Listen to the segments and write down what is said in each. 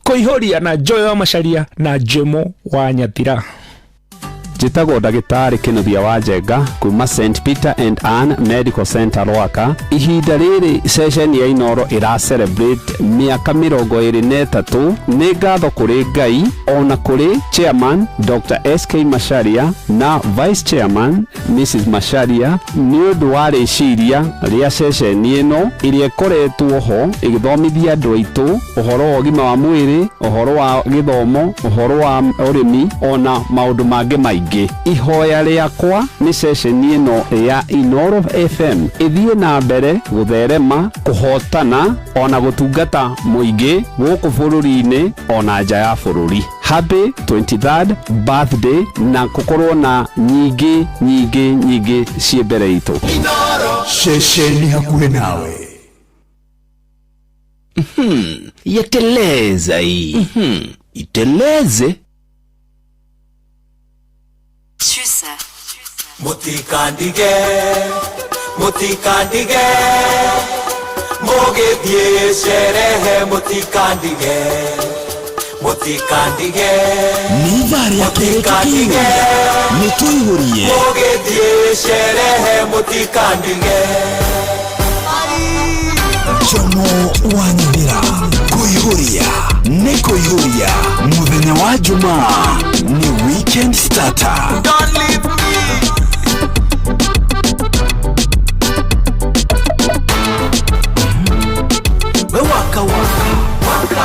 Kuihuria na Joy wa Macharia na Jemo wa Nyathira. Jitago Dagitari Kinuthia wa Njenga kuma St Peter and Anne Medical Center Rwaka. Ihinda riri session ya Inoro ira celebrate miaka 23 ni ngatho kuri Ngai ona kuri chairman Dr. SK Macharia na vice chairman Mrs Macharia ni undu wa riciria ria session ino iria koretwo ho igithomithia andu aitu uhoro wa ugima wa mwiri, uhoro wa githomo, uhoro wa urimi ona maundu mangi maingi. Ihoya riakwa ni session ino ya Inoro FM ithie na mbere gutherema, kuhotana ona gutungata muingi guku bururi-ini ona nja ya bururi. Happy 23rd birthday na kukorwo na nyingi cie mbere itu. Inoro session hakuhe nawe. Yeteleza hii. Iteleze. Mutikandige Mogedie sherehe mutikandige Nivari ya mutikandige Nituihurie Mogedie sherehe mutikandige Jomo wa Nyathira kuihuria ni kuihuria muthenya wa Jumaa ni weekend starter. Don't leave me. Waka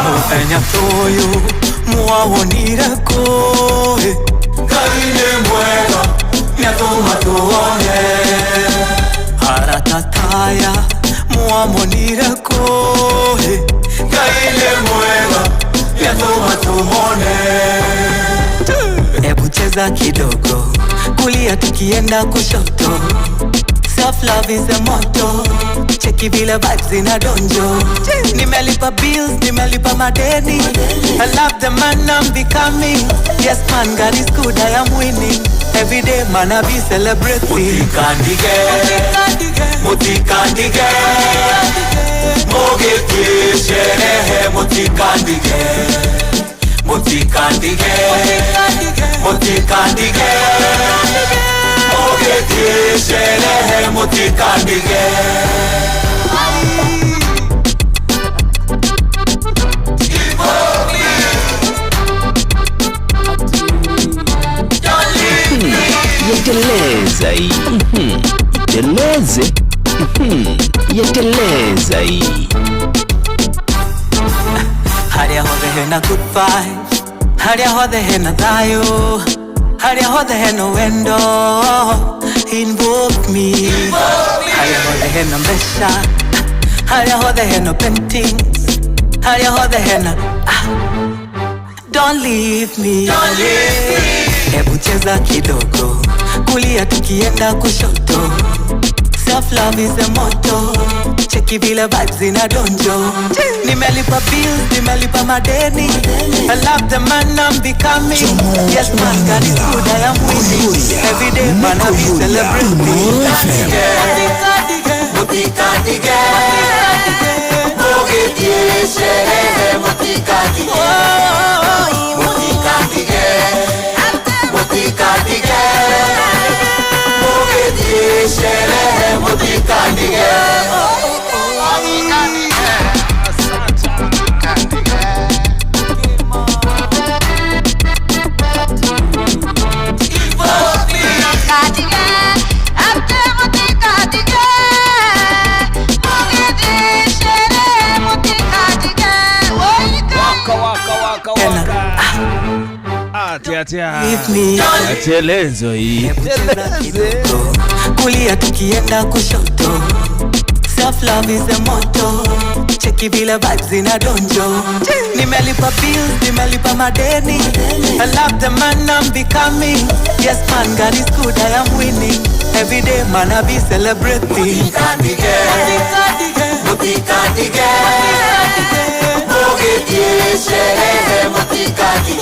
muthenya toyo mwawonire ko Ngai mwega nyatuma tuone haratataya mwamonire ko Ngai mwega nyatuma tumone. Ebu cheza kidogo kulia tukienda kushoto. Self love is a motto. Cheki vile vibes ina donjo. Nimelipa bills, nimelipa madeni. I love the man I'm becoming. Yes man, God is good, I am winning. Every day man I be celebrating. Mutikandige Mogedie sherehe mutikandige Mogedie sherehe mutikandige. Yeteleza hii. Iteleze. Yeteleza hii. Haria hothe hena good vibes, haria hothe hena thayo, haria hothe hena wendo. Invoke me. Haria hothe hena mbesha, haria hothe hena paintings, haria hothe hena don't leave me. Ebu cheza kidogo kulia tukienda kushoto. Self love is a motto. Cheki vile vibes ina donjo. Nimelipa bills, nimelipa madeni. I love the man I'm becoming. Yes man, God is good, I am winning. Every day man I be celebrating. Mutikandige Mogedie sherehe mutikandige Mogedie sherehe mutikandige. Atelezo hii. Kulia tukienda kushoto. Self love is a motto. Cheki vile vibes ina donjo. Nimelipa bills, nimelipa madeni. I love the man I'm becoming. Yes man, God is good, I am winning. Every day man I be celebrating. Mutikandige Mogedie sherehe mutikandige.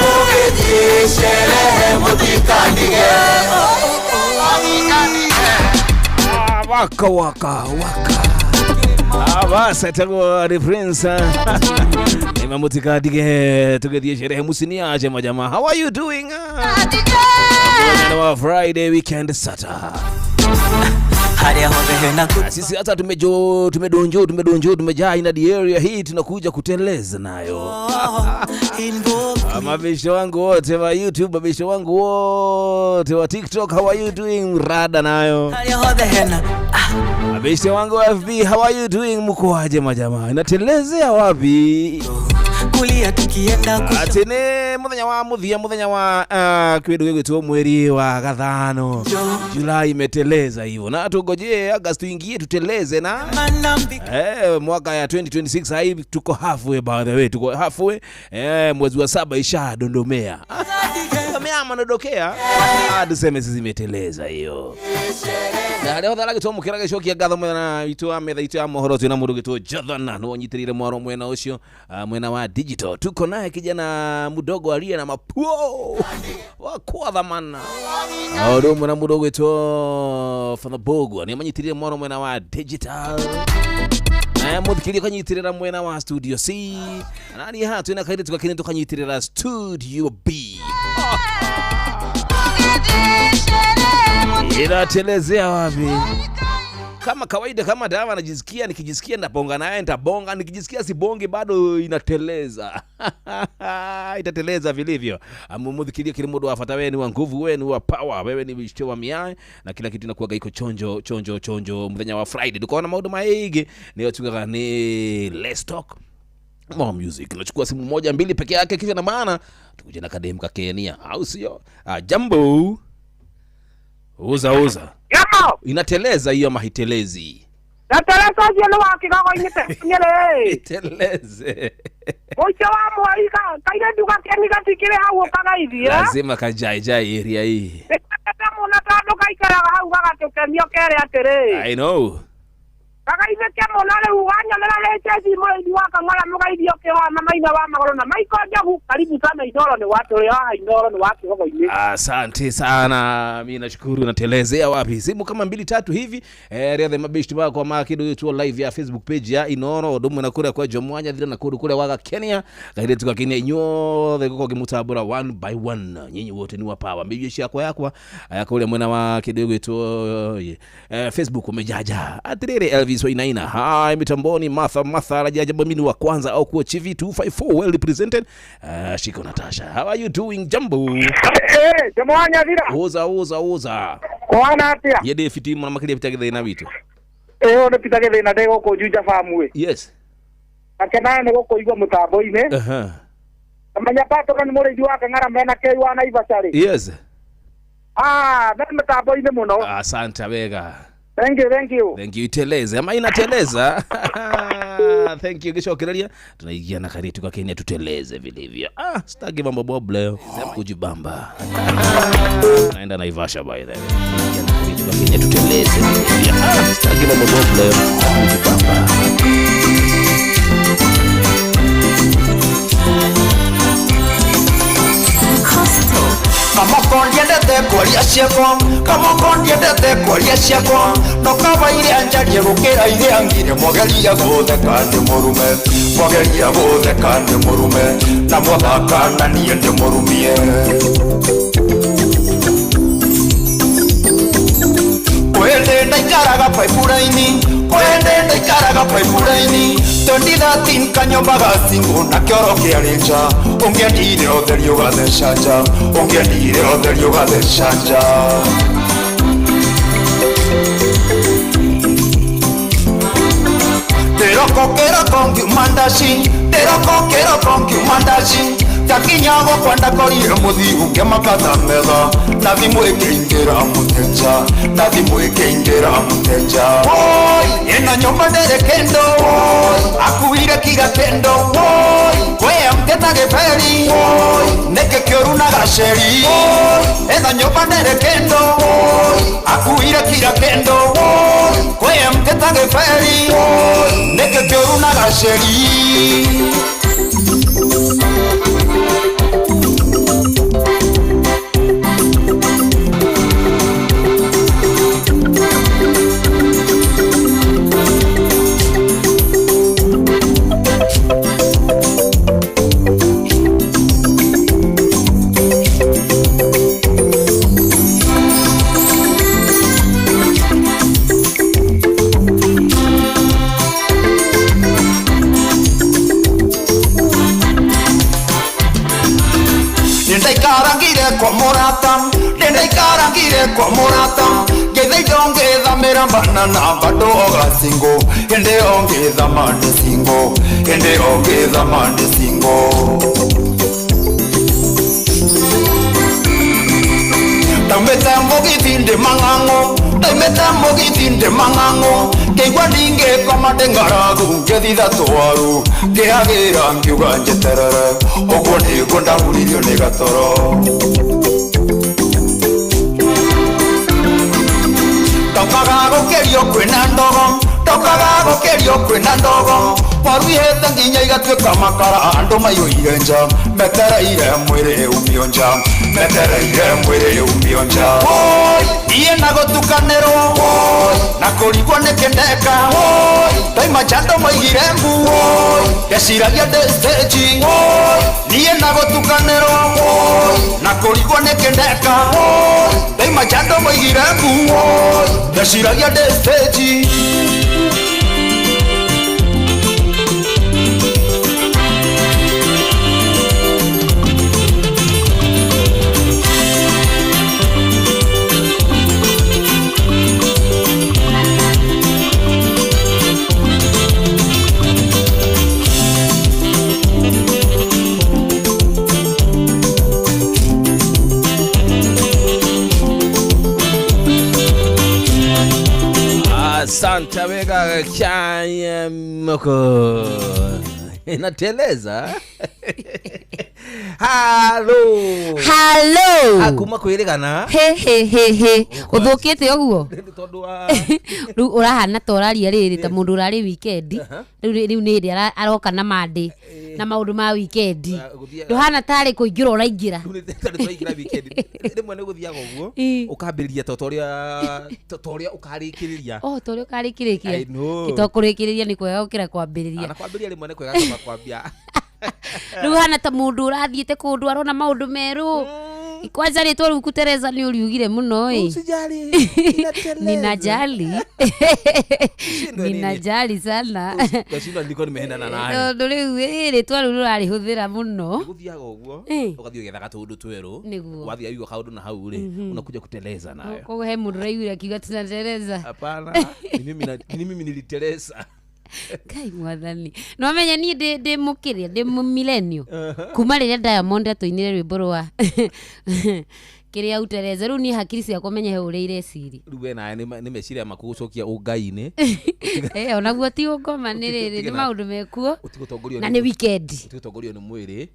Mogedie sherehe mutikandige. waka basi tago reference mamutika dige tugetie sherehe musiniache majamaa. How are you doing? Friday weekend sata. Sisi hata tumedonjo tumejaa ina the area hii, tunakuja kuteleza nayo. Mabisho wangu wote wa YouTube, mabisho wangu wote wa TikTok, how are you doing? Rada nayo. Mabisho wangu wa FB, how are you doing? Mko aje majamaa? Inatelezea wapi? Kulia tukienda atene muthenya wa kwedu gwetu mweri wa gathano Julai imeteleza hivyo, na tugojee August ingie tuteleze na mwaka ya 2026 hivi. Tuko halfway, by the way, tuko halfway. Mwezi wa 7 isha dondomea kama manodokea hadi sema sisi imeteleza hiyo. Na leo dala gito mukira gesho kia gatho mwena itu ametha itu amohoro tuna mundu gito Jathana no nyitirire mwaro mwena ucio mwena wa digital. Tuko naye kijana mudogo aliye na mapuo wa kwa dhamana. Ndo mwana mudogo gito Father Bogo ni manyitirire mwaro mwena wa digital. Mudhikiri kwa nyitirira mwena wa studio C. Nani hatu ina kaidi tukakini tukanyitirira studio B. Inatelezea wapi? Kama kawaida, kama dawa najisikia, nikijisikia ndabonga naye ndabonga, nikijisikia sibongi bado inateleza. Itateleza vilivyo. Mudhikiria kile mudo afata weni wa nguvu, weni wa power, wewe ni mwisho wa miae na kila kitu inakuwa iko chonjo mthenya wa Friday. Tukaona maudu maigi ni tunga ni Let's Talk more music. Tunachukua simu moja mbili peke yake kisha na maana tukuje na kadem ka Kenya, au sio? Jambo. Uza. Yamo. Inateleza hiyo mahitelezi. Nateleza jeno wakigogo nyele. Iteleze. Ocha wa mwaika kaida duka kemika tikire hawo kaga hivi ya. Lazima kajai area hii. Kama unataka kaikara hawo kaga tukemio kere atere. I know. Kaga hivi kama unale uwanya na leche mwezi waka ngala mga hivi yoke wa mama ina wa magoro na maiko jabu karibu sana idoro ni watu ya idoro ni watu wako hivi. Asante sana, mimi nashukuru. Natelezea wapi? Simu kama 2-3 hivi. Riadha mabishti wako kwa makido yetu live ya Facebook page ya Inoro odomo na kura kwa Jomwanya dhira na kura kule waka Kenya. Kaide tuka Kenya nyo the koko kimutabura 1 by 1. Nyinyi wote ni wa power. Mbishi yako yako ule mwana wa kidogo yetu Facebook umejaja. Atirere Elvis wa inaina. Hi mitamboni Martha rajaja bamini wa kwanza au kwa TV 254 well represented. Shiko Natasha. How are you doing Jambo? Jomwanya dhira. Uza. Kwana atia. Yede fiti mwana makili pitagithe na bitu. One pitagithe na dego ko juja famu. Yes. Akena ne ko igwa mutambo ine. Amanya pato kan more jua kangara mena ke wana ibasari. Yes. Na mutambo ine muno. Asante bega. Thank you. Iteleze. Ama inateleza. Thank you. Kisho kirelia. Tunaigia na karitu kwa Kenya tuteleze vilivyo. Sitaki mambo bob leo. Sema kujibamba. Naenda Naivasha by the way. Tunaigia na karitu kwa Kenya tuteleze vilivyo. Sitaki mambo bob leo. Kujibamba. Kama kondiendete kwaria ciakwa, kama kondiendete kwaria ciakwa, no kaba ile anjarie gukira ile angire mogeria gutheka ndi murume, na mwathaka na nie ndi murumie. Kwende ndaikaraga paipuraini 2013 kanyombaga singo na kioro kiarinja ungendire otherio gatheshanja Teroko kongi takinyago kwanda korire muthiu ngemakata metha na thimu ikiingira mutenja oi ena nyumba ndere kendo oi akuire kiga kendo oi kwea mteta geferi oi neke kioru na gasheri oi ena nyumba ndere kendo oi akuire kiga kendo oi kwea mteta geferi oi neke kioru na gasheri. murata ndenda ikarangire kwa murata ngethe idongetha mera banana bado ogasingo ende ongetha mande singo ende ongetha mande singo Tameta mogithinde mangango Tameta mogithinde mangango Keigwa ninge koma dengaragu Ngethitha twaru Ngehagira ngiuga njeterere Oguo niguo ndahuririo ni gatoro Tokaga gukerio kwina ndogo Tokaga gukerio kwina ndogo Waru ihete nginya igatuika makara Andu maiyuire nja Metereire mwiri umio nja Metereire mwiri umio nja Iye na gutukanirwo Na kurigwo ni kindeka Taima chando maigire mbu Yaciragia ndi stage Niye na gutukanirwo Na kurigwo ni kindeka Taima chando maigire mbu Yaciragia ndi stage Santa Vega Kaya Moko inateleza. Hello akuma kwirigana he uthukite oguo riu urahana toraria riri ta mundu urari weekend riu ni ndi aroka na mandi na maundu ma weekend nduhana tari kuingira uraingira rimwe ni guthiaga uguo ukambiriria totoria ukarikiriria toria ukarikiriria itokurikiria ni kwega ukira kwambiriria na kwambiriria rimwe ni kwega kama kwambia riu hana ta mundu urathiite kundu arona maundu meru kwanza ni twaru kutereza ni uriugire muno usijali ninajali ninajali sana gashinda ndiko nimehendana naye ndo riu twaru rurari huthira muno guthiaga uguo ugathio gethaga tundu tweru wathia yuo kaundu na hau ri unakuja kuteleza nayo kogo he mundu raiura akiuga tunatereza hapana ni mimi niliteleza kai mwathani no menya ni ndi mukiria ndi millennial kuma riria Diamond atoinire rwimbo rwa kiria utereze riu ni hakiri cia kumenya he ureire ciri riu na ni meciria makugucokia ungai-ini onaguo ti ungoma ni riri ni maundu mekuo na ni weekend utigutongorio ni mwiri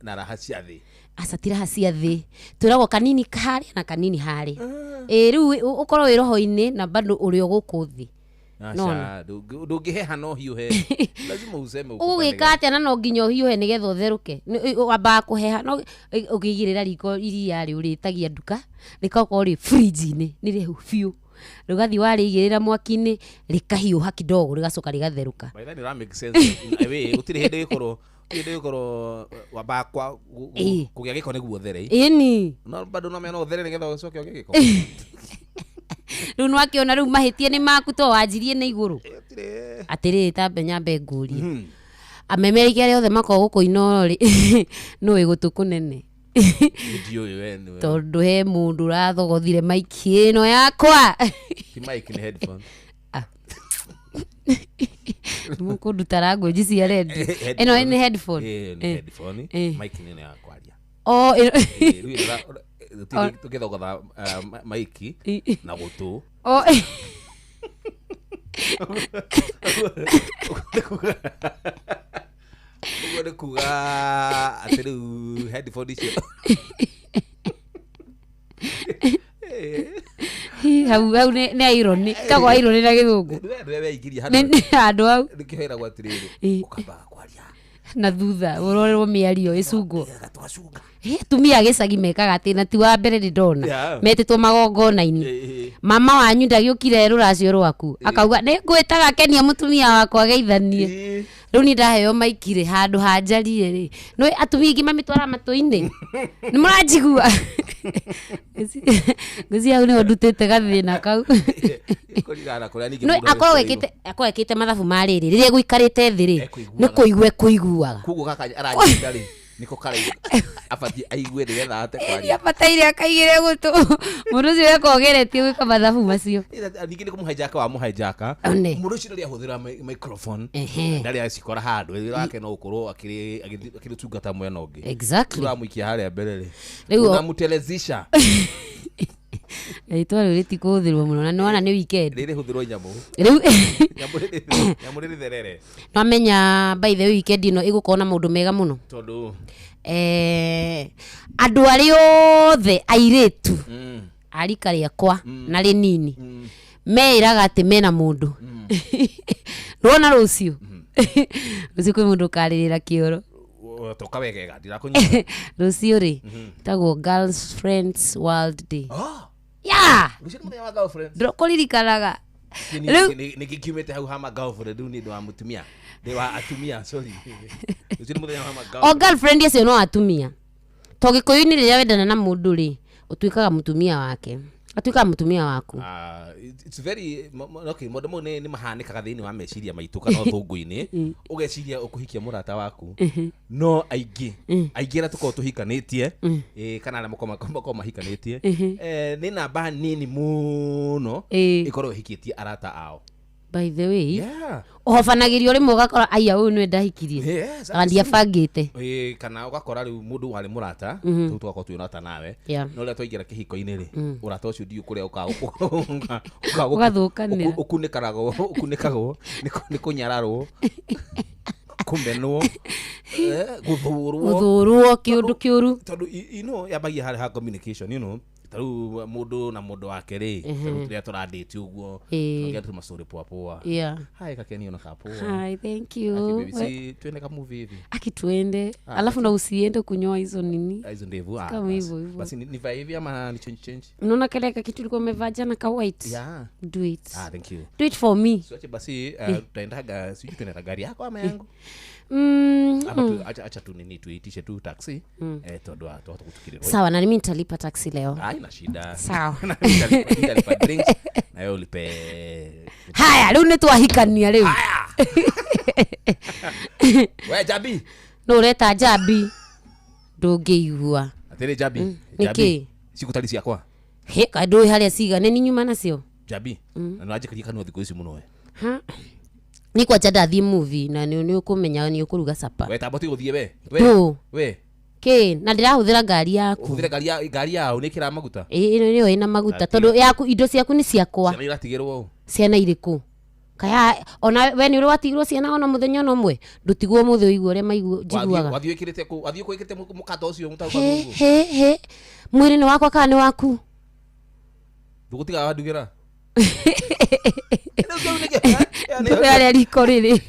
na raha cia thi asatira hacia thi turagwo kanini kari na kanini hari riu ukorwo wi roho-ini na bado uri guku thi Asha, ndungiheha no hiuhe lazima useme ugika atia no nginya hiuhe nigetha utheruke wamba kuheha no ugigirira riko iria ri uritagia nduka rikoko ri fridge-ini ni rihu fiu rugathi warigirira mwaki-ini rikahiuha kidogo rigacoka rigatheruka by then it makes sense we utire hindi gikoro wamba kwa kugia giko niguo there ini no bado no mena uthere nigetha ucoke ugie giko riu nwakiona riu mahitie ni maku to wanjirie na iguru atiri tambe nyambe ngurie amemeriki aria othe mako gukuina ri no wigutuku nene tondu he mundu rathogothire maiki ino yakwa ki mic ni headphone mukunduta language cia redio ino ni headphone headphone mic ni yakwaria tukithogotha maiki na gutu uguo kuga atiru headphone icio hau ni ironi tagwa ironi na githungu ni andu hau nikihera gwatiriri ukamba kwaria na thutha urorerwo miario icungo tumia gicagi mekaga ati na ti wa mbere ndona metitwo magongona-ini mama wanyu ndagiukire ruracio rwaku akauga ni ngwitaga Kenia mutumia wakwa geithanie riu ni ndaheo maikire handu hanjarie ri no atumia ingi mamitwara matu-ini ni muranjigua nguzi au ni ndutite gathina kau no akorwo ekite mathabu mariri riria guikarite thi ri ni kuigua kuiguaga kuguo kaka aranyita ri niko kare afati aigue ngetha ate kwari apataire akaigire gutu mundu ucio yakogeretie gwika mathabu macio ningi ni kumuhaijaka wa muhaijaka mundu ucio ria huthira microphone ndari acikora handu wira wake no ukorwo akiri tungata mwena ungi exactly turamuikia haria mbere riu unamutelezisha Ito rä tikuthirwo muno na nona ni weekend rä huthirwo nyamu riu nyamu rä therere no menya by the weekend ino igukorwo na maundu mega muno tondu andu ari othe airitu arika riakwa na rinini meiraga ati mena mundu rona rucio rucio kwi mundu karirira kioro toka wegega ndirakunyita rucio ri tagwo girls friends world day rucio muthenya wa girlfriend ndokuririkanaga nikikiumite hau hama girlfriend ni ndo wa mutumia de wa atumia sorry rucio muthenya wa hama girlfriend o girlfriend yacio no atumia to gikuyu-ini riria wendana na mundu ri utuikaga mutumia wake atuika mutumia waku it's very okay modo ni mahanikaga thiini wa meciria maitu kana thungu-ini ugeciria ukuhikia murata waku no aingi na tuko tuhikanitie kana na mukoma mahikanitie ni namba nini muno ikorwo hikitie arata ao by the way ohofanagirio rimwe ugakora aya uyu ni ndahikirie andia bangite kana ugakora riu mundu wari murata tu twako twinata nawe no ria twaingira kihiko-ini ri urata ucio ndio kuria ugathukanira ukunikagwo ni kunyararwo kumenwo guthurwo kiundu kiuru tondu yabagia ha communication taru mundu na mundu wake ri ria turadate uguo ngia tu masori poa hi kakeni ona kapo hi thank you baby twende ka movie hivi akitwende alafu na usiende kunyoa hizo nini hizo ndevu kama hivyo basi ni vai hivi ama ni change unaona kile kitu liko umevaa jana ka white do it thank you do it for me so basi tutaendaga siju tunaenda gari yako ama yangu acha tu nini tuitishe tu taxi tondu tukutukirira sawa na mimi nitalipa taxi leo haina shida sawa nitalipa drinks na wewe ulipe haya leo nitwahikania leo we jabi no leta jabi ndungiigua atire jabi niki sikutali ciakwa he kadu haria ciga nini nyuma nacio jabi na naje kali kanu thiko ici muno we ni kwa chada thi movie na ni ukumenya ni ukuruga sapa we taboti guthie we ke na ndirahuthira ngari yaku uhuthira ngari yao ni kira maguta niyo ina maguta tondu yaku indo ciaku ni ciakwa ciana iratigirwo ciana iriku kaya ona we ni uri watigirwo ciana ona muthenya no mwe ndutigwo muthe uigwo ria maigwo njiguaga wathiikirite mukato ucio mutauka he mwiri ni wakwa kana ni waku ndugutiga wandugira Ndio riko riri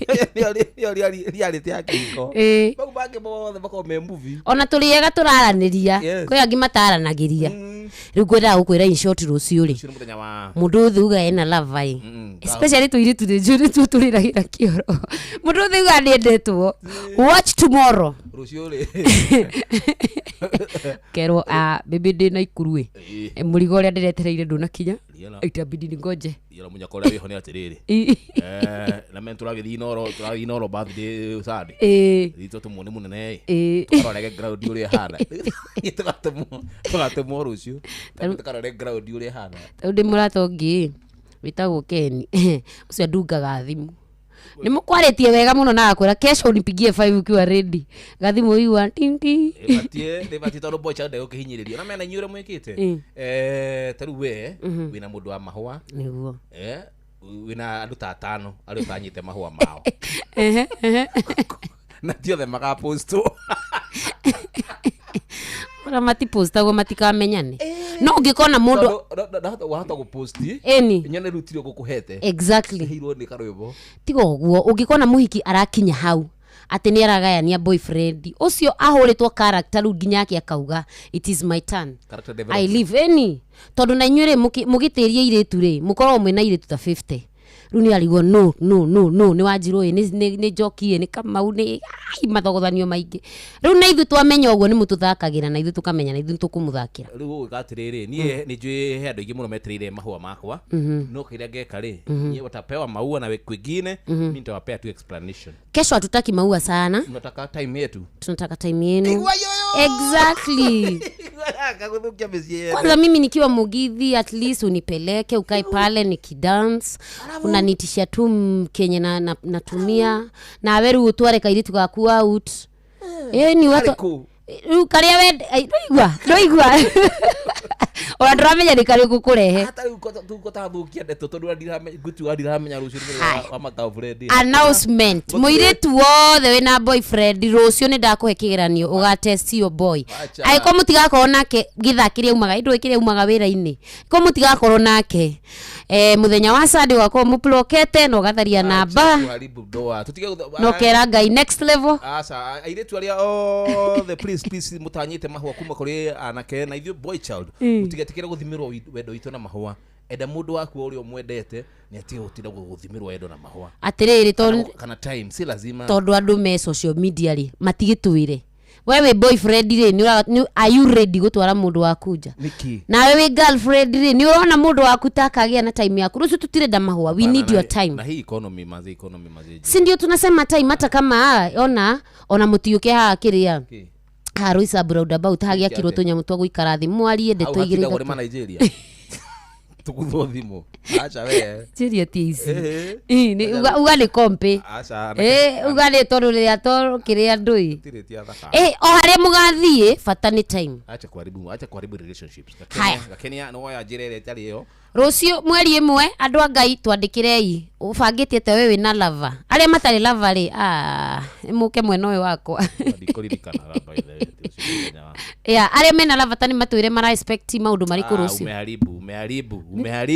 riari tia kiko bau bange bothe bako me movie ona turiega turaraniria kwi angi mataranagiria riu ngwenda gukwira in short rucio ri mundu thuga ena love especially tu iritu de juri tu turiragira kioro mundu thuga ndendetwo watch tomorrow rucio ri kero baby ndina ikurue murigo ria ndiretereire ndunakinya itabidi ningoje yala munyakora wiho ni atiriri na mentura githi inoro birthday sad rito tumone munene tukarorege ground uri hana tugatemo rucio tukarorege ground uri hana ndi muratongi witagwo Keni ucio ndungaga thimu ni mukwaritie wega muno na akwira kesho unipigie 5 ukiwa ready gathimu iwa tinti batie tondu bocha ndego kihinyiririo na mena nyure mwikite taru we wina mundu wa mahua niguo wina andu ta 5 ari utanyite mahua mao na tiothe magaposto ora mati posta go matikamenyane no ngikona mundu wahota guposti nyone rutiro gukuhete exactly hiro ni karwebo tigo guo ungikona muhiki arakinya hau ati ni aragayania boyfriend ucio ahuritwo character ru nginya yake akauga it is my turn I live tondu na inyure mugitirie iritu ri mukorwo mwina iritu ta 50 runi aligo no ni Wanjiru ni Njoki ni Kamau ni mathogothanio maingi riu na ithu twamenya uguo ni mututhakagira na ithu tukamenya na ithu tukumuthakira riu gatiriri nie ni njui he andu ingi muno metirire mahua makwa no kiria ngeka ri nie watapewa maua na kwingine mimi nitawapea tu explanation. Kesho hatutaki maua sana, tunataka time yetu, tunataka time yenu. Exactly. Kwanza mimi nikiwa Mugithi at least unipeleke ukae pale nikidance, unanitisha tu Kenya natumia na wewe utware kairitu gaku out. Ni watu ukaria we doigwa ora ndramenya ni kari gukurehe hata tuko tathukia ndeto tondu ndiramenya gutu ndiramenya rucio wa makavuredi announcement muiretu wothe wina boyfriend rucio ni ndakuhe kigeranio ugatest your boy ai ko mutigakorwo nake githakiria umaga indu ikiria umaga wira-ini ko mutigakorwo nake muthenya wa Sunday wako muplokete no gatharia namba no kera ngai next level asa airetu aria the please mutanyite mahua kuma kuri anake na ithio boy child mutigetikira guthimirwo wendo witu na mahua enda mundu waku uri omwendete ni ati utira guthimirwo wendo na mahua atiriri kana time si lazima tondu andu me social media ri matigituire wewe boyfriend ri ni are you ready gutwara mundu waku nja na wewe girlfriend ri ni urona mundu waku takagia na time yaku rucio tutirenda mahua we need your time na hii economy mazi si ndio tunasema time hata kama ona mutiuke ha kiria haruisa roundabout hagia kiro tunyamu twa guikara thi mwarie ndeto igire ngore ma Nigeria tukutho thimo acha we Nigeria tisi ni ugale kompe acha ugale toru ria toru kiria ndui o hare mugathie bata ni time acha kuharibu relationships Kenya no ya jirere tari yo rucio mweri imwe andu angai twandikirei ubangitie te wewe na lava aria matari lava ri muke mweno we wako ndikoririkana by the way aria mena lava tani matwire mara expect maundu mariku rucio umeharibu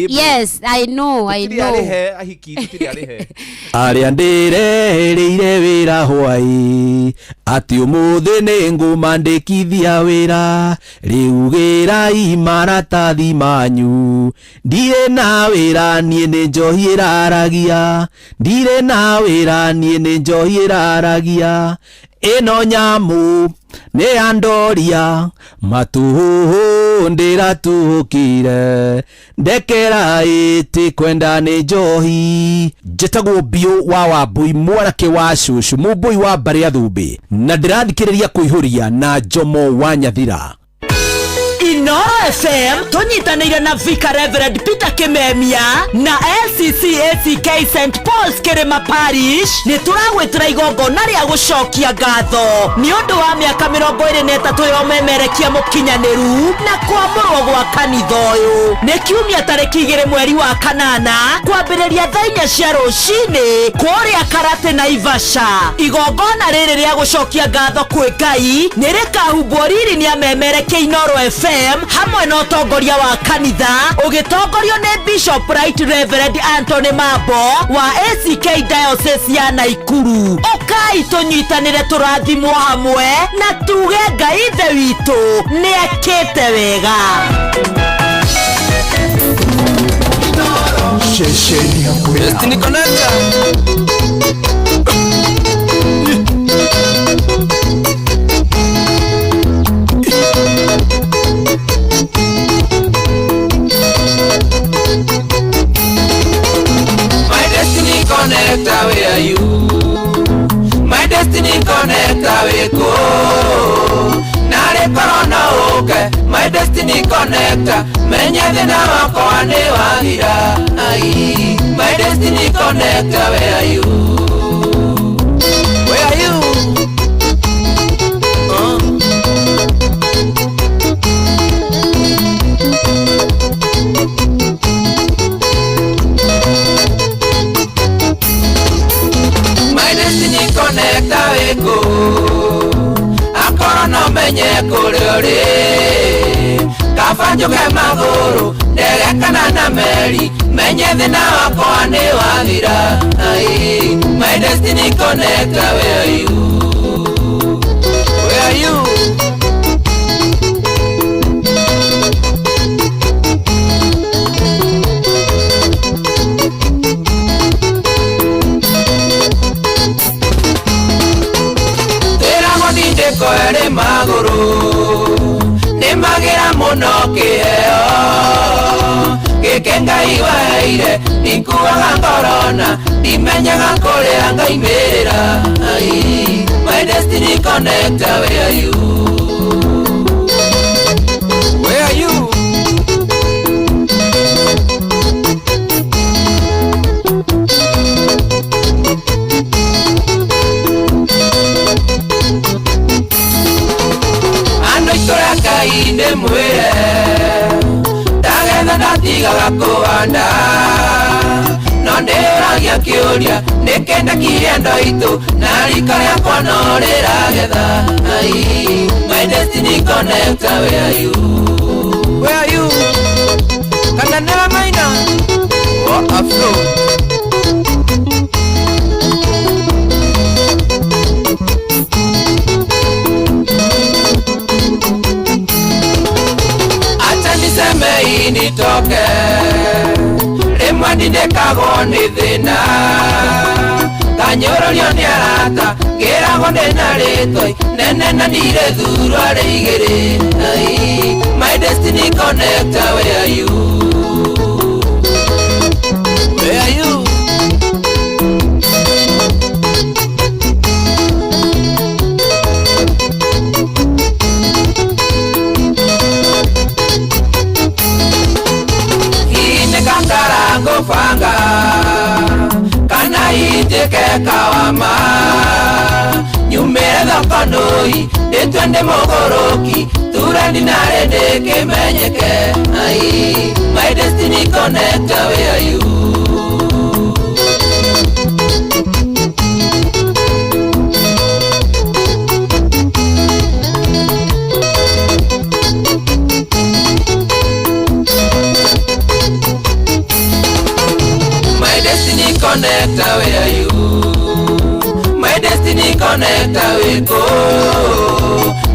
yes I know ahiki tiri arihe aria ndirehereire wira hwai ati umuthi ni ngumandikithia wira riugirai maratathi manyu ndire na wira nie ni Njohi iraragia ndire na wira nie ni Njohi iraragia ino nyamu ni andoria matuhu ndira tuhukire ndekera iti kwenda ni Njohi njitagwo Bio wa Wambui mwanake wa Shushu mubui wa Mbari ya Thumbi na ndirathikiriria kuihuria na Jomo wa Nyathira Inoro FM tunyitanire na Vicar Reverend Peter Kimemia na LCCACK St Paul's Kirima Parish ni turagwetira igongona ria gucokia ngatho ni undu wa miaka 23 yomemerekia mukinyaniru na kwamurwo gwa kanitha uyu ni kiumia tariki 2 mweri wa kanana kwambiriria thaa 4 cia rucini kuria Karate na Ivasha. Igongona riri ria gucokia ngatho kwi Ngai ni rikahumbwo riri ni amemerekia Inoro FM hamwe na utongoria wa kanitha ugitongorio ni Bishop Right Reverend Anthony Mambo wa ACK Diocese ya Naikuru. Ukai tunyitanire turathimwo hamwe na tuge Ngai ithe witu ni ekite wega. Destiny Connector. Connector, where are you? My destiny connector, we go. Nare corona okay. My destiny connector, menya the na wako ane wagira. Ai, my destiny connector, where are you? Where are you? Connector we go akoro no menye kuriori kafanjo ke maguru ndege kana na meri menye thina wako ane wathira. Ai, my destiny connector, where are you? Where are you? iwaire ikuaga korona imenyaga kuria ngaimirira my destiny connector where are you where are you ando itora inde mwere tagetha ndatigaga kuanda no ndĩragia kĩũria nĩkenda kiendo itu na rika rĩakwa no rĩragetha my destiny connector where are you kana nĩwe maina what a flow acha niseme initoke rimwe ndinekagwo nĩ thĩna kanyũrũrio nĩ arata ngĩragwo ndĩna rĩtwa nene na ndirĩthurwo rĩ igĩrĩ my destiny connector where are you where are you ngofanga kana iteke kawama nyumere dhakanoi etwende mogoroki turandi narende kemenyeke my destiny connector where are you connector where are you my destiny connector we go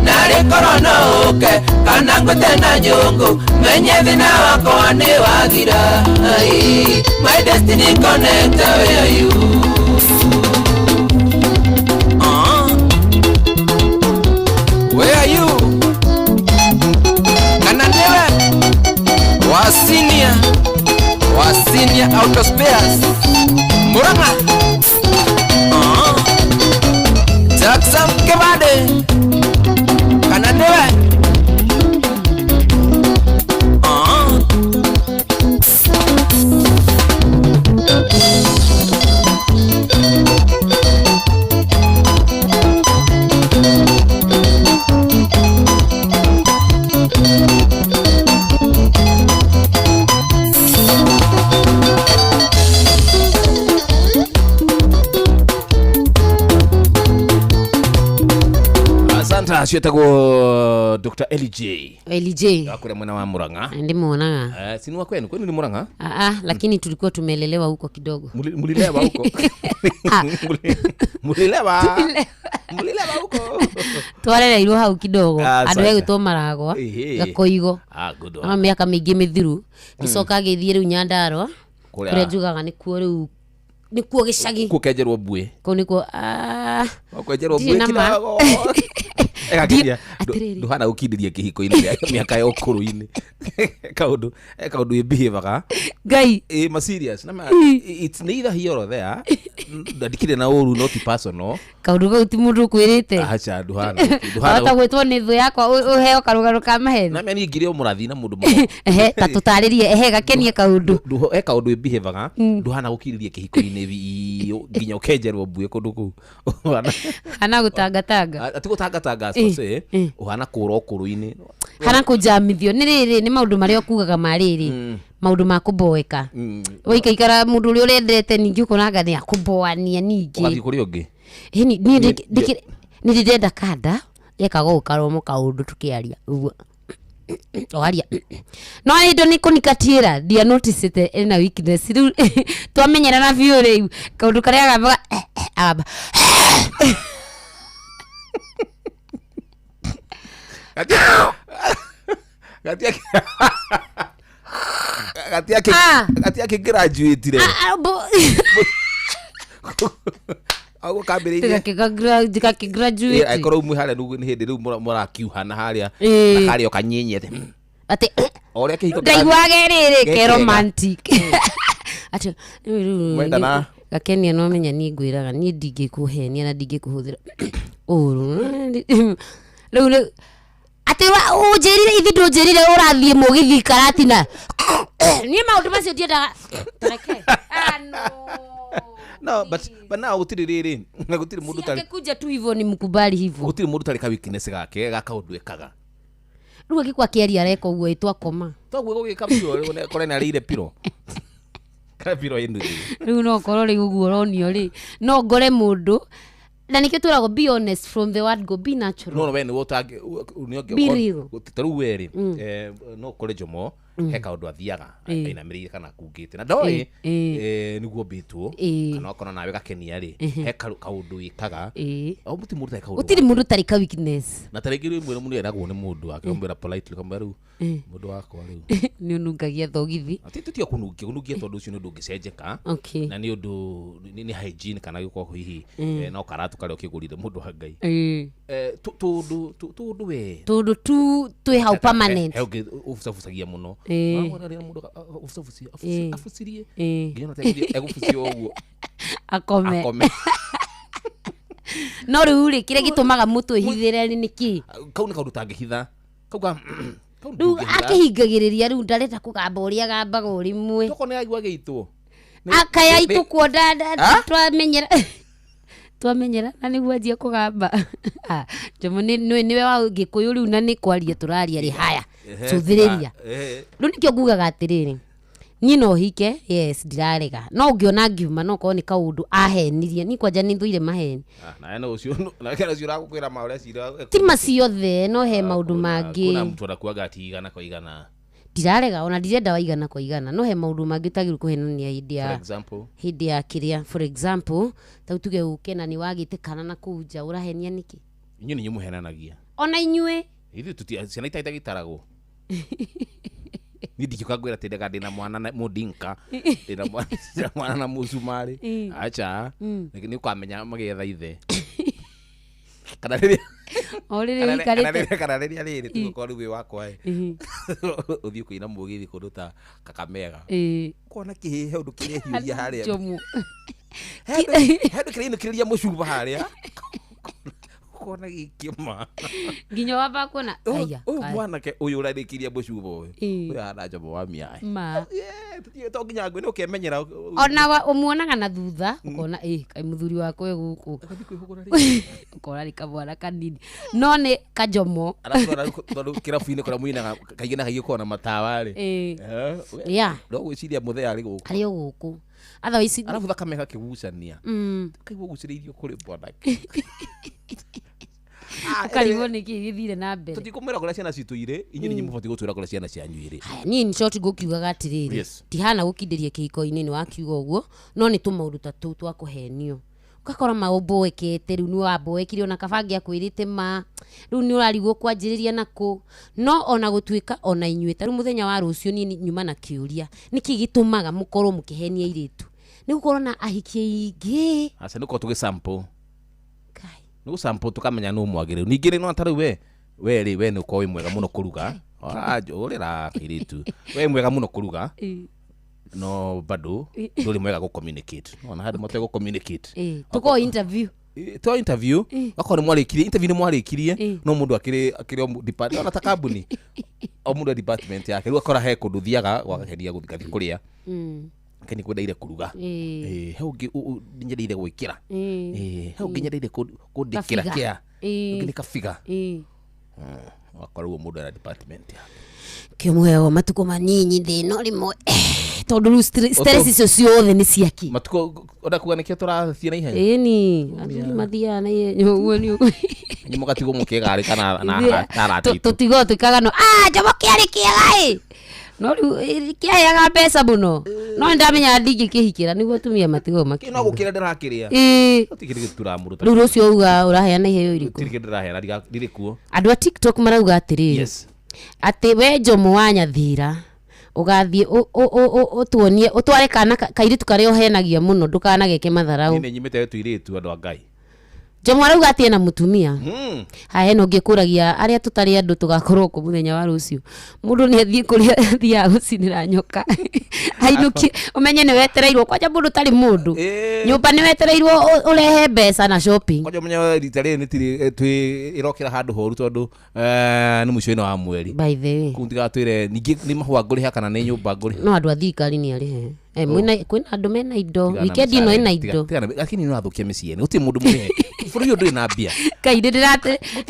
nare korona oke kana ngote na nyongo menye thina wako ni wathira my destiny connector where are you where are you kana newe wasinia auto spares Muranga Jackson Kebade kana newe Cietagwo Dr. LJ akure mwana wa Muranga ndi muonaga sinua kwenu ni Muranga lakini tulikuwa tumelelewa huko kidogo mulilewa huko mulilewa huko twareleirwo hau kidogo andu egitwo maragwa gakoigo ama miaka mingi mithiru gicoka githie riu Nyandarua kuria njugaga ni kuo riu ni kuo gicagi kukenjerwo mbue ko niko kwenjerwo mbue kirago ekagiria nduhana ukindiria kihiko-ini ria miaka ya ukuru-ini kaundu ibihavaga ngai ma serious na it's neither here or there ndikire na uru not personal kaundu gau ti mundu kwirite acha nduhana ata gwetwo ni thu yakwa uheo karugaro ka mahetha na meni ngire murathi na mundu ta tutaririe gakenie kaundu kaundu ibihavaga nduhana ukindiria kihiko-ini nginya ukenjerwo mbue kundu ku ana gutangatanga ati gutangatanga uhana kuro kuru-ini hana kujamithio ni riri ni maundu maria okugaga mariri maundu ma kuboeka waikaikara mundu uri urendete ningi ukonaga ni akuboania ningi wathi kuri ungi ni ndirenda kada yekaga ukaromo kaundu tukiaria uguo oaria no indo ni kunikatira dia notice it ena weakness riu twamenyera na view riu kaundu karia gamba aba gati yake graduate re ago kambiriria tika graduate aikoro mu hale ni hindi riu murakiuhana haria haria kanyenye ati Oria kihiko ndaiguage riri ke romantic ati mwendana gakenia no menya ni ngwiraga ni ndingikuhenia na ndingikuhuthira riu ati unjirire ithi ndunjirire urathie mugithi karatina ni maundu macio ndiendaga tareke no but now gutiri riri na gutiri mundu tari kuja tu hivyo ni mkubali hivyo gutiri mundu tari ka weakness gake gaka undu ekaga riu gikwa kiaria reko uwe twakoma togwe gugika piro kore na rire piro kana piro indu riu no korwo ri uguo ronio ri no ngore mundu na nikio turago be honest from the word go be natural no when wotage unioge taru weri no kore jomo heka undu athiaga ina mirire kana kungite na ndoi niguo bitu kana okona nawe gakenia ri heka kaundu ikaga au muti mundu eka undu utiri mundu tari ka weakness na tari kiri mundu eragwo ni mundu akombera politely kama riu mundu wakwa riu ni unungagia thogithi ati tutia kunugia tondu ucio ni undu ngicenjeka na ni undu ni hygiene kana giko hihi no karatu kare ukigurire mundu hangai tundu we tundu tu twi hau permanent heuge ufusafusagia muno mwana mundu afusirie ngiona tegirie egufucio uguo akome no riu ri kire gitumaga mutu ihithire ni ki kau ni kaundu tangihitha kauga riu akihingagiriria riu ndareta kugamba uria gambaga urimwe toko ni aigua giitwo akaya itukwo twamenyera na niguo anjie kugamba jomo niwe wa Gikuyu riu na ni kwaria turaria ri haya cuthiriria riu nikio ngugaga atiriri ni no hike yes ndirarega no ngiona ngiuma no ko ni kaundu ahenirie ni kwanja ni thuire maheni na eno ucio na kera ucio ragukwira maure cira ti maciothe no he maundu mangi kuna mtu arakuaga ati igana kwa igana ndirarega ona ndirenda wa igana kwa igana no he maundu mangi utagiru kuhenania hindi ya kiria for example tau tuge ukena ni wagitikana na kuja urahenia niki inyu ni nyumuhenanagia ona inyue ithi tuti ciana itaita gitarago ni ndikikagwira tindega ndina mwana na mudinka ndina mwana na musumari acha ni ukamenya magetha ithe kana riri oriri karite kana riri tuko riwe wakwa uthii kuina mugithi kundu ta Kakamega kona kihe undu kire hiuria haria jomu hendu kire ino kiria mucuba haria kona gikima nginyo waba kona aya mwana ke uyu urarikiria mucuba uyu ana jomo wa miai tutie to nginya ngwe no kemenyera ona umuonaga na thutha ukona kai muthuri wako guku ukona ri kabwana kanini no ni kajomo aratora kirabu-ini kora muinaga kaigena kagikona matawa ri ndo gwiciria muthea ri guku ari guku otherwise arabu Kakamega kigucania kaigua guciririo kuri bwana ukariwo niki githire na mbere tutikumira kula ciana citu ire inyi ni mufati gutwira kula ciana cianyu ire ni in short gukiugaga atiriri ti hana gukinderia kihiko-ini ni wakiuga uguo no ni tumaundu tatu twa kuhenio ukakora maumboekete riu ni wamboekire ona kabangi akwirite ma riu ni urarigwo kwanjiriria nako no ona gutuika ona inyuita riu muthenya wa rucio ni nyuma na kiuria niki gitumaga mukorwo mukihenia iritu ni gukorwo na ahikie ingi asa niko tuge sample no sample tukamenya no mwagire ningire no atari we ni uko mwega muno kuruga urira iritu we mwega muno kuruga no bado nduri mwega go communicate no na hadi mote go communicate tuko interview akore mwarikirie interview ni mwarikirie no mundu akiri department ona takabuni o mundu department yake ru akora he kundu thiaga gwakenia guthikathi kuria keni kwendaire kuruga hau nginyereire gwikira hau nginyereire kundikira kia ngini kafiga wakorwo mundu na department yake kimweo matuko manini thino rimwe tondu stress icio ciothe ni ciaki matuko oda kuganikia turathie na ihenya ni athuri mathia na uguo ni ni mugatigo mukegari kana na tarati tutigo tukaga no jomo kiari kiagai no kiayaga mbeca muno no ndamenya ndingi kihikira niguo tumia matigo maki no gukira ndirakiria utigire gitura muruta riu rucio uga uraheana iheo iriku utigire ndiraheana ndirikuo andu a TikTok marauga atiriri ati we Jomo wa Nyathira ugathie utuonie utware kana kairitu kare ohenagia muno ndukanageke matharau ni nyimete tuiritu andu a Ngai Jomwa rauga atie na mutumia ha eno ngikuragia aria tutari andu tugakorwo ku muthenya wa rucio mundu ni athie kuria thia gucinira nyoka ainuki umenye ni wetereirwo kwaja mundu tari mundu nyumba ni wetereirwo urehe mbeca na shopping kwaja munya ritari ni tiri twi irokira handu horu tondu ni mucio wa mweri by the way kundiga twire ningi ni mahwa nguriha kana ni nyumba nguriha no andu athikari ni arihe mwina kwina andu mena indo weekend ino ina indo lakini ni wathukia micii ni uti mundu murihe buri undu ina mbia kai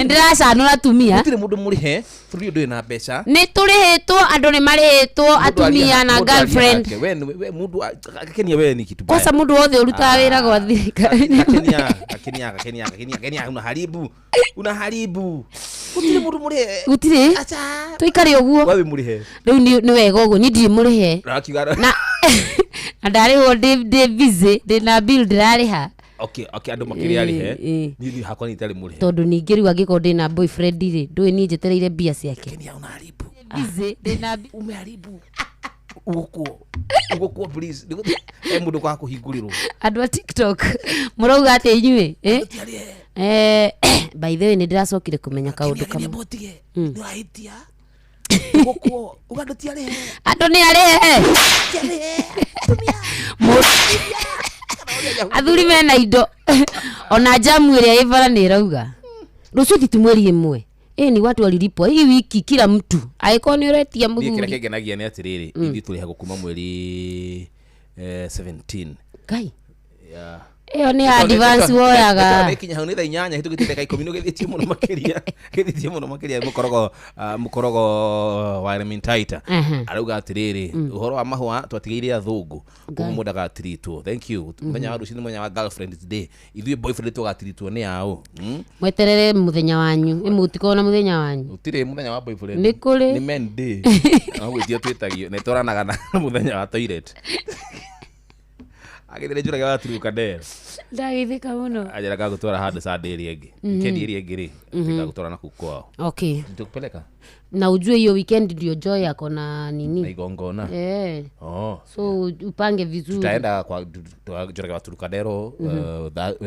ndiracanura tumia utire mundu murihe buri undu ina mbeca ni turihetwo andu ni marihetwo atumia na girlfriend we mundu akenia we ni kitu baya kosa mundu wothe urutaga wira gwa thirikari akenia una haribu utire mundu murihe utire tuikare uguo wewe murihe riu ni wega uguo ni ndiri murihe na andariho de busy de na bill ndariha okay andu makiria rihe ni hakwa ni tari murihe tondu ningi riu angiko ndi na boyfriend ri ndui ni njetereire bia ciake kenia una haribu busy de na umeharibu ugokuo please mundu kwa kuhingurirwo andu a TikTok murauga ati inyue by the way ni ndiracokire kumenya kaundu kamwe ni waitia ugokuo ugadutia rihe andu ni arihe athuri mena indo ona jamu iria ivara ni rauga rucio titumweri imwe ni watu walilipwa hii wiki kila mtu aiko ni uretia muthuri kile kegenagia ni atiriri ithi turi hagukuma mweri 17 kai iyo ni advance woyaga kinya hau ni tha 8 hitugitinde kai 10 githitie muno makiria mukorogo wa Mintaita arauga atiriri uhoro wa mahwa twatigeire athungu mundu agatirito thank you muthenya wa rucio ni muthenya wa girlfriend today ithuĩ boyfriend tugatirito ni ao mweterere muthenya wanyu imutikona muthenya wanyu utire muthenya wa boyfriend ni kuri ni men day no gwĩtio twĩtagio ne toranaga na muthenya wa toilet agithire njuraga waturuka ndero ndagithika muno ajaraga gutwara handu Sunday iri ingi weekend iri ingi ri ngagutwara na kukwao okay tukupeleka na ujue hiyo weekend ndio Joy yako na nini na igongona so upange vizuri tutaenda kwa njuraga waturuka ndero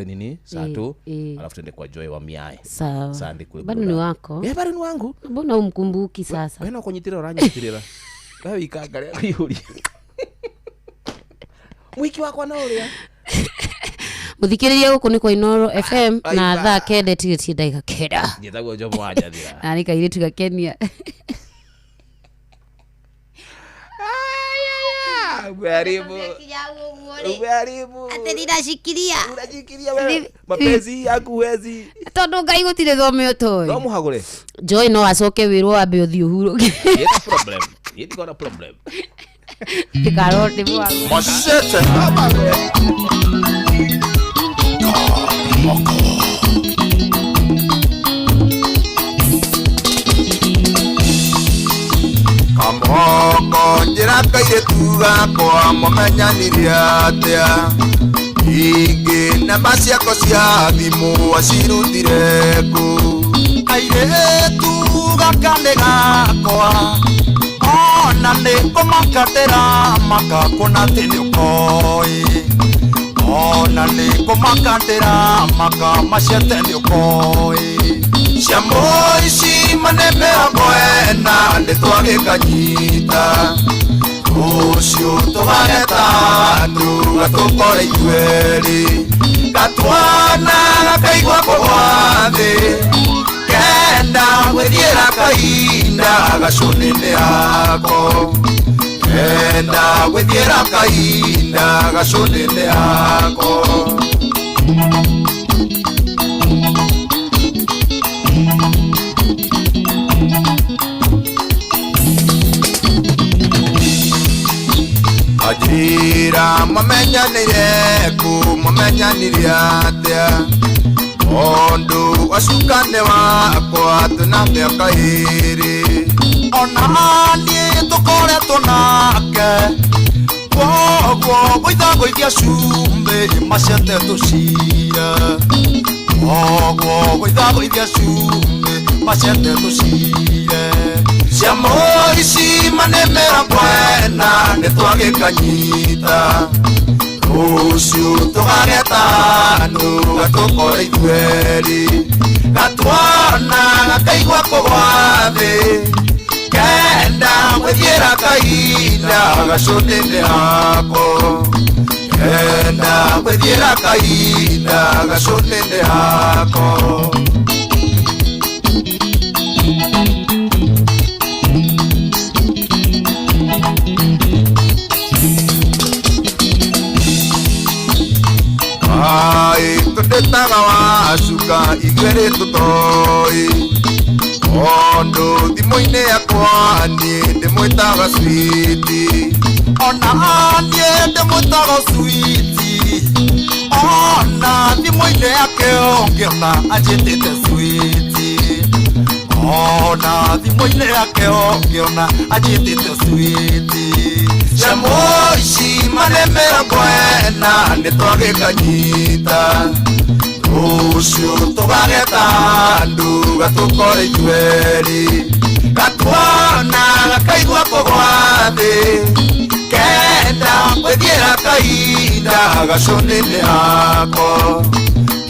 nini saa 2 alafu tuende kwa Joy wa Miae sawa Sunday kule bado ni wako bado ni wangu mbona umkumbuki sasa wewe unakonyitirira uranyitirira wewe ikangalia kuyuri mwiki wakwa na uria muthikiriria guku ni kwa Inooro FM na thaa kende tigetie ndagika kenda njitagwo Jomo Wanjathira na nika iritu gakenia Ubeharibu ate ndinashikiria unajikiria wewe mapenzi yaku wezi tondu ngai gutire thome utoi no muhagure Joy no acoke wirwo ambe uthio huro yeti kona problem tikarote mwa Machete Kamoko njira kaire tuga kwa mumenyanire atia ingi namba ciako cia thimu acirutire ku aire tuga kande gakwa ona nikumakatira makakuna tini ukoi ona nikumakatira makamacete ni ukoi ciambo ici manemera mwena nitwagikanyita rucio tugagetatu gatukore ijueri gatwana gakaigua kugwa thi kenda gwithiira kahinda gacunini yako kenda gwithiira kahinda gacunini yako ajira mamenyanire ku mamenyanire atia ondu wacukane wakwa tuna miaka iri ona nie tukoretwo nake kwoguo gwithagoithia cumbi macete tucira kwoguo gwithagoithia cumbi macete tucire ciamo ici manemera kwena nitwagikanyita Rũciũ tũgagetanu gatukore ithuerĩ gatwana gakaigua kũgwa thĩ kenda gwĩthiĩra kahinda gacũnĩnĩ hako kenda gwĩthiĩra kahinda gacũnĩnĩ hako ai tũndĩtaga wacuka igĩrĩ tũtoĩ ondũ thimũ-inĩ yakwa niĩ ndĩmwĩtaga switi ona niĩ ndĩmwĩtaga switi ona thimũ-inĩ yake ngĩona anjĩtĩte switi ona thimũ-inĩ yake ngĩona anjĩtĩte switi Ciamo ici manemera kwena nĩtwagĩkanyita Rũciũ tũgagetanu gatukore ithuerĩ gatwana gakaigua kũgwa thĩ kenda gwĩthiĩra kahinda gacũnĩnĩ hako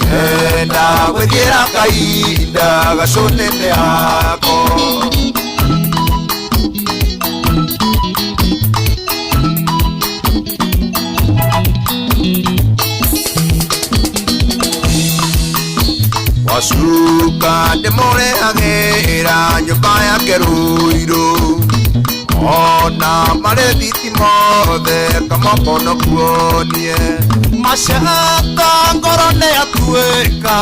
kenda gwĩthiĩra kahinda gacũnĩnĩ hako Wacuka ndĩmũrehagĩra nyũmba yake Rũirũ ona marĩ thiti mothe kamokono kuonie maceta ngoro nĩatuĩka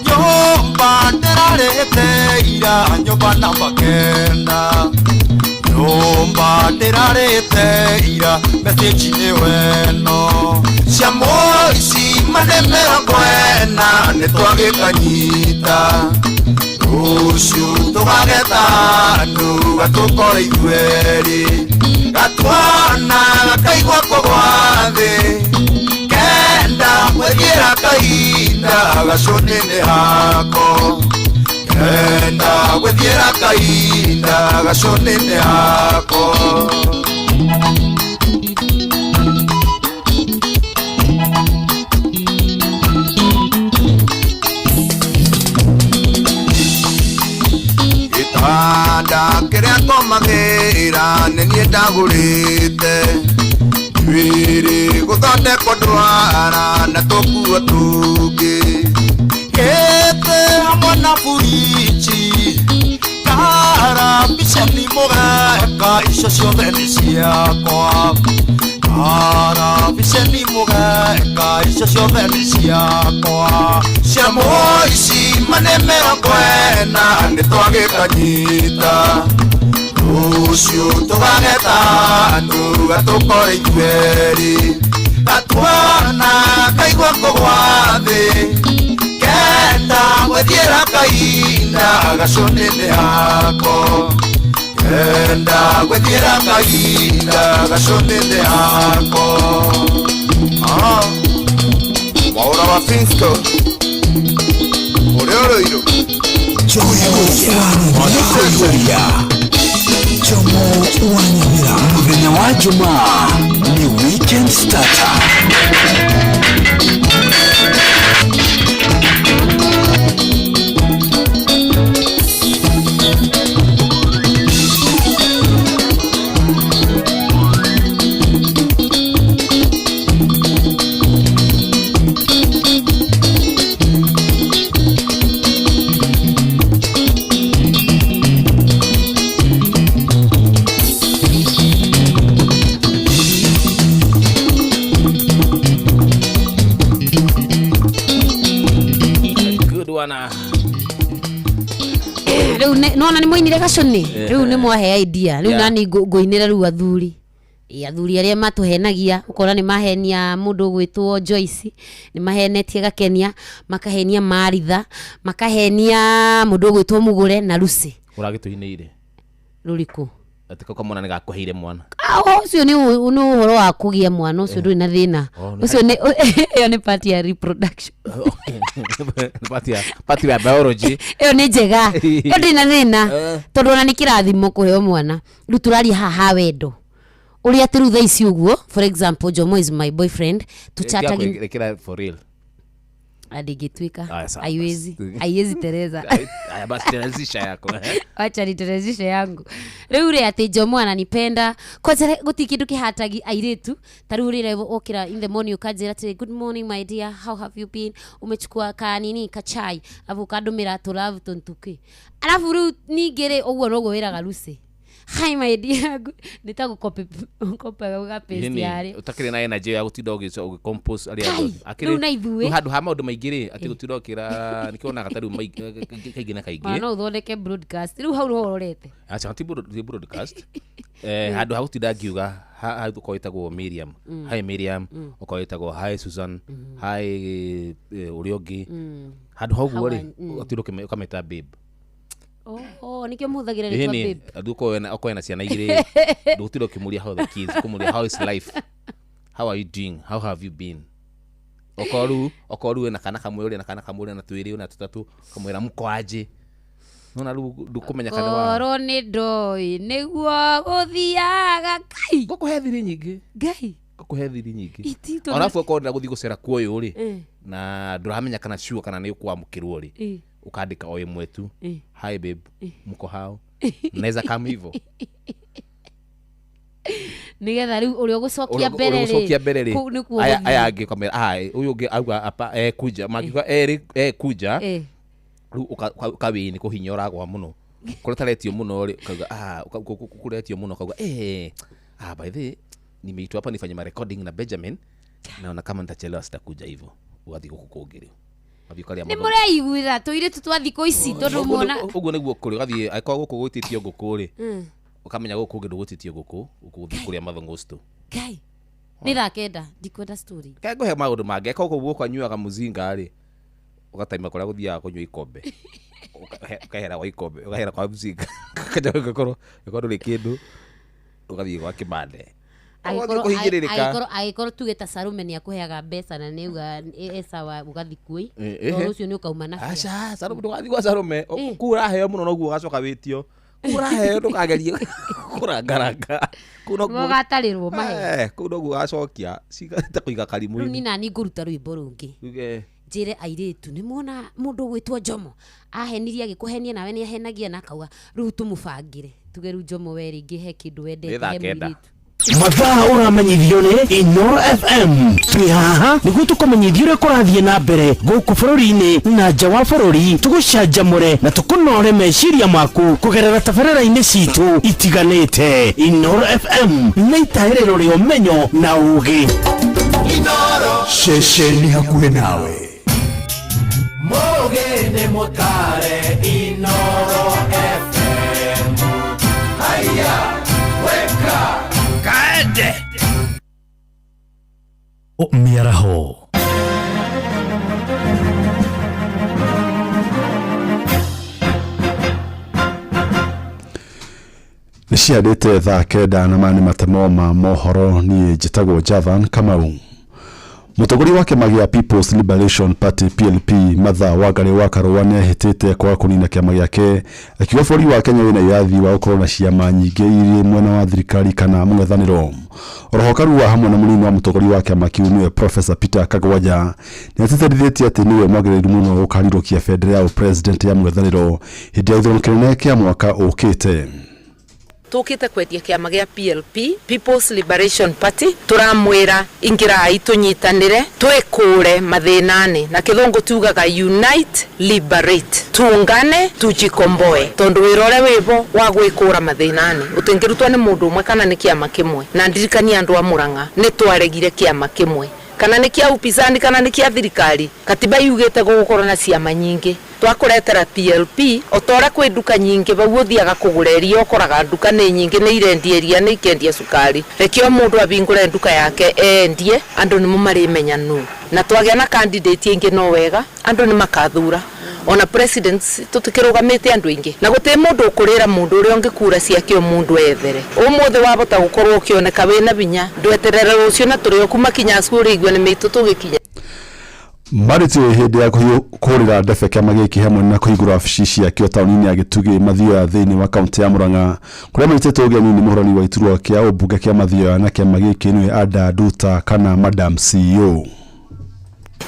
nyũmba ndĩrarĩte ira nyũmba namba kenda nyũmba ndĩrarĩte ira message-inĩ weno ciamo ici manemera kwena nĩtwagĩkanyita Rũciũ tũgagetanu gatukore ithuerĩ gatwana gakaigua kũgwa thĩ kenda gwĩthiĩra kahinda gacũnĩnĩ hako kenda gwĩthiĩra kahinda gacũnĩnĩ hako Gĩtanda kĩrĩa ngomagĩra nĩ niĩ ndagũrĩte Njuĩrĩ gũthondekwo ndwara na tũkuo tũngĩ Gĩtĩ hamwe na burichi karabiceni mũgeka icio ciothe nĩ ciakwa karabiceni mũgeka icio ciothe nĩ ciakwa ciamo ici manemera kwena nĩtwagĩkanyita Rũciũ tũgagetanu gatukore ithuerĩ gatwana kaigua kũgwa thĩ kenda gwĩthiĩra kahinda gacũnĩnĩ hako kenda gwĩthiĩra kahinda gacũnĩnĩ hako Mwaũra wa Finsco ũrĩa Rũirũ Jomo Wanyamira mũthenya wa Jumaa nĩ weekend starter nona nĩ mũinire gacũnĩ rĩu nĩ mwahe idea rĩu nani ngũinĩra rĩu athuri arĩa matũhenagia ũkora nĩ mahenia mũndũ gwĩtwo Joyce nĩ mahenetie Gakenia makahenia Maritha makahenia mũndũ gwĩtwo Mugure na Lucy ũragĩtũinĩire rũrikũ atiko kamwana nĩ gakũheire mwana ũcio nĩ ũhoro wa kũgia mwana ũcio ndũrĩ na thĩna ũcio nĩ ĩyo nĩ part ya reproduction part ya biology ĩyo nĩ njega ĩyo ndĩrĩ na thĩna tondũ ona nĩ kĩrathimo kũheo mwana rĩu tũraria haha wendo uri atiru tha ici uguo for example Jomo is my boyfriend tuchatagi lekera for real adigitwika aiwezi Teresa aya basi Teresa yako acha ni Teresa yangu riu ri ati Jomo ananipenda kwanza guti kindu kihatagi airetu tariu ri okira in the morning ukajira ati good morning my dear how have you been umechukua kanini kachai avocado mira to love tontuke alafu riu ningire uguo nogo wiraga Lucy hi my dear nitagukopa gapesi yari utakire na energy ya gutinda ugicompose ari akiri handu ha maundu maingiri ati gutinda ukira nikiona gatari kaingina kaingi no thondeke broadcast riu hau hororete acha ti broadcast handu ha gutinda ngiuga ha ukoitagwo Miriam hi Miriam ukoitagwo hi Susan hi uriongi handu hau gori utinda ukameta babe nikio muthagira ni kwa babe aduko na ciana igire ndutiro kimuria how the kids kumuria how is life how are you doing how have you been okoru na kana kamwe na kana kamwe na twiri na tutatu kamwira mko aje nona ndukumenya kana wa oro ni ndoi niguo guthiaga kai gukuhe thiri nyingi ngai gukuhe thiri nyingi arafu ukonda guthi gucera kuoyo ri na nduramenya kana sure kana ni kwamukirwo ri ukandika oye mwetu hi babe mko hao naweza kama hivyo nigetha riu uri gucokia mbere aya angi kamera ai uyu ungi auga apa kuja magiga kuja riu ukawini kuhinyora gwa muno kuretaretio muno ri kauga kukuretio muno kauga by the nimeitwa hapa nifanye recording na Benjamin naona kama nitachelewa sitakuja hivyo ugathi gukukungiri ni muraiguira tuire tutwathi ko ici tondu muona uguo niguo kuri gathi aikwa guku gwititio nguku ri ukamenya guku ngi ndugutitio nguku ukuthi kuria mathongosto kai ni rakenda ndikwenda story kai nguhe maundu mange aikwa guku guku anyuaga muzinga ri ugataima kuria guthia kunywa ikombe ukahera wa ikombe ukahera kwa muzinga kaja gukoro ri kindu ugathi gwa kimande agikoro tugeta Sarume ni akuheaga mbeca na niuga sawa ugathi kui tondu ucio ni ukauma na acha Sarume ndugathi gwa Sarume kura heo muno noguo gacoka witio kura heo ndukagerie kurangaranga kuno gatarirwo mahe kuno guo gacokia cigata kuiga karimu ni nani nguruta rwimbo rungi njire airetu ni muona mundu gwitwo Jomo ahenirie agikuhenia nawe ni ahenagia na kauga riu tumubangire tugeru Jomo weri ngihe kindu wendete he mwiritu mathaa uramenyithio ni Inoro FM twi haha niguo tukumenyithio uria kurathie na mbere guku bururi-ini na nja wa bururi tugucanjamure na tukunore meciria maku kugerera tabarĩra-inĩ citu itiganĩte. Inoro FM nĩ itaĩrĩro rĩa ũmenyo na ũũgĩ. Inoro ceceni hakuhĩ nawe mũũgĩ nĩ mũtare Inoro FM haya weka kaende miaraho niciandĩte thaa kenda na mani matemo ma mohoro niĩ njĩtagwo Javan Kamau. Mũtongoria wa kĩama gĩa People's Liberation Party PLP Martha Wangari wa Karũa nĩehĩtĩte kwa kũnina kĩama gĩake akiuga bũrũri wa Kenya wĩna irathi wa gũkorwo na ciama nyingĩ irĩ mwena wa thirikari kana mũng'ethanĩro. Oroho Karũa hamwe na mũnini wa mũtongoria wa kĩama kĩu nĩwe Professor Peter Kagwanja nĩatĩtĩrithĩtie atĩ nĩwe mwagĩrĩru mũno gũkarirũkia Federal President ya mũng'ethanĩro hĩndĩ ya ithurano kĩnene kĩa mwaka ũkĩte. Tukite kwetia kiama gia PLP People's Liberation Party turamwira ingirai tunyitanire twikure mathinani na kithungu tugaga unite liberate tuungane tujikomboe tondu wirore wibo wa gwikura mathinani utingirutwa ni mundu umwe kana ni kiama kimwe na ndirikania andu a Murang'a ni twaregire kiama kimwe kana ni kia upinzani kana ni kia thirikari katiba yugite gukorwo na ciama nyingi twakuretera PLP otore kwi nduka nyingi bau uthiaga kugureria okoraga nduka ni nyingi ni irendieria ni ikendia sukari rekio mundu abingure nduka yake endie andu ni mumarimenya nu na twagia na candidate ingi no wega andu ni makathura ona presidents tutikirugamite andu ingi na guti mundu ukurira mundu uri ongikura ciake mundu ethere umuthe wabota gukorwo ukioneka wina binya ndweterera rucio na turi okuma kinya skuri igwe ni mitu tugikinya. Mariti hindi ya kuhurira ndebe kiama giki hamwe na kuhingura wabici ciakio taũni-inĩ ya Gĩtugĩ Mathioya thĩinĩ wa kaunti ya Murang'a kũrĩa marĩtĩtwo ũgeni nĩ mũhorani wa iturwa kĩa ũmbunge kĩa Mathioya na kĩama gĩkĩ nĩwe Ada Nduta kana Madam CEO.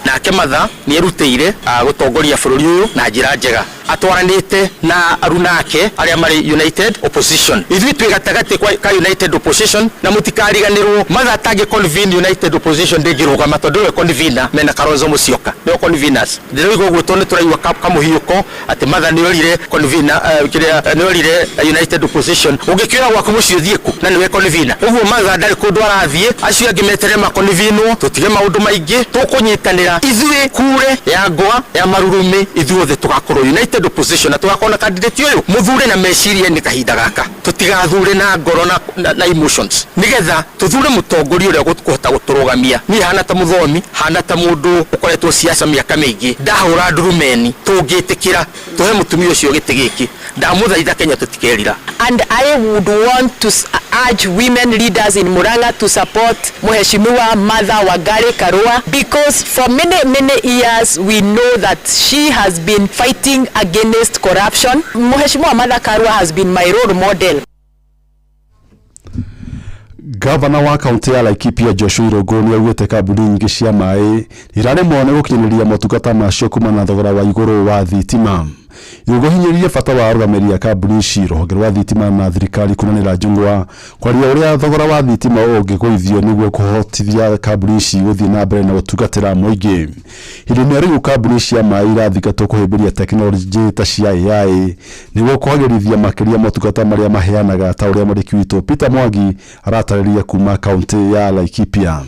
Nake Matha nĩ erutĩire gũtongoria bũrũri ũyũ na njĩra njega atwaranĩte na aruna ake arĩa marĩ United Opposition. Ithuĩ twĩ gatagatĩ ka United Opposition na mũtikariganĩrwo Matha atangĩ convene United Opposition ndĩngĩrũgama tondũ we convener mena Kalonzo Musyoka nĩo conveners. Ndĩroiga ũguo tondũ tũraigua kamũhiũko atĩ Matha nĩorire convener nĩorire United Opposition. Ũngĩkĩra gwaku mũciĩ ũthiĩ kũ na nĩwe convener. Ũguo Matha ndarĩ kũndũ arathiĩ acio angĩ metere ma convenwo tũtige maũndũ maingĩ tũkũnyitanĩra ithuĩ kure ya ngwa ya marurume ithuothe tugakorwo United Opposition na tugakona candidate ũyũ muthure na meciria nĩ kahinda gaka tutigathure na ngoro na emotions nigetha tuthure mutongoria ũrĩa gũkũhota gũtũrũgamia. Niĩ hana ta mũthomi hana ta mũndũ ũkoretwo siasa mĩaka mĩingĩ ndahũra ndurumeni tũngĩtĩkĩra tuhe mũtumia ũcio gĩtĩ gĩkĩ ndamũthaitha Kenya tũtikerira. And I would want to urge women leaders in Murang'a to support Mheshimiwa Martha Wangari Karua because for many years we know that she has been fighting against corruption. Mheshimiwa Martha Karua has been my role model. Gavana wa kaunti ya Laikipia Joshua Irungu nĩ augĩte kambuni nyingĩ cia maĩ iraremwo nĩ gũkinyanĩria motungata macio kuma na thogora wa igũrũ wa thitima. Irungu hinyĩrĩirie bata wa arũgamĩrĩri a kambuni ici rũhonge rwa thitima na thirikari kunanĩra njũng'wa kwaria ũrĩa thogora wa thitima ũngĩgũithio nĩguo kũhotithia kambuni ici gũthiĩ na mbere na gũtungatĩra mũingĩ. Hĩndĩ-inĩ rĩu kambuni cia maĩ irathingatwo kũhĩmbĩria tekinoronjĩ ta cia AI nĩguo kwagĩrithia makĩria motungata marĩa maheanaga ta ũrĩa mwandĩki witũ Peter Mwangi aratarĩria kuma kaunti ya Laikipia.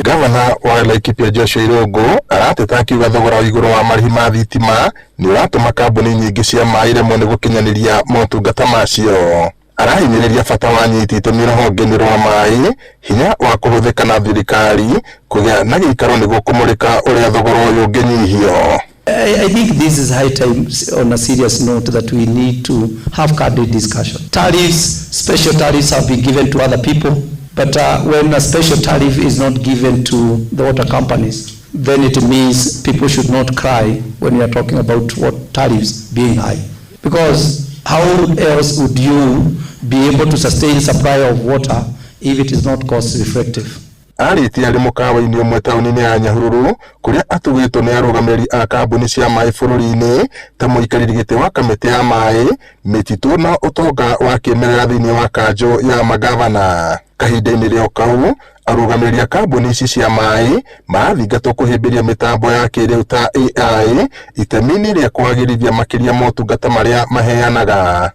Gavana wa Laikipia Joshua Irungu arateta akiuga thogora wa igũrũ wa marĩhi ma thitima nĩ ũratũma kambuni nyingĩ cia maĩ iremwo nĩ gũkinyanĩria motungata macio. Arahinyĩrĩria bata wa nyiti itemi rũhonge-inĩ rwa maĩ hinya wa kũhũthĩka na thirikari kũgĩa na gĩikaro nĩguo kũmũrĩka ũrĩa thogora ũyũ ũngĩnyihio. I think this is high time on a serious note that we need to have candid discussion. Tariffs, special tariffs have been given to other people. But when a special tariff is not given to the water companies, then it means people should not cry when we are talking about what tariffs being high. Because how else would you be able to sustain supply of water if it is not cost reflective? Arĩtie arĩ mũkawa-inĩ ũmwe taũni-inĩ ya Nyahururu kũrĩa atugĩtwo nĩ arũgamĩrĩri a kambuni cia maĩ bũrũri-inĩ ta mũikarĩri gĩtĩ wa kamĩtĩ ya maĩ mĩtitũ na ũtonga wa kĩmerera thĩinĩ wa kanjũ ya magavana. Kahinda-inĩ rĩo kau arũgamĩrĩri a kambuni ici cia maĩ marathingatwo kũhĩmbĩria mĩtambo ya kĩrĩu ta AI itemi-inĩ rĩa kwagĩrithia makĩria motungata marĩa maheanaga.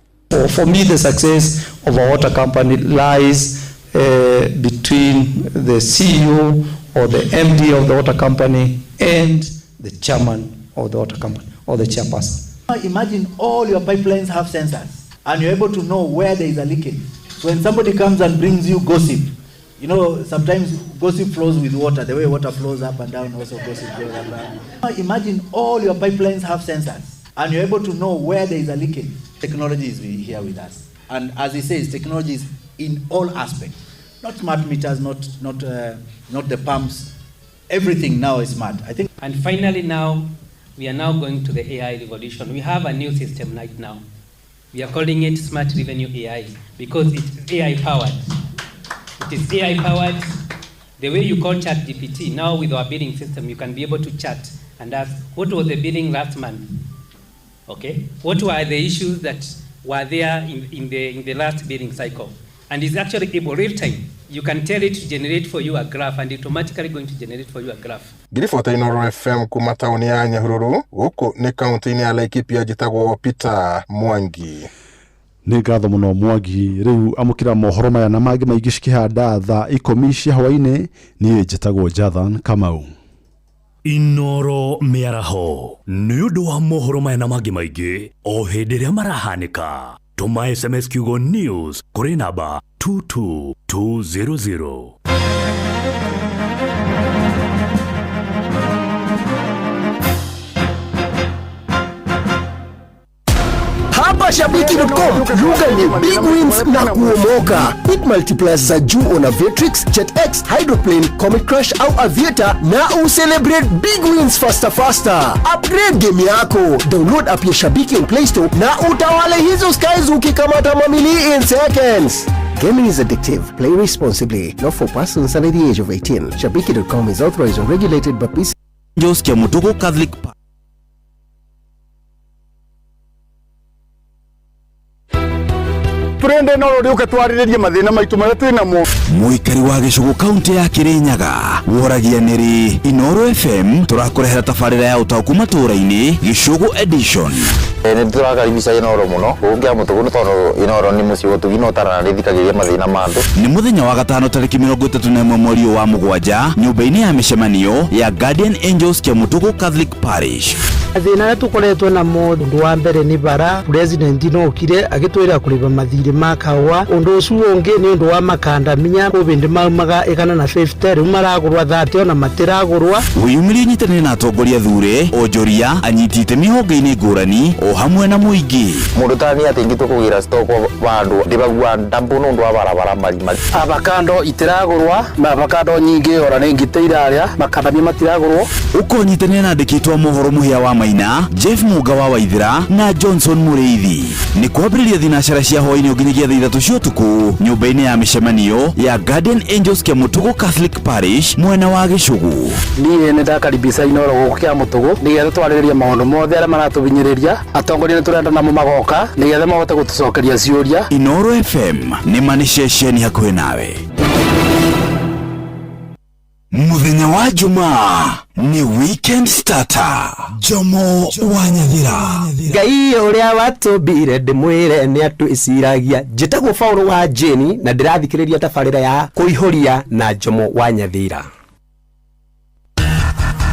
For me, the success of a water company lies between the CEO or the MD of the water company and the chairman of the water company or the chairperson. Imagine all your pipelines have sensors and you're able to know where there is a leakage. When somebody comes and brings you gossip, you know, sometimes gossip flows with water. The way water flows up and down, also gossip flows up and down. Imagine all your pipelines have sensors and you're able to know where there is a leakage. Technology is here with us. And as he says, technology is in all aspects. Not smart meters, not the pumps. Everything now is smart, I think. And finally now, we are now going to the AI revolution. We have a new system right now. We are calling it Smart Revenue AI because it's AI powered. It is AI powered. The way you call ChatGPT, now with our bidding system, you can be able to chat and ask, what was the bidding last month? Okay? What were the issues that were there in the last bidding cycle? And it's actually able real time. You can tell it to generate for you a graph and it's automatically going to generate for you a graph. Ngiribota Inooro FM kuma taũni ya Nyahururu gũkũ nĩ kaunti-inĩ ya Laikipia njĩtagwo Peter Mwangi. Nĩ ngatho mũno Mwangi. Rĩu amũkĩra mohoro maya na mangĩ maingĩ cikĩhanda thaa 10 cia hwaĩ-inĩ niĩ njĩtagwo Jathan Kamau. Inooro mĩaraho nĩ ũndũ wa mohoro maya na mangĩ maingĩ o hĩndĩ ĩrĩa marahanĩka. Tuma SMS Kiugo News kuri namba 22200. Hapa Shabiki.com, lugha ni big wins na kuomoka. Hit multipliers za juu on Aviatrix, JetX, Hydroplane, Comet Crush au Aviator na celebrate big wins faster. Upgrade game yako. Download app ya Shabiki on Play Store na utawale hizo skies ukikamata mamili in seconds. Gaming is addictive. Play responsibly. Not for persons under the age of 18. Shabiki.com is authorized and regulated by PC. Angeles Kiamutugu Catholic Park. Turende no rĩuke twarĩrĩrie mathĩna maitũ marĩa twĩna mo. Mũikari wa Gĩcũgũ kaunti ya Kĩrĩnyaga woragia nĩrĩ Inoro FM tũrakũrehera tabarĩra ya ũtaũku matũũra-inĩ Gĩcũgũ edition. Nĩ tũrakaribisha Inoro mũno ũngĩa mũtugu tondũ Inoro nĩ mũciĩ gũtugi no tarana rĩthikagĩria mathĩna ma andũ. Nĩ mũthenya wa gatano tarĩki 31 mweri wa mũgwanja nyũmba-inĩ ya mĩcemanio ya Guardian Angels Kiamutugu Catholic Parish. Thĩna tũkoretwo namo ũndũ wa mbere nĩ bara president no okire agĩtwĩra kũrĩba mathirĩ ma kawa ũndũ ũcio ũngĩ nĩ ũndũ wa makandamia kũbĩndĩ maumaga 150 rĩu maragũrwa 30 ona matiragũrwa. Wĩyumĩrie nyitanĩre na atongoria thure onjoria anyiti itemi honge-inĩ ngũrani o hamwe na mũingĩ. Mũndũ tani atĩ ingĩ tũkũgĩra stock bandũ ndĩbagua ndambu no ũndũ wa barabara marima. Avocado itiragũrwa na avocado nyingĩ ora nĩ ngĩte irarĩa makandamia matiragũrwo. Ũkonyitanĩra na andĩkĩtwo mohoro mũhĩa wa Maina, Jeff Muga wa Waithira na Johnson Mũrĩithi. Nĩ kwambĩrĩria thinacara cia hwaĩ-inĩ nginyagia thaa 3 cia ũtukũ nyũmba-inĩ ya mĩcemanio ya Guardian Angels Kiamutugu Catholic Parish mwena wa Gĩcũgũ. Niĩ nĩ ndakaribisha Inoro gũkũ Kiamutugu nĩgetha twarĩrĩrie maũndũ mothe arĩa maratũbinyĩrĩria atongoria nĩ tũrenda namo magoka nĩgetha mahote gũtũcokeria ciũria. Inoro FM nĩ mani ceceni hakuhĩ nawe. Muthenya wa Jumaa ni weekend starter. Jomo wa Nyathira. Ngai ũrĩa watũmbire ndĩmwĩre nĩ atwĩciragia. Njĩtagwo Paulo wa Jeni na ndĩrathikĩrĩria tabarĩra ya kũihũria na Jomo wa Nyathira.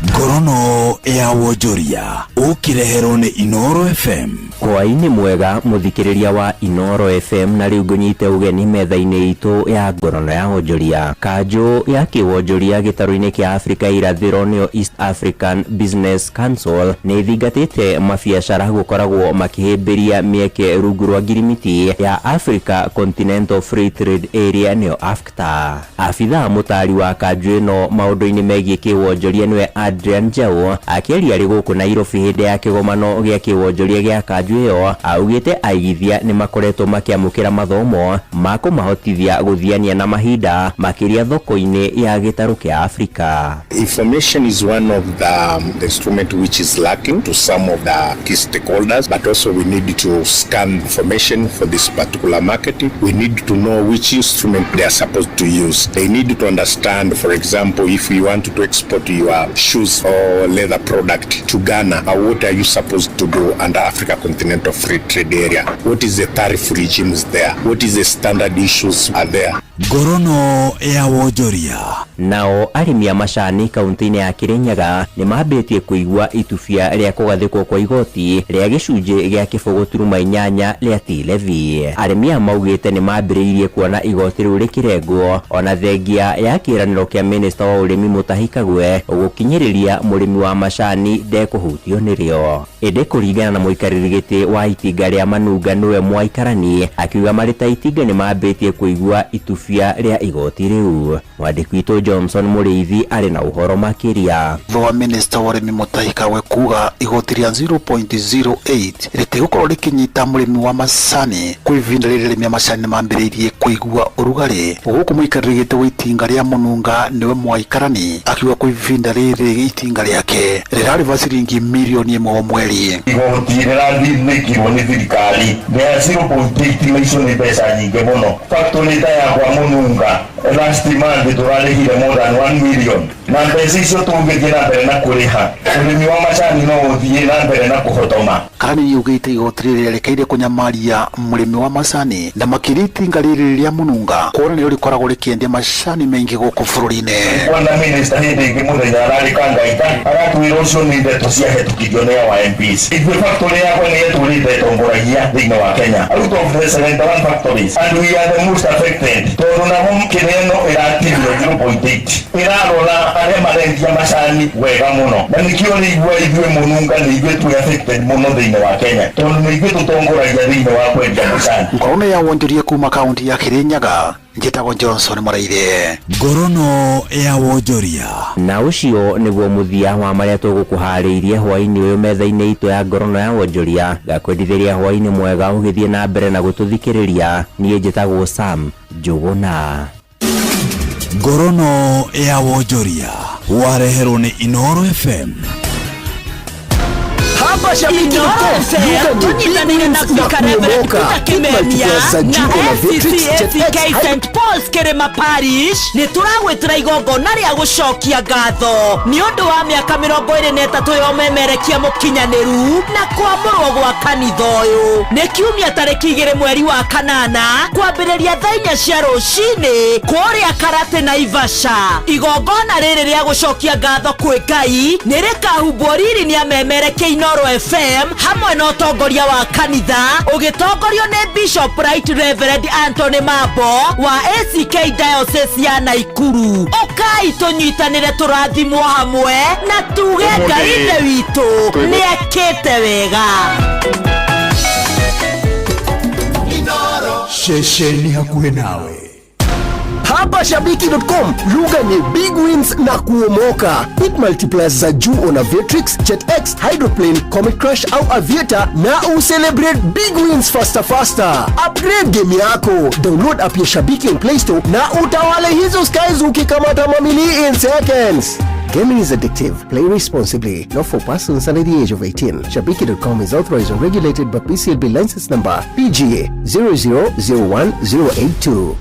Ngorono ya wonjoria ũkĩreherwo nĩ Inoro FM. Hwaĩ-inĩ mwega mũthikĩrĩria wa Inoro FM na rĩu ngũnyite ũgeni metha-inĩ itũ ya ngorono ya wonjoria. Kanjũ ya kĩwonjoria gĩtarũ-inĩ kĩa Afrika irathĩro nĩyo East African Business Council nĩ thingatĩte mabiacara gũkoragwo makĩhĩmbĩria mĩeke rungu rwa ngirimiti ya Africa Continental Free Trade Area nĩyo AfCFTA. Abithaa mũtari wa kanjũ ĩno maũndũ-inĩ megiĩ kĩwonjoria nĩwe Adrian Jau akĩaria rĩ gũkũ Nairobi hĩndĩ ya kĩgomano gĩa kĩwonjoria gĩa kanjũ ĩyo augĩte aigithia nĩ makoretwo makĩamũkĩra mathomo ma kũmahotithia gũthiania na mahinda makĩria thoko-inĩ ya gĩtarũ kĩa Afrika. Information is one of the instrument which is lacking to some of the key stakeholders, but also we need to scan information for this particular market. We need to know which instrument they are supposed to use. They need to understand, for example, if you want to export your shoes or leather product to Ghana, what are you supposed to do under Africa Continental Free Trade Area? What is the tariff regimes there? What is the standard issues are there? Ngorono ya wonjoria. Nao arĩmi a macani kaunti-inĩ ya Kĩrĩnyaga nĩ mambĩtie kũigua itubia rĩa kũgathĩkwo kwa igoti rĩa gĩcunjĩ gĩa kĩbũgũ turuma 8 rĩa T-levy. Arĩmi a maugĩte nĩ mambĩrĩirie kuona igoti rĩu rĩkĩrengwo ona thengia ya kĩĩranĩro kĩa minista wa ũrĩmi Mutahi Kagwe gũkinyĩrĩria mũrĩmi wa macani ndekũhutio nĩrĩo. Ĩndĩ kũringana na mũikarĩri gĩtĩ wa itinga rĩa Manunga nĩwe Mwaikarani akiuga marĩ ta itinga nĩ mambĩtie kũigua itubia rĩa igoti rĩu. Mwandĩki witũ Johnson Mũrĩithi arĩ na ũhoro makĩria. Thwa minista wa ũrĩmi Mutahi Kagwe kuga igoti rĩa 0.08 rĩtigũkorwo rĩkĩnyita mũrĩmi wa macani kwa ivinda rĩrĩ arĩmi a macani mambĩrĩirie kũigua ũrugarĩ. Gũkũ mũikarĩri gĩtĩ wa itinga rĩa Manunga nĩwe Mwaikarani akiuga kwa ivinda rĩrĩ itinga rĩake rĩrarĩva ciringi mirioni 1 mweri. Igoti rĩrathithĩkirwo nĩ thirikari rĩa 0.8 maicio nĩ mbeca nyingĩ mũno. Factory ta ya kwa Manunga last month tũrarĩhire more than 1 million na mbeca icio tũngĩthiĩ na mbere na kũrĩha ũrĩmi wa macani no ũthiĩ na mbere na kũhotoma. Karani yugĩte igoti rĩrĩ rĩrĩkaire kũnyamaria mũrĩmi wa macani na makĩria itinga rĩrĩ rĩa Manunga kuona nĩrĩo rĩkoragwo rĩkĩendia macani maingĩ gũkũ bũrũri-inĩ. Kwana minista hĩndĩ ĩngĩ mũthenya ararĩ Ngaita aratwĩra ũcio nĩ ndeto ciahĩtũkirio nĩ wa MPs. Ithuĩ factory yakwa nĩ ĩtũrĩte tomboragia thĩinĩ wa Kenya out of the 71 factories and we are the most affected. Tondũ namo neno ĩratirwo 0.8 ĩrarora arĩa marendia macani wega mũno na nĩkĩo nĩigua ithuĩ mũnunga nĩ ithuĩ tũ affected mũno thĩinĩ wa Kenya tondũ nĩ ithuĩ tũtongoragia thĩinĩ wa kwendia macani. Ngorono ya wonjoria kuma kaunti ya Kirinyaga njĩtagwo Johnson Mũraithe. Ngorono ya wonjoria na ũcio nĩguo mũthia wa marĩa tũgũkũharĩirie hwaĩ-inĩ ũyũ metha-inĩ itũ ya ngorono ya wonjoria. Ngakwendithĩria hwaĩ-inĩ mwega ũgĩthiĩ na mbere na gũtũthikĩrĩria. Niĩ njĩtagwo Sam Njũgũna. Ngorono ya wonjoria wareherwo nĩ Inooro FM. Hapa shabiki tunyitanire na Vika Reverend Peter Kimemia na FCCACK St Paul's Kirima Parish ni turagwetera igongona ria gucokia ngatho ni undu wa miaka 23 yomemerekia mukinyaniru na kwamurwo gwa kanitha uyu ni kiumia tariki 2 mweri wa kanana kwambiriria thaa 4 cia rucini kuria Karate na Ivasha. Igongona riri ria gucokia ngatho kwi Ngai ni rikahumbwo riri ni amemerekia Inooro FM hamwe na utongoria wa kanitha ugitongorio ni Bishop Right Reverend Anthony Mambo wa ACK Diocese ya Naikuru. Ukai tunyitanire turathimwo hamwe na tuge Ngai ithe witũ ni akite wega. Shesheni hakuhe nawe. Hapa shabiki.com, lugha ni big wins na kuomoka. Hit multipliers za juu ona Vetrix, JetX, Hydroplane, Comet Crush au Aviator na ucelebrate big wins faster. Upgrade game yako, download app ya Shabiki on Play Store na utawale hizo skies ukikamata mamili in seconds. Gaming is addictive. Play responsibly. Not for persons under the age of 18. Shabiki.com is authorized and regulated by PCLB license number PGA 0001082.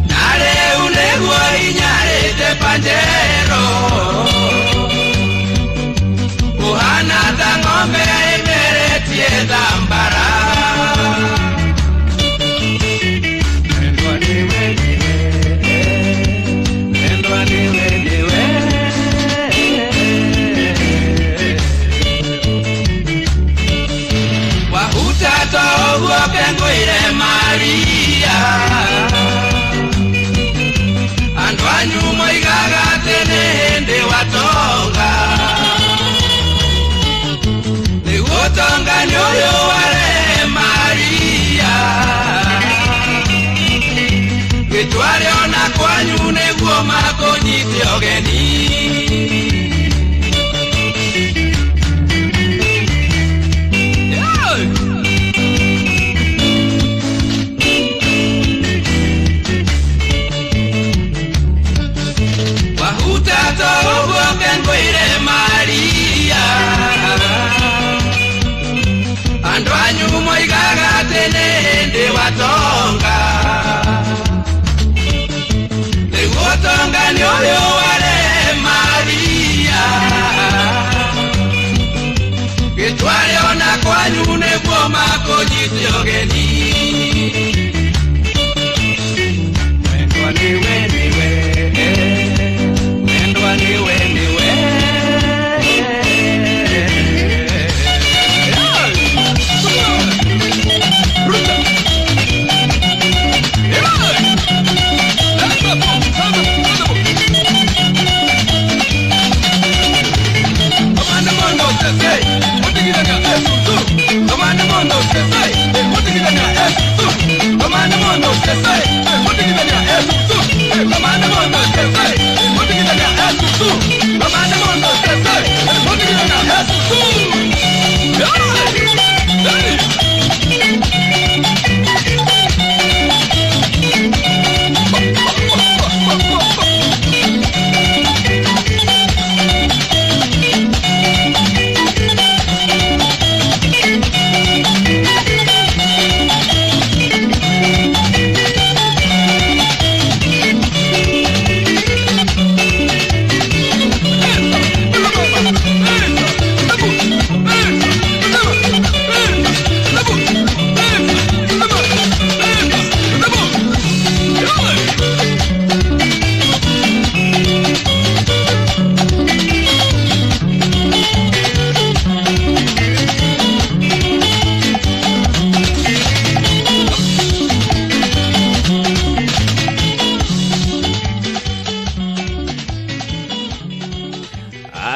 Nare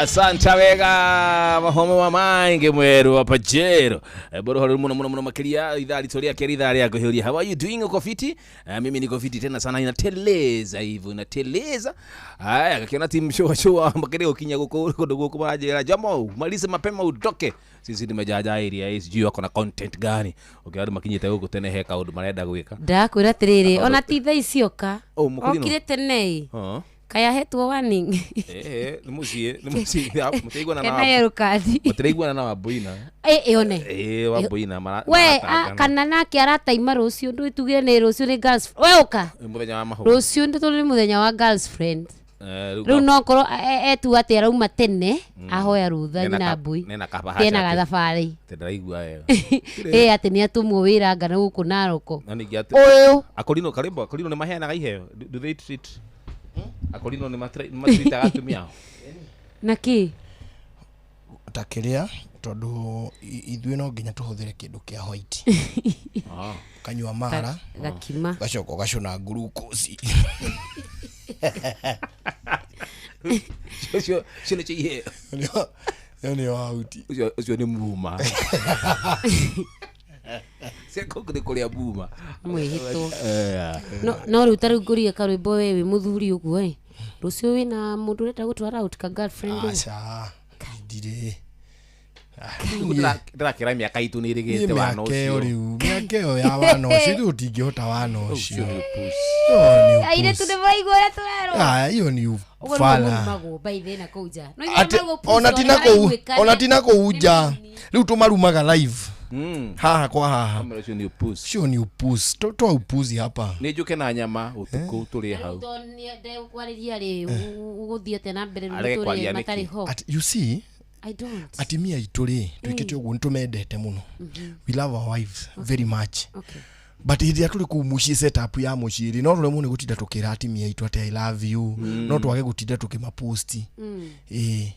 Santa wega mahomo wa mainge mweru wa pajero boro muno makiria idhaa litoria keri idhaa ya gohiria. How are you doing? Uko fiti? Mimi niko fiti tena sana, inateleza hivyo inateleza. Haya kakiona timu show makere ukinya gogo kubaje jamo malize mapema utoke. Sisi tumejaja area hii sijui wako na content gani. Ukiona makinyita huko tena heka udu marenda gwika. Ndakwira tiriri ona titha icioka. Okire tene. Kaya hetwo warning. Nimusie muteigwa na Kana yerukadi. Muteigwa na wabuina. One. Wabuina mara. We kana nake arataima rucio ndu itugire ni rucio ni girls. We uka. Muthenya wa maho. Rucio ndu tuli muthenya wa girls friend. Riu no korwo etu ati arauma tene ahoya rutha na mbui. Tena gathabari. Tendaraigua wega. Ati ni atumwo wira ngana guku Naroko. Uyu akorino karimbo akorino ni maheanaga iheo. Do they treat akorino ni matreat agatumia naki takiria tondu ithuĩ no nginya tuhuthire kindu kia white kanyua mara gakima gacoko gacuna glucose sio ni chie ni wauti sio ni muma seko kuria buma mwihito no riu taru nguria karwimbo wewe muthuri uguo rucio wina mundu reta gutwara out ka girlfriend acha ndire ndakira miaka itu ni rigite wano ucio miaka ya wano ucio utingihota wano ucio aire tu ndiraigua turero hiyo ni ufala magomba ithena kuja ona tina kuuja riu tumarumaga live haha kwa haha sio ni upuzi toa upuzi hapa ni njuke na nyama utuku tuli hau kwariria ri uguthiete na mbere tuli matari ho you see I don't atimia ituri twikite ugu ntumendete muno we love our wives very much but idia tuli kumushie setup ya mushiri no rule mune gutinda tukira atimia itu ati I love you no twage gutinda tukimaposti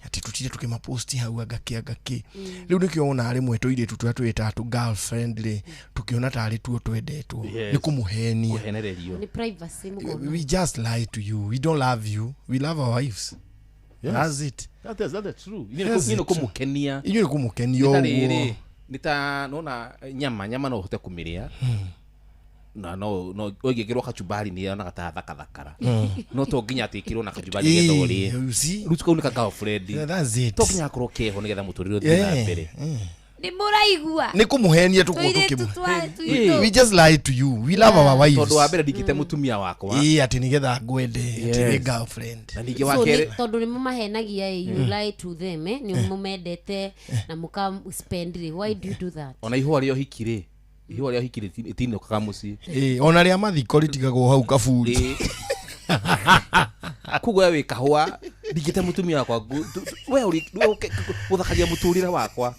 ati tutinda tukimaposti hau agaki riu nikiona ari mweto ile tutu atweta tu girlfriend ri tukiona tari tuo twendetwo ni kumuhenia ni privacy mugo we just lie to you, we don't love you, we love our wives. That's it. That's true. Ni kumukenia. Ni kumukenia. Nita nona nyama no hote kumiria. No ogekirwo kachumbari ni ona gatathakara. No to nginya atikirwo na kachumbari gethori. You see? Rutuko unika girlfriend. That's it. To kinya kroke ho nigetha muturiro thina mbere. Ni muraigua. Ni kumuhenia tukimu. We just lie to you. We love our wives. Tondu wa mbere ndikite mutumia wakwa. Ati nigetha ngwende, ati ni girlfriend. Na ningi wakere. Tondu ni mumahenagia you lie to them ni mumendete na muka spend. Why do you do that? Ona ihwa ryo hikire. Ihwa ryo hikire tino kaka muci. Ona ria mathiko ritigagwo hau kaburi. Kugwa we kahwa ndikite mutumia wakwa. We uri uthakaria muturire wakwa.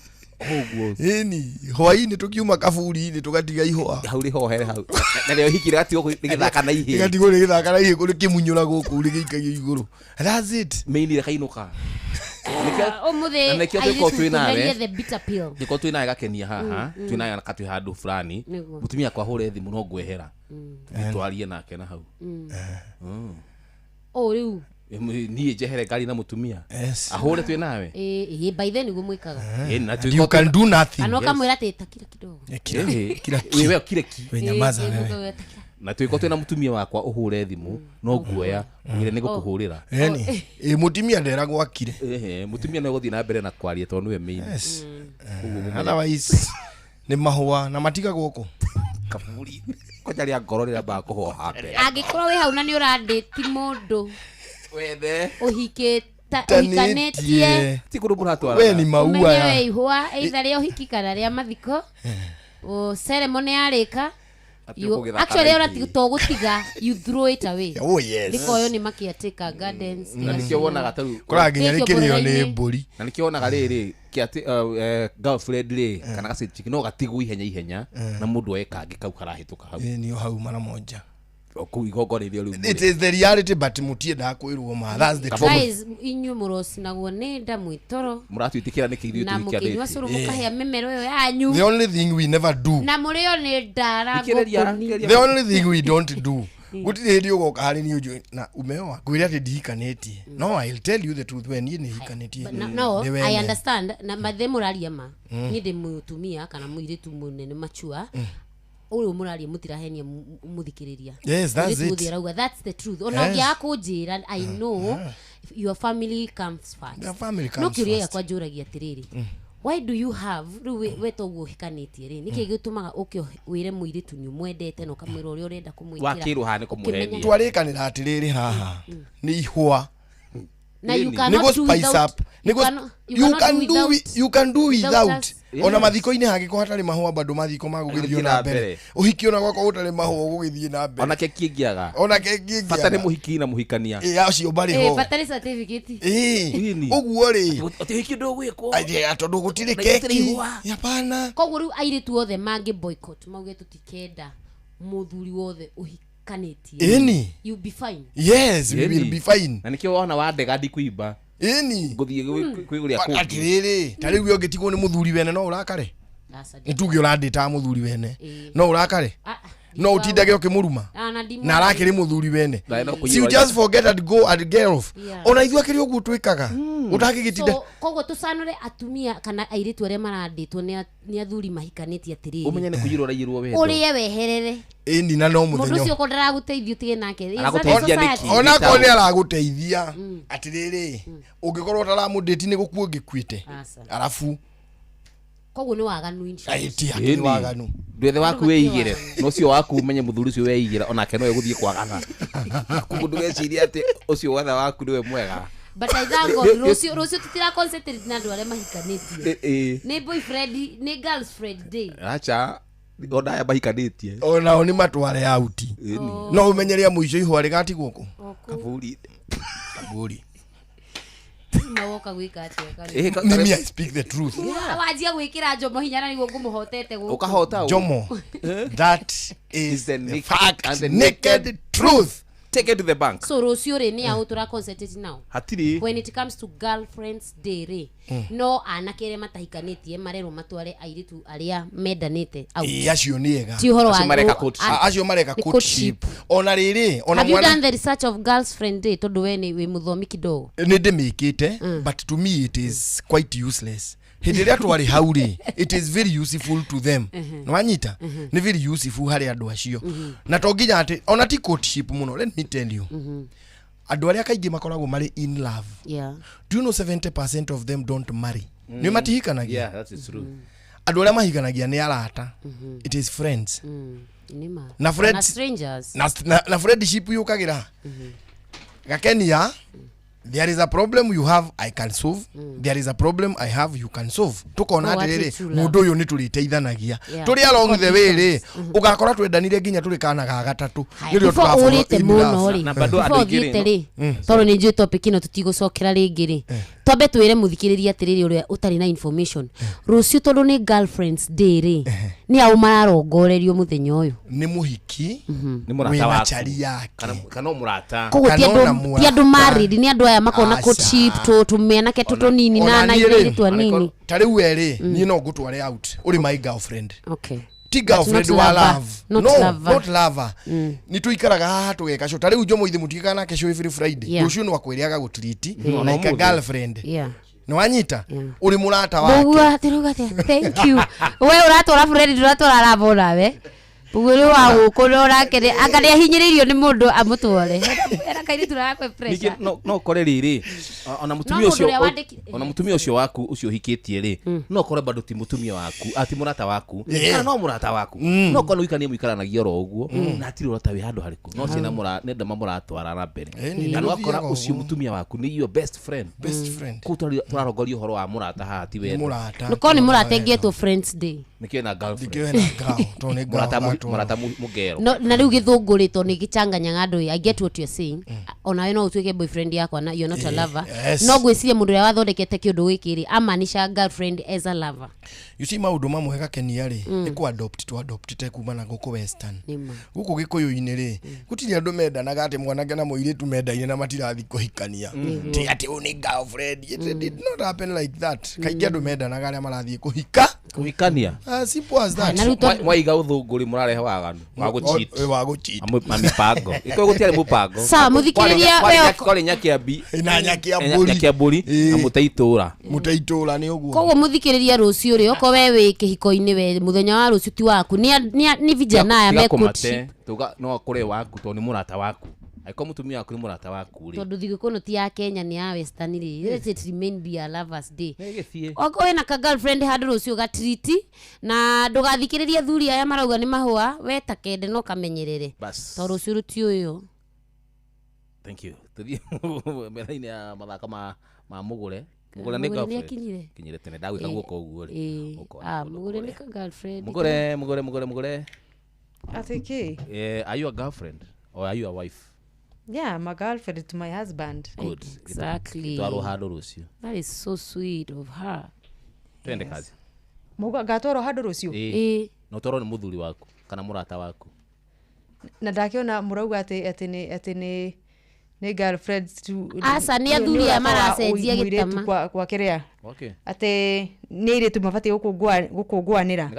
Eni hwaini tukiuma kaburi-ini tugatiga ihwa hau riho here hau na leo hikira gatigo nigithaka na ihe gatigo nigithaka na ihe kuri kimunyura guku uri gikagio iguru. That's it. Meini kainuka Omuthe niko twinawe the bitter pill. Niko twinawe gakenia haha twinawe na katwi handu fulani mutumia kwa hore thimu no ngwehera twarie nake na hau riu niĩ njehere ngari na mutumia ahore twinawe by then niguo mwikaga you can do nothing. Anoka mwira teta kila kidogo wewe kile ki wenyamaza wewe na twiko twina mutumia wakwa uhure thimu no nguoya ngire ni gukuhurira yani mutumia ndera gwakire mutumia no guthii na mbere na kwaria tondu we meini otherwise ni mahua na matiga guku kaburi kojaria ngoro rira ba kuhoha mbere angikorwo we hau na ni uranditi mundu wethe uhikanetie tikuru muratwara we ni maua ya we ihwa either ria uhiki kana ria mathiko o ceremony yarika actually ora to gutiga you throw it away. Oh yes. Ndiko yo ni makiateka gardens na nikio wonaga taru kora nginya rikirio ni mburi na nikio wonaga riri kiati girlfriend ri kana gasi no gatigu ihenya na mundu eka ngikau karahituka hau ni hau mara moja igogorithio riu. It is the reality but mutienda kwirwo ma that's the truth. Guys inyu murosi naguo ni ndamwitoro muratwitikira nikithio tukikia na mukinywa curu mukahia memero yo yanyu. The only thing we never do na murio ni ndara the only thing we don't do gutire hindi ugoka hari ni uju na umeoa kwira ati ndihikanetie no I'll tell you the truth when ni hikanetie no I understand na mathe muraria ma ni ndi mutumia kana muiritu munene machua uri muraria mutirahenia muthikiriria. Yes, that's it. That's the truth. Ona ngia kunjira I know your family comes first. Your family comes no kiria first. Kwa njuragia atiriri why do you have we toguo hikanetie ri niki gitumaga ukio wire muiritu ni mwendete no kamwira uri urenda kumwikira wakiru hani kumuhenia twarikanira atiriri haha ni ihwa na you cannot do without you can do without ona mathiko-ini hangiko hatari mahua bado mathiko magugithio na mbere uhiki ona gwako utari mahua gugithie na mbere ona keki ngiaga bata ni muhiki na muhikania acio bari ho bata ni certificate uguo ri utihiki ndo gwiko tondu gutire keki hapana koguo riu airitu othe mangi boycott mauge tutikenda muthuri wothe uhikanetie you be fine. Yes, we will be fine. Na nikio wona wandega ndikuiba nguthie kwiguria ku atiriri tari wi ongitigwo ni muthuri wene no urakare nituge urandita muthuri wene no urakare no utindage ukimuruma na arakiri muthuri wene you just forget and go and get off ona ithu akiri ugu twikaga utakigitinda koguo tucanure atumia kana airitu aria maranditwo ni athuri mahikanetie atiriri umenye ni kuyirwo rayirwo wendo urie weherere ni na no muthenyo mundu cio ko ndaraguteithio tige nake ona ko ni araguteithia atiriri ungikorwo utaramudeti ni gukuo ngikuite arafu koguo ni waganu ni waganu ndwethe waku weigire no cio waku umenye muthuri cio weigira onake no eguthie kwagana kugu ndugeciria ati ucio watha waku niwe mwega but I thank God Rocio tutira concentrate na andu aria mahikanetie ni boyfriend ni girlfriend day acha ona ya mahikanetie ona oni matware out no umenyeria muico ihwa rigatigwo ku kaburi mawoka gwika atia mimi I speak the truth wajia gwikira Jomo hinya na niguo ngumuhotete guku ukahota Jomo that is the fact and the naked truth. Take it to the bank. So Rocio re ni au tura concentrate now hatiri when it comes to girlfriends day re no anakere matahikanetie marero matware airitu aria mendanite out acio ni ega acio mareka courtship ona riri ona have you done the research of girlfriend day tondu we ni we muthomi kidogo ni ndimikite but to me it is quite useless hindi ria twari hauri it is very useful to them nwanyita ni very useful hari andu acio na to nginya ati ona ti courtship muno let me tell you andu aria kaingi makoragwo mari in love do you know 70% of them don't marry ni matihikanagia yeah that is true andu aria mahikanagia ni arata it is friends nima na friends strangers na friendship yukagira gakenia there is a problem you have I can solve there is a problem I have you can solve tukona atiriri mundu uyu ni turiteithanagia turi along the way ri ugakora twendanire nginya turi kana ga gatatu nirio twaforite muno ri na bado adigiri tori ni nju topic ino tutigucokera ringi ri Tobe twire muthikiriria atiriri uria utari na information. Rucio tondu ni girlfriends day ri. Ni au mararongorerio muthenya uyu. Ni muhiki. Ni murata waku. Kana murata. Koguo ti andu married ni andu aya makona ko cheap to mena ke toto nini na ile twa nini. Tari were ni no gutware out. Uri my girlfriend. Okay. Ti girlfriend wa love. Not lover. Ni tuikaraga haha tugeka show. Tari ujo muithi mutika na kesho every Friday. Rucio no akwiriaga gutriti like a girlfriend. Yeah. No wanyita uri murata wake. Bugua tirugate. Thank you. We uratwara friend uratwara love nawe. Buguri wa gukorora kire akaria hinyiririo ni mundu amutware. Era kairi turakwe pressure. No kore riri. Ona mutumia ucio waku ucio hikitie ri. No kore bado ti mutumia waku, ati murata waku. Kana no murata waku. No kore wikanie muikaranagia ro uguo na atiri urata wi handu hariku. No cina nenda mamuratwara na mbere. Na wakora ucio mutumia waku ni your best friend. Turarongoria uhoro wa murata haha ti we. Nuko ni murata ingetwo friends day. Nikio na girlfriend. Murata mugero. No na riu githungurito ni gicanganya andu. I get what you're saying. Ona we no utuike boyfriend yakwa na you're not a lover. No gwiciria mundu ya wathondekete kiundu gikiri amanisha girlfriend as a lover. You see maundu mamwe gakenia ri ni ku adopt te kuma na guku western. Guku gikuyu-ini ri gutiri andu mendanaga ati mwanake na muiritu mendaine na matirathi kuhikania. Ti ati uni girlfriend. It did not happen like that. Kaingi andu mendanaga aria marathie kuhikania. Simple as that. Mwaiga uthunguri murarehe waganu wa gucheat mamipango iko gutiari mupango sawa muthikiriria we kore nyakiambi na nyakiamburi na mutaitura ni uguo. Koguo muthikiriria rucio ri oko we wi kihiko-ini we muthenya wa rucio ti waku ni vijana aya mekuti tuga no kore waku to ni murata waku aiko mutumia waku ni murata waku ri tondu thigũkũ ti ya Kenya ni ya western ri let it remain be a lovers day. Oko we na ka girlfriend handu rucio gatriti na ndugathikiriria thuri aya marauga ni mahua we ta kende no kamenyerere to rucio ruti uyu. Thank you. Tuthie meraini ya mathaka ma mugure ni girlfriend kinyire tene ndagwika guoko uguo ri mugure ni ka girlfriend mugure atiki are you a girlfriend or are you a wife? Yeah, I'm a girlfriend to my husband. Good. Exactly. That is so sweet of her. Twende kazi. Muga gatoro hado rucio. No toro ni muthuri waku kana murata waku. Na ndakiona murauga ati ni girlfriends tu. Asa ni athuri ya maracenjia gitama. Kwa kiria. Okay. Ati ni ire tu mabati gukungwanira.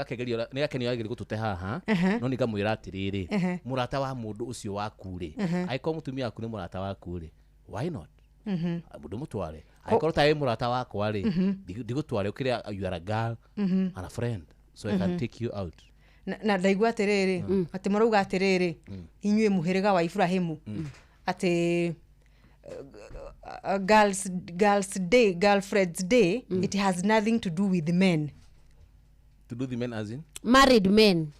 Nigakenio agiri gutute haha. No nigamwira atiriri. Murata wa mundu ucio waku ri. Aiko mutumia waku ni murata waku ri. Why not? Mundu mutware. Aiko ta murata wakwa ri. Digutware ukiria you are a girl and a friend. So I can take you out. Na ndaigua atiriri. Ati murauga atiriri. Inyue muhiriga wa Ibrahimu. Ati girlfriend's day, it has nothing to do with the men. To do the men as in? Married men.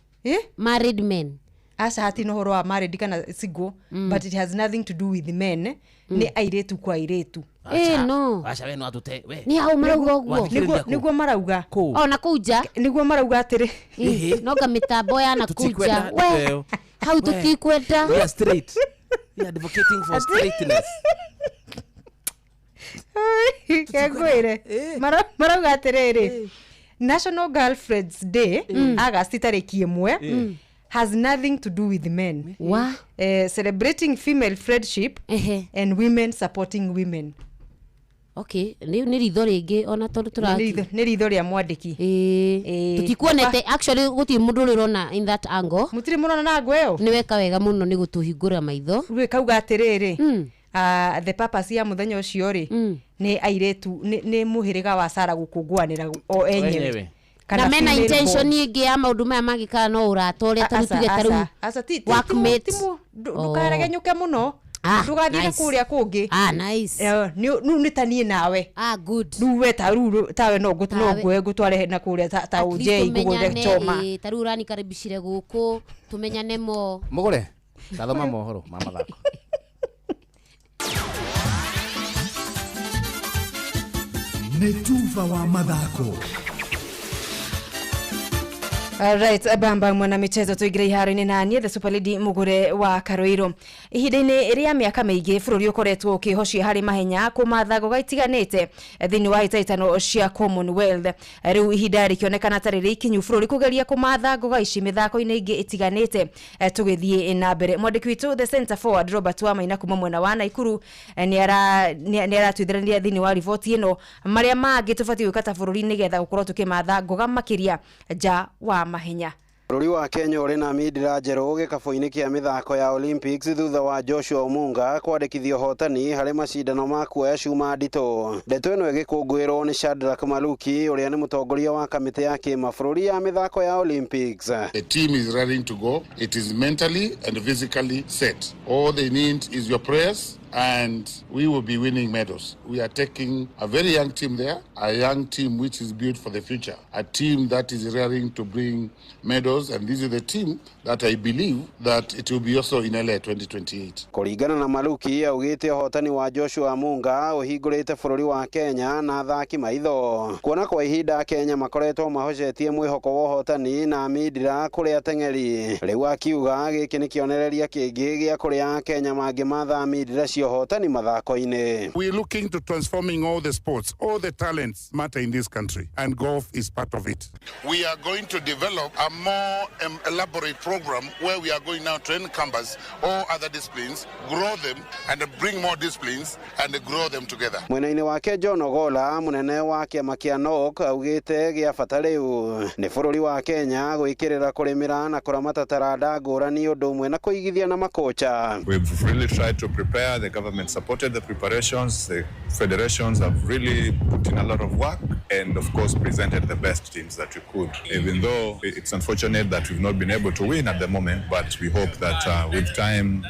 Married men. Asa hati no horo wa married kana sigo, but it has nothing to do with the men. Ni airetu kwa airetu. No. Acha we no atute we. Ni hau marauga uguo. Niguo marauga. Na kuja. Niguo marauga atiri. No ga mitambo ya na kuja. We. How tutikwenda. We are straight. We are advocating for straightness. Kegwire. Marauga atiriri. National Girlfriend's Day, August tariki 1, has nothing to do with men. Celebrating female friendship and women supporting women. Okay, ni ritho ringi ona tondu turaki. Ni ritho ria mwandiki. Tutikuonete actually guti mundu rirona in that angle. Mutiri murona na ngweo. Ni weka wega muno ni gutuhingura maitho. Rwe kauga atiriri. The purpose ya muthenya ucio ri ni airetu ni muhiriga wa Sara gukungwanira o enyewe. Kana mena intention ingi ya maundu maya magikara no uratore ta tuge taru. Asa workmate. Ndukaregenyuke muno. Ndugathire kuria kungi. Nice. Ni tanie nawe. Good. Ruwe tawe no gutware na kuria ta uje igugure choma. Taru rani karibishire guku tumenyane mo. Mugure. Tathoma mohoro mama thako. Netuva wa mathako. Right, bamba mwana michezo tuigire iharo-ini nanie the Super Lady Mugure wa Karoiro. Ihinda-ini ria miaka miingi bururi ukoretwo ukihocia hari mahenya kumathago gaitiganite thini wa itaitano cia Commonwealth. Riu ihinda rikionekana tariri ikinyu bururi kugeria kumathago gaici mithako-ini ingi itiganite. Tugithie na mbere mwandiki witu the center forward Robert Wamaina kuma mwena wa Naikuru ni aratwithirania thini wa riboti ino maria mangi tubati gwikata bururi nigetha gukorwo tukimathago gamakiria ja wa mahenya. Bururi wa Kenya uri na midira njeru gikabu-ini kia mithako ya Olympics thutha wa Joshua Omunga kwandikithio hotani hari macindano ma kuoya cuma ndito. Ndeto ino igikungwirwo ni Shadrack Maluki uria ni mutongoria wa kamiti ya kimabũrũri ya mithako ya Olympics. The team is ready to go. It is mentally and physically set. All they need is your prayers and we will be winning medals. We are taking a very young team there, a young team which is built for the future, a team that is raring to bring medals, and this is the team that I believe that it will be also in LA 2028. Kuringana na Maluki augite hotani wa Joshua Munga uhingurite bururi wa Kenya na athaki maitho. Kuona kwa ihinda Kenya makoretwo mahocetie mwihoko wa hotani na midira kuri atengeri. Riu akiuga giki ni kionereria kingi gia kuri Kenya magimatha midira hotani mathako-ini. We are looking to transforming all the sports. All the talents matter in this country and golf is part of it. We are going to develop a more elaborate program where we are going now to encompass all other disciplines, grow them and bring more disciplines and grow them together. Mwena-ini wake John Ogola munene wa kiama kia NOC augite gia bata riu ni bururi wa Kenya gwikirira kurimira na kuramata taranda ngurani undu umwe na kuigithia na makocha. We've really tried to prepare. The government supported the preparations. The federations have really put in a lot of work and of course presented the best teams that we could. Even though it's unfortunate that we've not been able to win at the moment, but we hope that with time,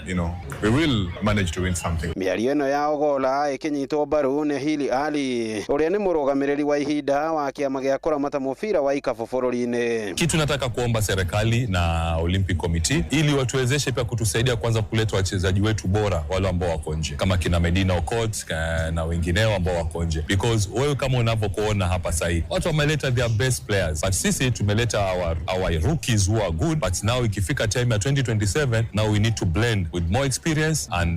we will manage to win something. Miario ino ya Ogola ikinyitwo mbaru ni Hili Ali uria ni murugamiriri wa ihinda wa kiama gia kuramata mubira wa ikabu bururi-ini. Kitu nataka kuomba serikali na Olympic Committee ili watuwezeshe pia kutusaidia kwanza kuleta wachezaji wetu bora wale ambao wako nje kama kina Medina Okot na wengineo ambao wako nje, because wewe kama unavyokuona hapa sasa watu wameleta their best players, but sisi tumeleta our rookies who are good, but now ikifika time ya 2027 now we need to blend with more experience and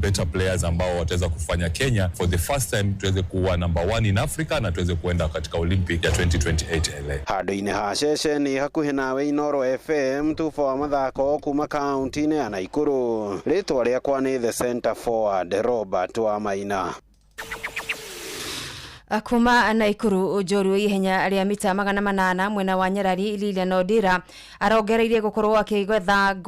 better players ambao wataweza kufanya Kenya for the first time tuweze kuwa number 1 in Africa na tuweze kuenda katika Olympic ya 2028 LA. Hado-ini hasheshe ni hakuhi nawe Inoro FM tufa wa mathako kuma kaunti-ini ya Naikuru. Ritwa riakwa ni the center forward Robert Wamaina. Kuma Naikuru Njorua ihenya ria mita 800 mwena wa Nyarari Lilian Odira arongereire gukorwo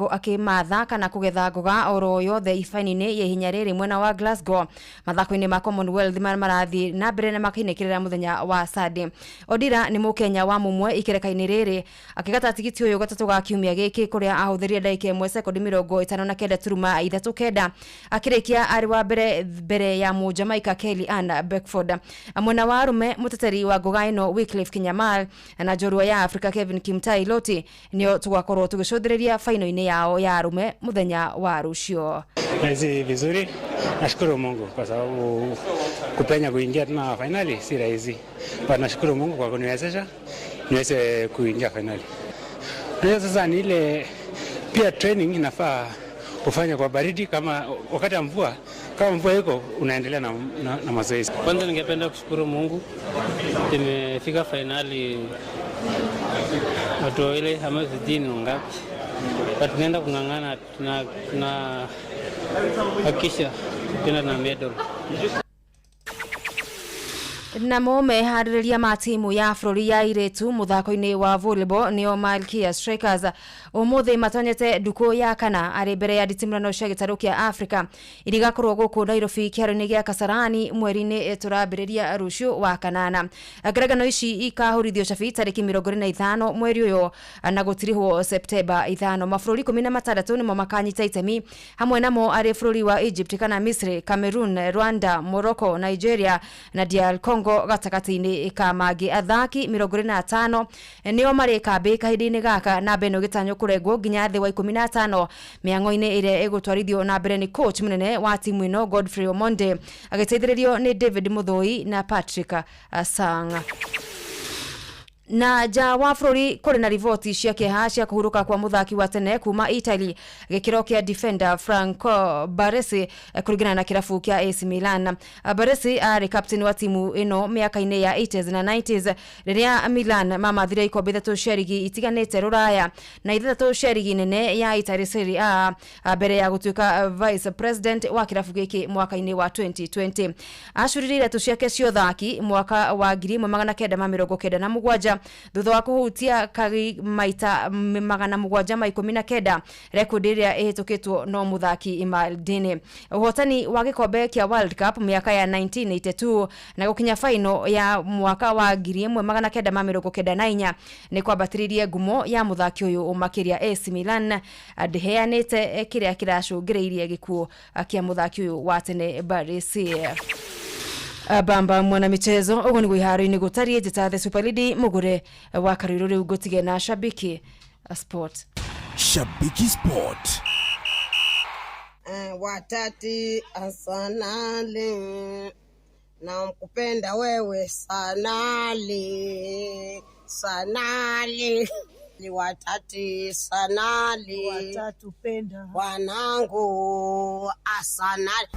akimatha kana kugetha ngoga oro yothe ifaini-ini ya ihenya riri mwena wa Glasgow mathako-ini ma Commonwealth marathi na mbere na makinekerera muthenya wa Sunday. Odira ni mukenya wa mumwe ikereka-ini riri akigata tigiti uyu gatatu ga kiumia giki kuria ahuthirie ndagika 1 sekondi 59.39 akirikia ari wa mbere ya Mujamaika Kelly Ann Beckford. Mwena wa arume muteteri wa ngoga ino Wycliffe Kinyamal na njorua ya Africa Kevin Kimtai Loti nio tugakorwo tugicũthĩrĩria faino-ini yao ya arume muthenya wa rucio. Naizi vizuri, nashukuru Mungu kwa sababu kupenya kuingia tena finali si rahisi, but nashukuru Mungu kwa kuniwezesha niweze kuingia finali. Na sasa ni ile pia training inafaa kufanya kwa baridi, kama wakati wa mvua, kama mvua iko unaendelea na mazoezi. Kwanza ningependa kushukuru Mungu tumefika finali, watu wale hamazidi ni ngapi, but tunaenda kung'ang'ana na hakisha tena na medal. Namo meharĩrĩria ma timu ya bũrũri ya iretu muthako-ini wa volleyball nio Malkia Strikers umuthi matonyete nduku ya kana ari mbere ya nditimũrano cia gĩtarũ kĩa Africa irigakorwo gũkũ Nairobi kĩharo-inĩ gĩa Kasarani mweri-inĩ turambĩrĩria rũciũ wa kanana. Ngerekano ici ikahũrithio cabi tarĩki 25 mweri ũyũ na gũtirihwo Septemba 5. Mabũrũri 16 nimo makanyita itemi hamwe namo ari bũrũri wa Egypt kana Misri, Cameroon, Rwanda, Morocco, Nigeria na DR Congo gatakati-ini ka magi athaki 25 nio mari kambi kahinda-ini gaka na beno gitanyo kurengwo nginya thi wa 15 miango-ini ire egutwarithio na mbere ni coach munene wa timu ino Godfrey Omonde agiteithĩrĩrio ni David Muthoi na Patrick Sang. Na ja wa bũrũri kũrĩ na riboti cia kĩeha cia kũhurũka kwa mũthaki wa tene kuma Italy gĩkĩro kĩa defender Franco Baresi kũringana na kĩrabu kĩa AC Milan. Baresi arĩ captain wa timu ĩno mĩaka-inĩ ya 80s na 90s rĩrĩa Milan mamathire ikombe 3 cia rigi itiganĩte Rũraya na 3 cia rigi nene ya Italy Serie A mbere ya gũtuĩka vice president wa kĩrabu gĩkĩ mwaka-inĩ wa 2020. Acurire tu ciake cia ũthaki mwaka wa 1997 thutha wa kuhutia kagi maita 719 rekodi ĩrĩa ĩhĩtũkĩtwo no mũthaki Maldini. Ũhotani wa gĩkombe kĩa World Cup miaka ya 1982 na gũkinya final ya mwaka wa 1994 nĩ kwambatĩrĩirie ngumo ya mũthaki ũyũ makĩria AC Milan ndĩheanĩte kĩrĩa kĩracũngĩrĩirie gĩkuũ kĩa mũthaki ũyũ wa tene Baresi. Bamba mwana michezo ugo ni gwiharo-ini gutarie njita the Super League mugure wa kariro riu gutige na Shabiki Sport. Shabiki Sport. Watati asanale na mkupenda wewe sanali ni watati sanali watatu penda wanangu asanali.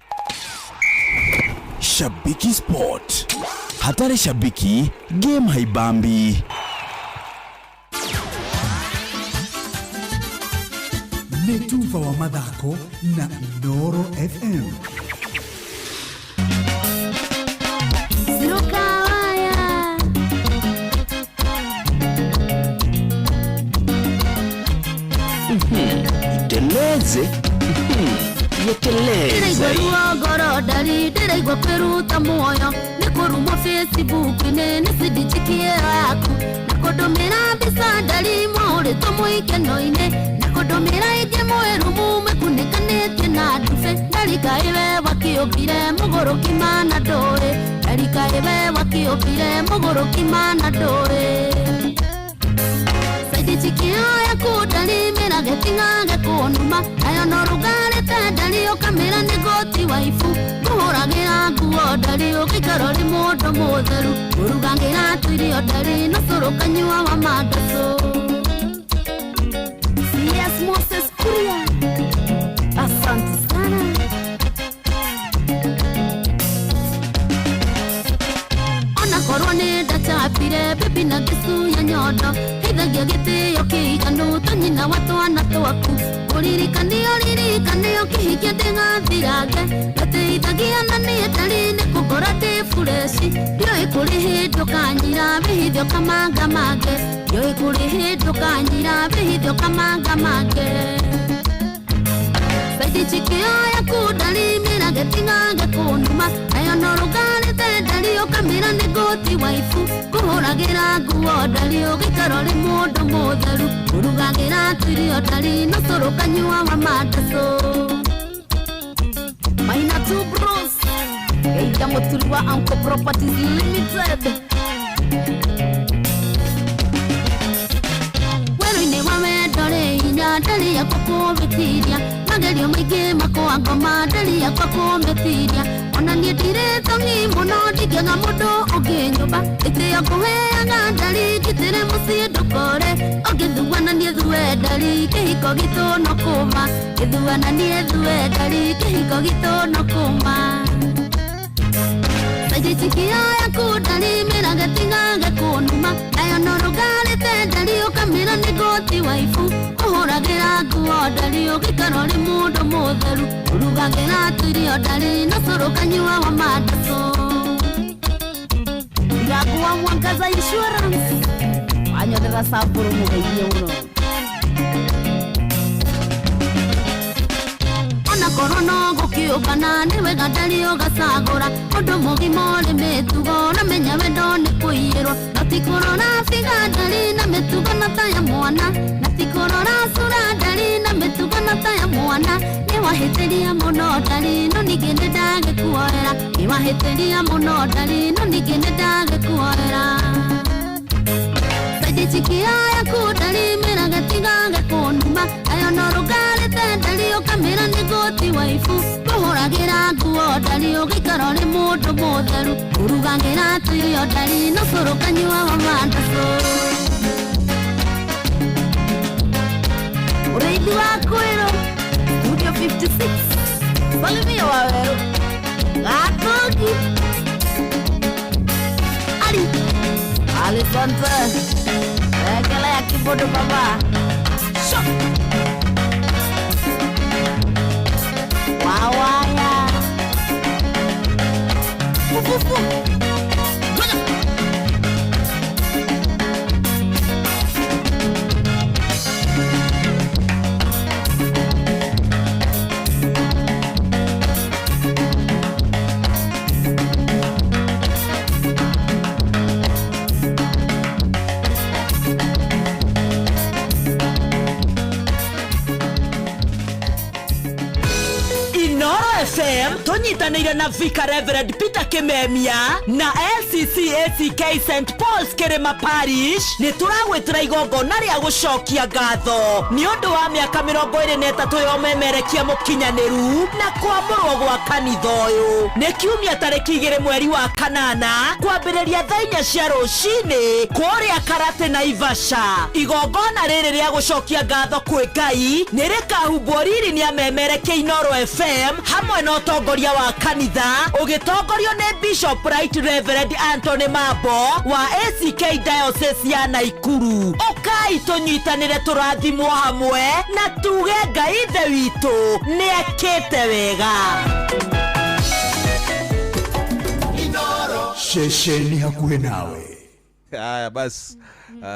Shabiki Sport. Hatari shabiki, game haibambi. Netufa wa madhako na Inoro FM. Sirokawaya. Teleze. Yeteleze. Ndĩraigua kwĩruta muoyo nĩ kũrumwo Facebook-inĩ nĩ cindijikie yaku na kũndũmĩra mbica ndarimo ũrĩtwo mũikeno-inĩ na kũndũmĩra ĩngĩ mwĩru mũmekunĩkanĩtie na ndube ndarikaĩwe wakĩũmbire mũgũrũki mana ndũrĩ ndarikaĩwe wakĩũmbire mũgũrũki mana ndũrĩ Saidijikio yaku ndarimĩra geting'age kũnuma nayo no rũgarĩte ndari ũkamĩra nĩ goti waifu kũhũragĩra nguo ndari ũgĩikaro rĩ mũndũ mũtheru ũrugagĩra tũirio ndari no cũrũ kanyua wa mandacũ. CS Moses Kuria, asante sana. Ona korwo nĩ ndachapire bibi na kĩcuya nyondo hithagia gĩtĩo kĩiganu tanyina wa twana twaku ũririkanio kĩhikia ndĩgathirange gateithagia na niĩ ndari nĩ kũngora ndĩ fureshi ndiũĩ kũrĩ hĩndĩ ũkanyira wĩhithio kamanga mange ndiũĩ kũrĩ hĩndĩ ũkanyira wĩhithio kamanga mange Saidijikio yaku ndarimĩra geting'age kũnuma nayo no rũgarĩte ndari ũkamĩra nĩ goti waifu kũhũragĩra nguo ndari ũgĩikaro rĩ mũndũ mũtheru ũrugagĩra tũirio ndari no cũrũ kanyua wa mandacũ. Maina two bros geithia mũturi wa Uncle Properties Limited wero-inĩ wa wendo rĩ hinya ndari yakwa kũmĩtiria magerio maingĩ makwa ngoma ndari yakwa kũmĩtiria ona niĩ ndirĩ thoni mũno ndingĩaga mũndũ ũngĩ nyũmba ĩtĩo kũheaga ndari ngitĩre mũciĩ ndũkore ũngĩthuana niĩ thue ndari kĩhiko gitũ no kũma gĩthuana niĩ thue ndari kĩhiko gitũ no kũma. Saidijikio yaku ndarimĩra geting'age kũnuma nayo no rũgarĩte ndari ũkamĩra nĩ goti waifu kũhũragĩra nguo ndari ũgĩikaro rĩ mũndũ mũtheru ũrugagĩra tũirio ndari no cũrũ kanyua wa mandacũ. Ndigakuwa Mwangaza Insurance wanyonera Samburu mũgeithie mũno. Ona korwo no gũkĩũngana nĩ wega ndari ũgacagũra ũndũ mũgima ũrĩ mĩtugo na menya wendo nĩ kũiyĩrwo na ti kũrora biga ndari na mĩtugo na ta ya mwana na ti kũrora cura ndari na mĩtugo na ta ya mwana nĩ wahĩtĩria mũno ndari no ningĩ nĩ ndagĩkuoera nĩ wahĩtĩria mũno ndari no ningĩ nĩ ndagĩkuoera. Saidijikio yaku ndarimĩra geting'age kũnuma nayo no rũgarĩte ndari ũkamĩra nĩ goti waifu kũhũra Wagira nguo ndari ugikara ri mundu mutheru urugangira tuirio ndari no curu kanyua wa mandaco Ureithi wa Kwiro Studio 56 Salimia Waweru Gatoki Ali Alisante Ekele ya kibodo baba Shok Wawaya Fufufu FM tunyitanĩire na Vicar Reverend Peter Kimemia na LCCACK St Paul's Kirima Parish nĩ tũragwĩtĩra igongona rĩa gũcokia ngatho nĩ ũndũ wa mĩaka 23 ya ũmemerekia mũkinyanĩru na kwamũrwo gwa kanitha ũyũ nĩ kiumia tarĩki 2 mweri wa kanana kwambĩrĩria thaa 4 cia rũcinĩ kũrĩa Karate Naivasha igongona rĩrĩ rĩa gũcokia ngatho kwĩ Ngai nĩ rĩkahumbwo riri nĩ amemerekia Inoro FM hamwe na ũtongoria wa kanitha ũgĩtongorio nĩ Bishop Right Reverend Anthony Mambo wa ACK Diocese ya Naikuru ũkai tũnyitanĩre tũrathimwo hamwe na tuge Ngai ithe witũ nĩ ekĩte wega Shesheni hakuhĩ nawe Aya bas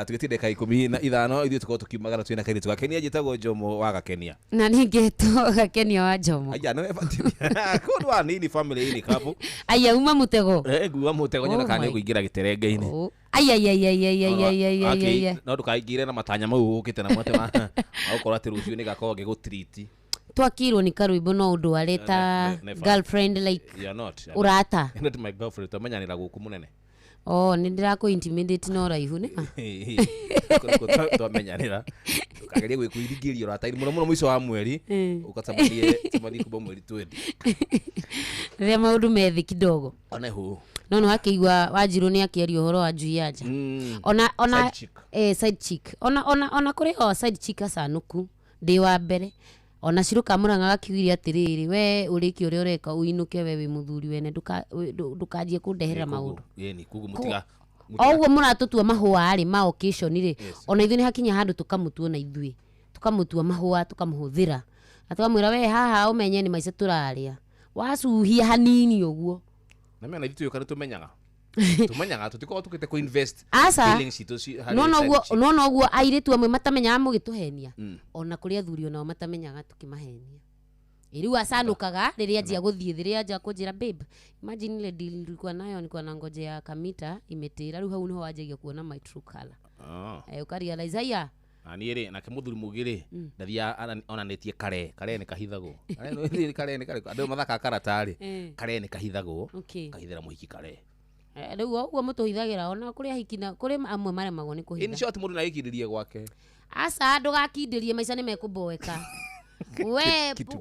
tugitinde kai 15 ithuĩ tukorwo tukiumagara twina kairitu gakenia njĩtagwo Njomo wa Gakenia na ningetwo Gakenia wa Njomo aya no efatimia kundu wa nini family ini kapo aya uma mutego ngua mutego nyona kana kuingira giterenga-ini aya no ndukaingire na matanya mau ukite na mwate ma ukorwo ati rucio ni gakorwo ngigutreat twakirwo ni karwimbo no undu wareta girlfriend like urata not my girlfriend tumenyanira guku munene Oh, nindiraku intimidate no raihu ni twamenyanira tukageria gwikuirigiria uratairi muno mwico wa mweri ukatamanie kuba mweri 20 ria maundu methi kidogo ona hu no akigwa Wanjiru ni akiaria uhoro wa njui anja ona side chick ona kuri o side chick asanuku ndi wa mbere ona Ciruka Murang'a gakiugiria atiriri we uriki uri ureka uinuke we wi muthuri wene ndukanjie kundehera maundu yeni kugu mutiga ogwo muratutua mahua ari ma occasion ri ona ithu ni hakinya handu tukamutua na ithui tukamutua mahua tukamuhuthira atwamwira we haha umenye ni maica turaria wacuhia hanini ogwo na mena ithu yokana tumenyaga tutiko tukite ku invest feelings itu no ogwo airitu amwe matamenyaga mugituhenia ona kuri athuri ona matamenyaga tukimahenia iriu asanukaga riria njia guthie riria njia kunjira babe imagine ile deal nilikuwa nayo nilikuwa na ngoje ya kamita imetira riu hau niho wanjagia kuona my true color ukarealize haya anire na kemuthuri mugire ndathia onanetie kare ni kahithagwo kare ni andu mathaka karatari kare ni kahithagwo kahithira muhiki kare riu ogwo mutuhithagira ona kuri ahikina kuri amwe maremagwo ni kuhitha in short mundu na ikiririe gwake asa ndugakindirie maica ni mekuboeka we kitu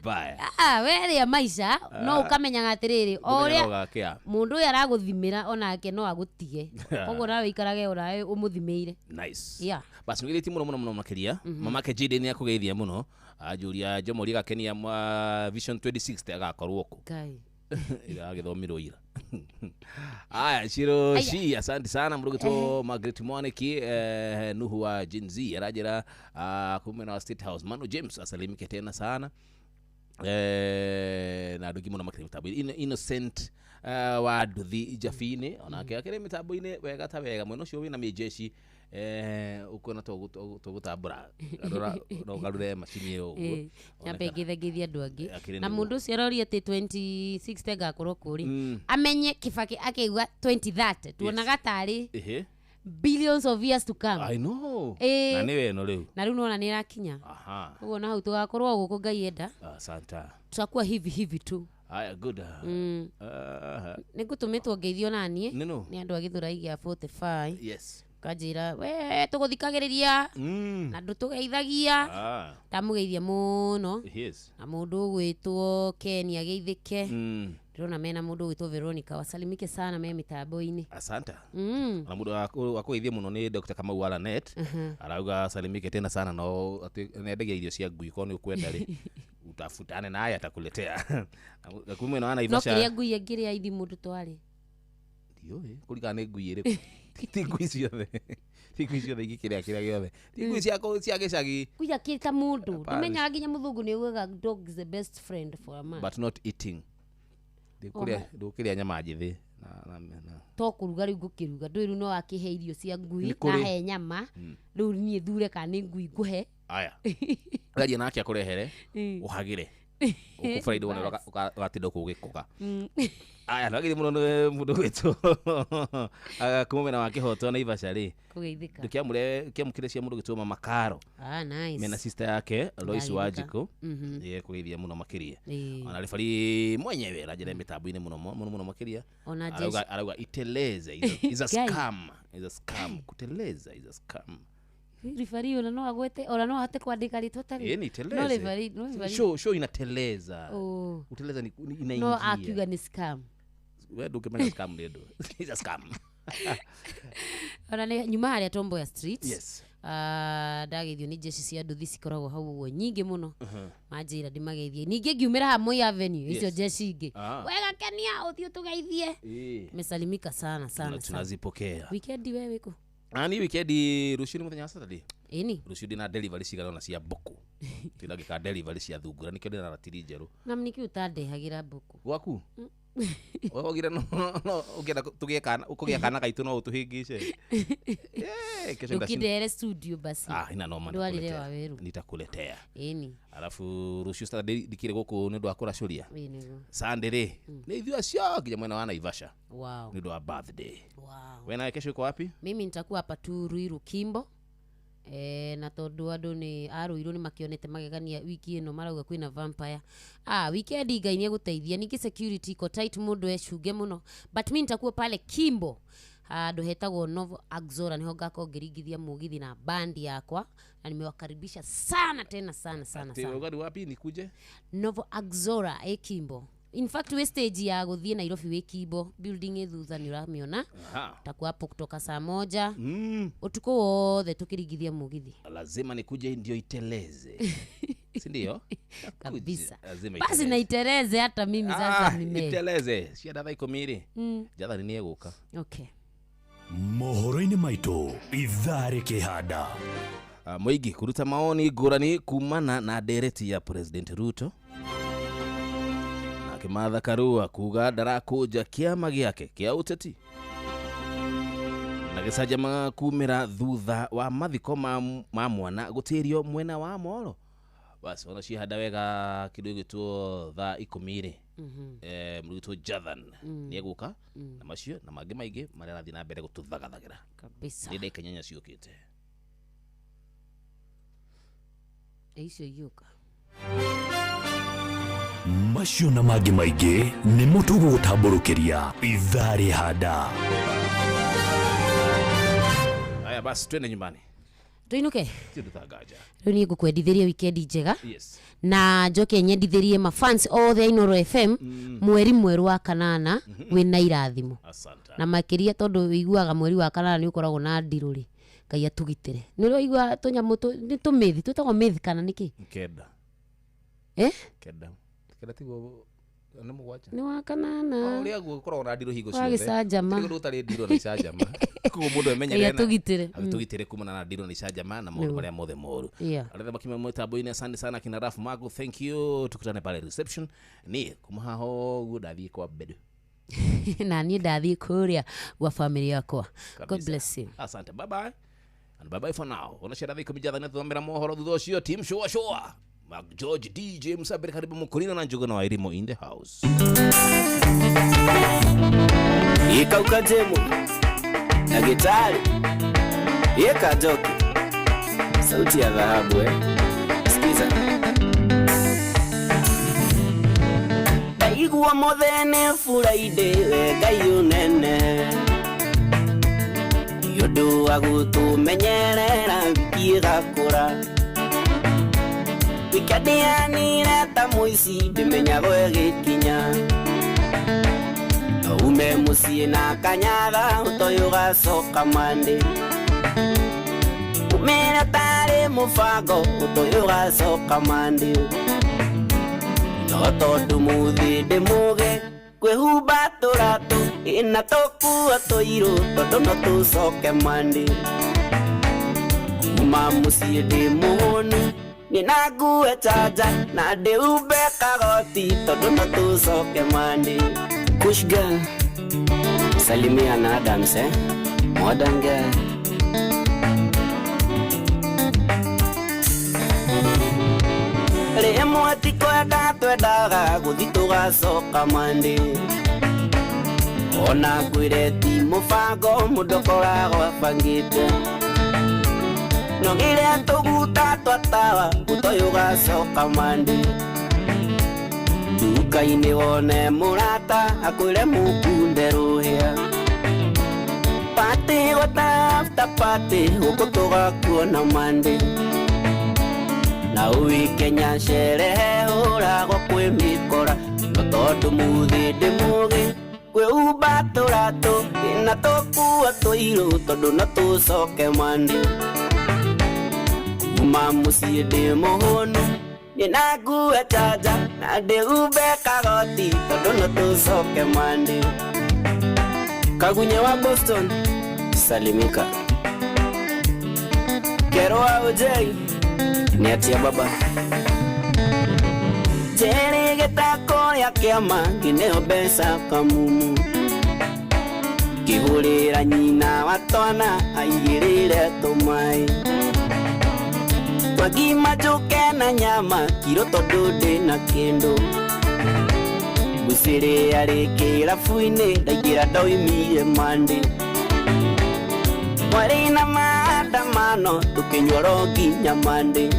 baya we ria maica no ukamenyaga atiriri oria mundu uyu araguthimira onake no agutige koguo nawe ikarage ora umuthimeire nice yeah basi ngiriti muno makiria mamake Jide ni akugeithia muno ajuria Njomo ri Gakenia Vision 26 agakorwo ku kai ila githomirwo ira aya Shiro shi asante sana mrugito Margaret Mwaniki Nuhu wa Gen Z arajira kumena wa State House Manu James asalimike tena sana na dugi muno makiri mitabu innocent wa Duthi Jafine onake akire mitabu ine wega ta wega mweno cio wina mijeshi ukona tugutambura no garure macini yo nyambegithagithia andu angi na mundu ucio aroria ati 2060 gakorwo kuri amenye Kibaki akigwa 2030 tuonaga tari billions of years to come. I know. Na niwe no riu. Na riu nona ni rakinya. Aha. Ugo na hau tugakorwo guku Ngai enda. Asante. Tutakuwa hivi tu. Aya good. Nigutumitwo ngeithio nani? No. Ni andu agithurai gia 45. Yes. Kajira we tuguthikagiriria na ndutugeithagia tamugeithia muno na mundu gwitwo Kenya geithike ndona mena mundu gwitwo Veronica wasalimike sana me mitambo-ini. Asante. Na mundu wa kugeithia muno ni Dr. Kamau Alanet arauga salimike tena sana no nendegia irio cia ngui ko ni ukwenda ri utafutane naye atakuletea. Kumwe na Naivasha. No kiria ngui ngiri ya ithi mundu twari. Ndio kulika ni ngui iri. Ngui ciothe. Ngui ciothe ikikiria giothe. Ngui cia gicagi. Kuya kita mundu. Tumenya nginya muthungu ni ugaga dog is the best friend for a man. But not eating. Ndukiria nyama njithi na to kuruga riu ngukiruga ndwiru no akihe irio cia ngui na he nyama riu nie thure ka ni ngui nguhe aya garia nake akurehere uhagire ukufuraidi wona ugatinda kugikuka aya nagiri muno mundu gwitu kumena wake hoto na Naivasha ri kugeithika kiamukire cia mundu gituma Makaro nice mena sister yake Lois Wajiko ye kugeithia muno makiria ona refari mwenyewe rajele mitambo-ini muno makiria arauga iteleze is a scam kuteleza is a scam refari ona no agwete ona no hate kwandika ritwa tari ni teleze no show inateleza uteleza ni inaingia no akiuga ni scam wewe ukimenya scam ndio is a scam ona ni nyuma haria Tombo ya street yes ndagethio ni jeshi cia nduthi cikoragwo hau uguo nyingi muno manjira ndimageithie ningi ngiumira hamwe Avenue icio jeshi ingi wega Kenya uthio tugeithie mesalimika sana tunazipokea weekend wewe ko ani weekend rushini muthenya Saturday rushini na delivery cigana na cia boku tinagika delivery cia thungura nikio ndina ratiri njeru na mniki utandehagira boku gwaku ogira no ugienda tugie kana ukugia kana kaitu no utuhingice kesho ndakindere studio basi ina no man nitakuletea alafu rushu Saturday dikire guku ni ndo akora shuria Sunday ni ithua cio nginya mwena wa Naivasha ni ndo birthday wena kesho uko wapi? Mimi nitakuwa hapa tu Ruiru Kimbo na tondu andu ni aruiru ni makionete magegania wiki ino marauga kwina vampire weekend ngai ni guteithia ningi security iko tight mundu ecunge muno but mimi nitakuwa pale Kimbo ndo hetagwo Novo Axora niho ngakongerigithia mugithi na bandi yakwa na nimewakaribisha sana tena sana ugari wapi nikuje Novo Axora Kimbo. In fact we stage ya guthie Nairobi we Kimbo building ethutha ni uramiona takuwa hapo kutoka saa 1 utuko wothe tukirigithia mugithi lazima nikuje ndio iteleze si ndio kabisa basi na iteleze hata mimi sasa iteleze cia datha ikomiri jatha ni eguka okay mohoro-ini maitu ithare kihanda muigi kuruta maoni ngurani kumana na ndereti ya President Ruto na Kimatha Karua kuga ndarakuja kiama giake kia uteti na gicajama kumira thutha wa mathiko ma mwana gutirio mwena wa Molo basi ona cihanda wega kidogo gitwo tha 10 mrugito Jathan ni eguka na macio na mangi maingi maria rathi na mbere gututhagathagera kabisa ndi kanyanya ciukite icio yuka macio na mangi maingi ni mutugo gutamburukiria ithari handa aya basi twende nyumbani tuinuke tudutagaja runi gukwendithiria weekend njega yes na njoke nyendithirie ma fans othe Inoro FM mweri mweru wa kanana wina irathimo asante na makiria tondu iguaga mweri wa kanana ni ukoragwo na ndiruri Ngai atugitire ni ro igua tunyamu ni tumithi tutagwo mithi kana niki keda keda tigo na mugwacha ni wa kanana uri agu korwo na ndiro higo ciothe wagisajama tigo utari ndiro na icajama kugo mundu emenyerera atugitire kumana na ndiro na icajama na mundu maria mothe moru aretha bakime mwetambo-ini asante sana kina Raf Magu thank you tukutane pale reception ni kumaho gudathie kwa bedu na ni ndathie kuria wa family yakwa God bless you asante bye bye and bye bye for now ona shara thiko mijatha na tuthomera mohoro thutha ucio team show Mark George DJ Msabiri karibu Mukurina na Njuguna wa Irimo in the house Ikauka jemu na gitari Yeka joki sauti ya dhahabu sikiza Daigua mothene furaide Ngai unene mundu agutumenyerera wiki gakura wikadianire ta muici ndimenyago gikinya ume mucie na kanyaga utoyo gacoka mande umera tari mubango utoyo gacoka mande no tondu muthi ndi muge kwihumba turatu ina tokua tuiru tondu no tucoke mande uma mucie ndi muhonu nina ngue chaja na ndiumbe kagoti tondu no tucoke mande. Kush girl, salimia na Adams, modern girl. Remo atikwenda twendaga guthi tugacoka mande ona ngwire ti mubango mundu koragwo abangite nogire tuguta twatawa gutoyo gacoka mande duka-ini wone murata akwire mukunde ruhia pati gota after pati uko tugakuona mande na uikenya sherehe uragwo kwimikora no tondu muthi ndi mugi kwihumba turatu ina tokua tuiru tondu no tucoke mande uma mucie ndi muhonu nina ngue chaja na ndiumbe kagoti tondu no tucoke mande. Kagunye wa Boston salimika kero wa ujei ni atia baba jere getako ya kiama gineo besa kamumu kihurira nyina watwana aigirire tumai wagima juke na nyama kiro tondu ndi na kindu gusire arikira fuine ndagira ndoimire mande wari na maandamano tukinywa rogi nyamande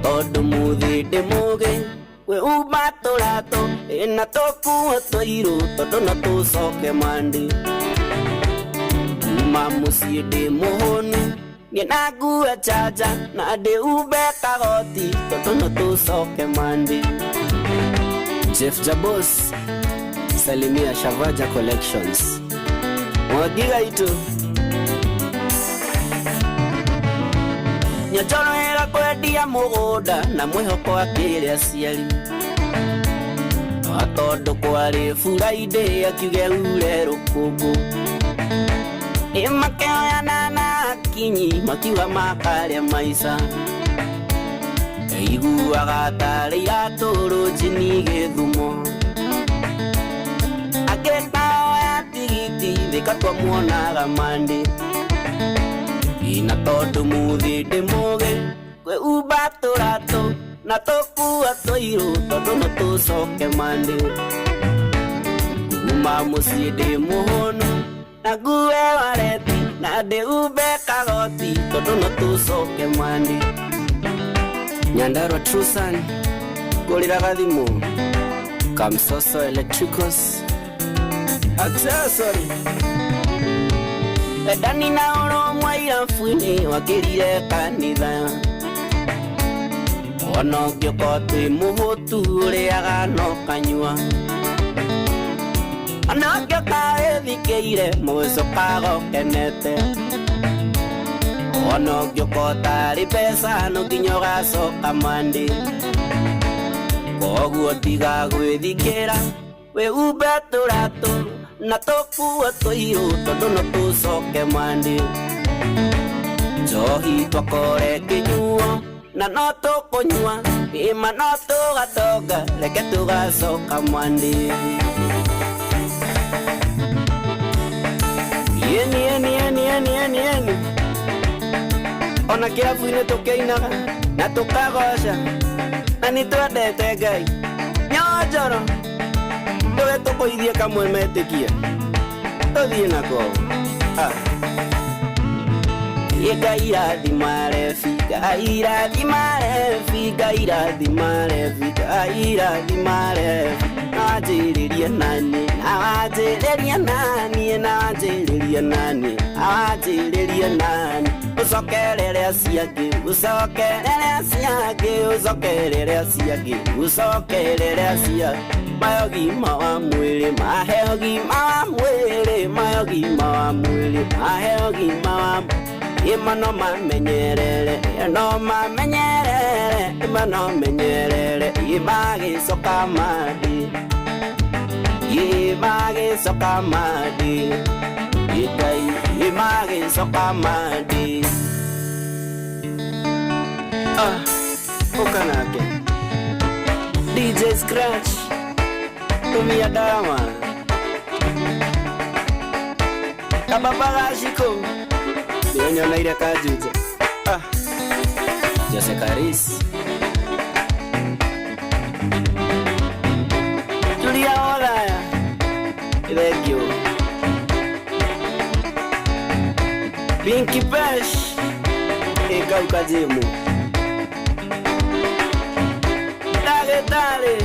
tondu muthi ndi muge kwihumba turatu ina tokua tuiru tondu no tucoke mande uma mucie ndi muhonu nina ngue chaja na ndiumbe kagoti tondu no tucoke mande. Jeff Jabos salimia Shavaja Collections mwagiga itu nyatoro era kwendia mugunda na mwihoko akire aciari atondu kwari Friday akiuge ure rukungu imakeoyana na akinyi makiuga makaria maica iguaga tari aturu jini githumo ageta ya tigiti thikatwa muonaga mande ina tondu muthi ndi muge kwihumba turatu na tokua tuiru tondu no tucoke mande uma mucie ndi muhonu na ngue wareti na ndiumbe kagoti tondu no tucoke mande. Nyandarua Trusan Golira Gadimo Kamsoso Electricals Accessory Edani na oro mwaira mfuini wakirire kanitha ono gyokotwi muhutu uria no kanyua ono gyokaethikeire mucokago kenete ono gyokotari pesa no nginya gacoka mande koguo tiga gwithikira wihumbe turatu na tokua tuiru tondu no tucoke mande njohi twakore kinyuo na no tukunyua ima no tugatonga reke tugacoka mande. Yeni ona kirabu-ini tukiinaga na tukagoca na nitwendete Ngai nyonjoro nduge tukuithie kamwe metikie tuthie nako Ngai rathimare Ngai rathimare Ngai rathimare Ngai rathimare Nawajiririe nani, nawajiririe nani, nawajiririe nani, nawajiririe nani. Usokerere siagi, usokerere siagi, usokerere siagi, usokerere siagi. Mayogima wa mwili, maheyogima wa mwili, mayogima wa mwili, maheyogima wa mwili. Imano mamenyerere, no mamenyerere, imano menyerere, ibagi sokamadi, ibagi sokamadi, idai ibagi sokamadi. Okanake, DJ Scratch, tumia dama, kababagashiko. Yenyo na ile kajuze. Jose Caris. Julia Olaya. Thank you. Pinky Pesh. Eka ukajimu. Dale.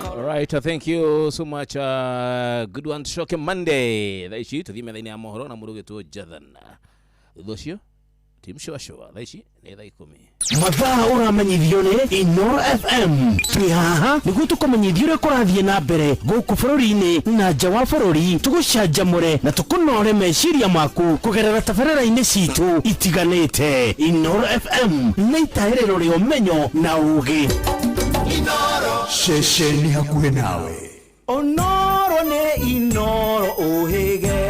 All right, thank you so much. Good one, Shock Monday. Thaishi tuthime thaini ya mohoro na muruge tu Jathan. Thosio Team Show thaishi ni thaa 10. Mathaa uramenyithio ni Inoro FM. Twihaha niguo tukumenyithio uria kurathie na mbere guku bururi-ini na nja wa bururi, tugucanjamure na tukunore meciria maku kugerera tabarĩra-inĩ citu itiganĩte. Inoro FM nĩ itaĩrĩro rĩa ũmenyo na ũũgĩ. Inoro Shesheni hakuhĩ nawe. Onoro nĩ Inoro ũhĩge.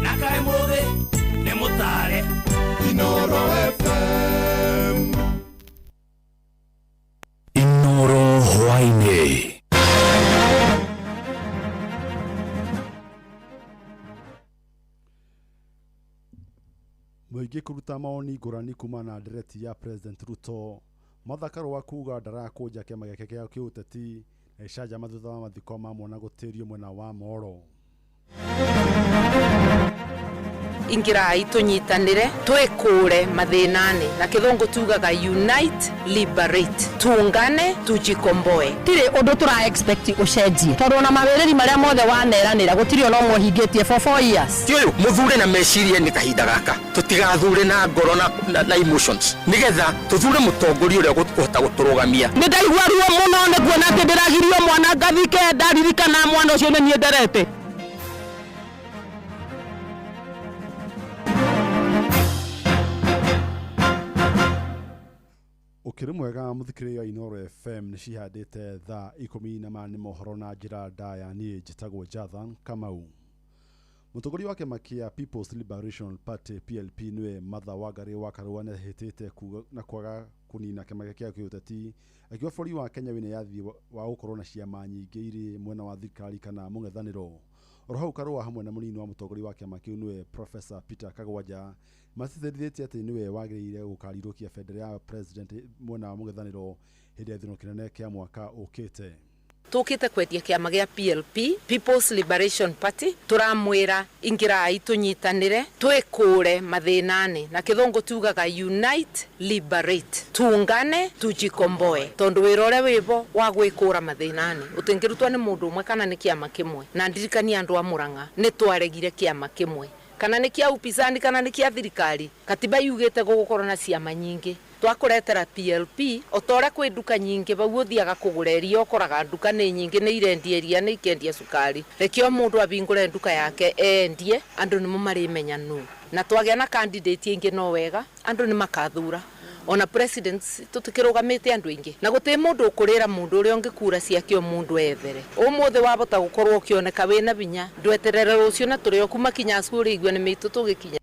Nakae mũthĩ nĩ mũtare. Inoro FM. Inoro hwainĩ. Mũingĩ kũruta maoni ngũrani kuma na ndereti ya President Ruto. Mathakaro wa kuga ndarakũnja kĩama gĩake kĩa kĩũteti ĩcanjama thutha wa mathiko ma mwana gũtĩrio mwena wa Moro. Ingirai tunyitanire twikure mathinani na kithungu tugaga unite liberate, tuungane tujikomboe. Tire undu tura expect ucenjie tondu na mawiriri maria mothe waneranira gutiri ono mwahingitie for 4 years. Tiyo muthure na meciria ni kahinda gaka tutigathure na ngoro na emotions nigetha tuthure mutongoria uria gukuhota guturugamia. Ni ndaigua ruo muno ni kuona ati ndiragirio mwana ngathike ndaririkana mwana ucio ni nderete. Ukiri mwega muthikiriria Inoro FM ni cihandite thaa 10 nĩ mohoro na njira ndaya ni njitagwo Jathan Kamau. Mutongoria wa kĩama kĩa People's Liberation Party PLP niwe Martha Wangari wa Karua nĩ hĩtĩte na kwaga kunina kĩama gĩake kĩa ũteti akiwa bũrũri wa Kenya wĩna yathi wa gũkorwo na ciama nyingĩ irĩ mwena wa thirikari kana mũng'ethanĩro. Orohau Karua hamwe na mũnini wa mutongoria wa kĩama kĩu niwe Professor Peter Kagwanja masithirithĩtie atĩ niwe wagĩrĩire gũkarirũkia bendera ya president mwena wa mũng'ethanĩro hĩndĩ ya gĩthurano kĩnene kĩa mwaka ũkĩte. Tukite kwetia kiama gia PLP, People's Liberation Party, turamwira ingirai tunyitanire twikure mathinani na kithungu tugaga unite liberate, tuungane tujikomboe. Tondu wira uria wibo wa gwikura mathinani utingirutwa ni mundu umwe kana ni kiama kimwe. Na ndirikania andu a Murang'a ni twaregire kiama kimwe kana ni kia upinzani kana ni kia thirikari. Katiba yugite gugukorwo na ciama nyingi. Twakuretera PLP otora kwi nduka nyingi bau uthiaga kugura irio ukoraga nduka ni nyingi ni irendia iria ni ikendia sukari. Rekio mundu abingure nduka yake endie andu nimo marimenya nu. Na twagia na candidate ingi no wega andu ni makathura. Ona presidents tutikirugamite andu ingi na guti mundu ukurira mundu uri ongikura ciakio mundu ethere umuthe wabota gukorwo ukioneka wina binya ndweterere rucio na turi okuma kinya cukuru igwe ni mitu tugikinya.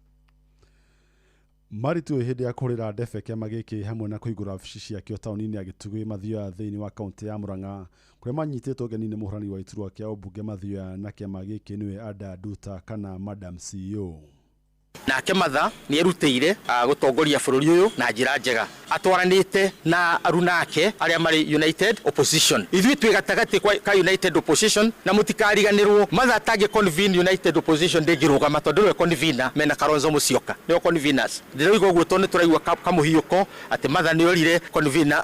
Maritu hĩndĩ ya kũrĩra ndebe kĩama gĩkĩ hamwe na kũhingũra wabici ciakĩo taũni-inĩ ya Gĩtugĩ Mathioya thĩinĩ wa kaunti ya Murang'a kũrĩa manyitĩtwo ũgeni nĩ mũhũrani wa iturwa kĩa ũmbunge Mathioya na kĩama gĩkĩ nĩwe Ada Duta kana Madam CEO. nake matha ni erutĩire gutongoria bũrũri ũyũ na njĩra njega atwaranĩte na arunake arĩa marĩ United Opposition. Ithuĩ twĩ gatagatĩ ka United Opposition na mũtikariganĩrwo matha atangĩ convene United Opposition ndĩngĩrũgama tondũ nĩwe convener mena Kalonzo Musyoka nĩo conveners. Ndĩroiga ũguo tondũ tũraigua kamũhiũko atĩ matha nĩorire convener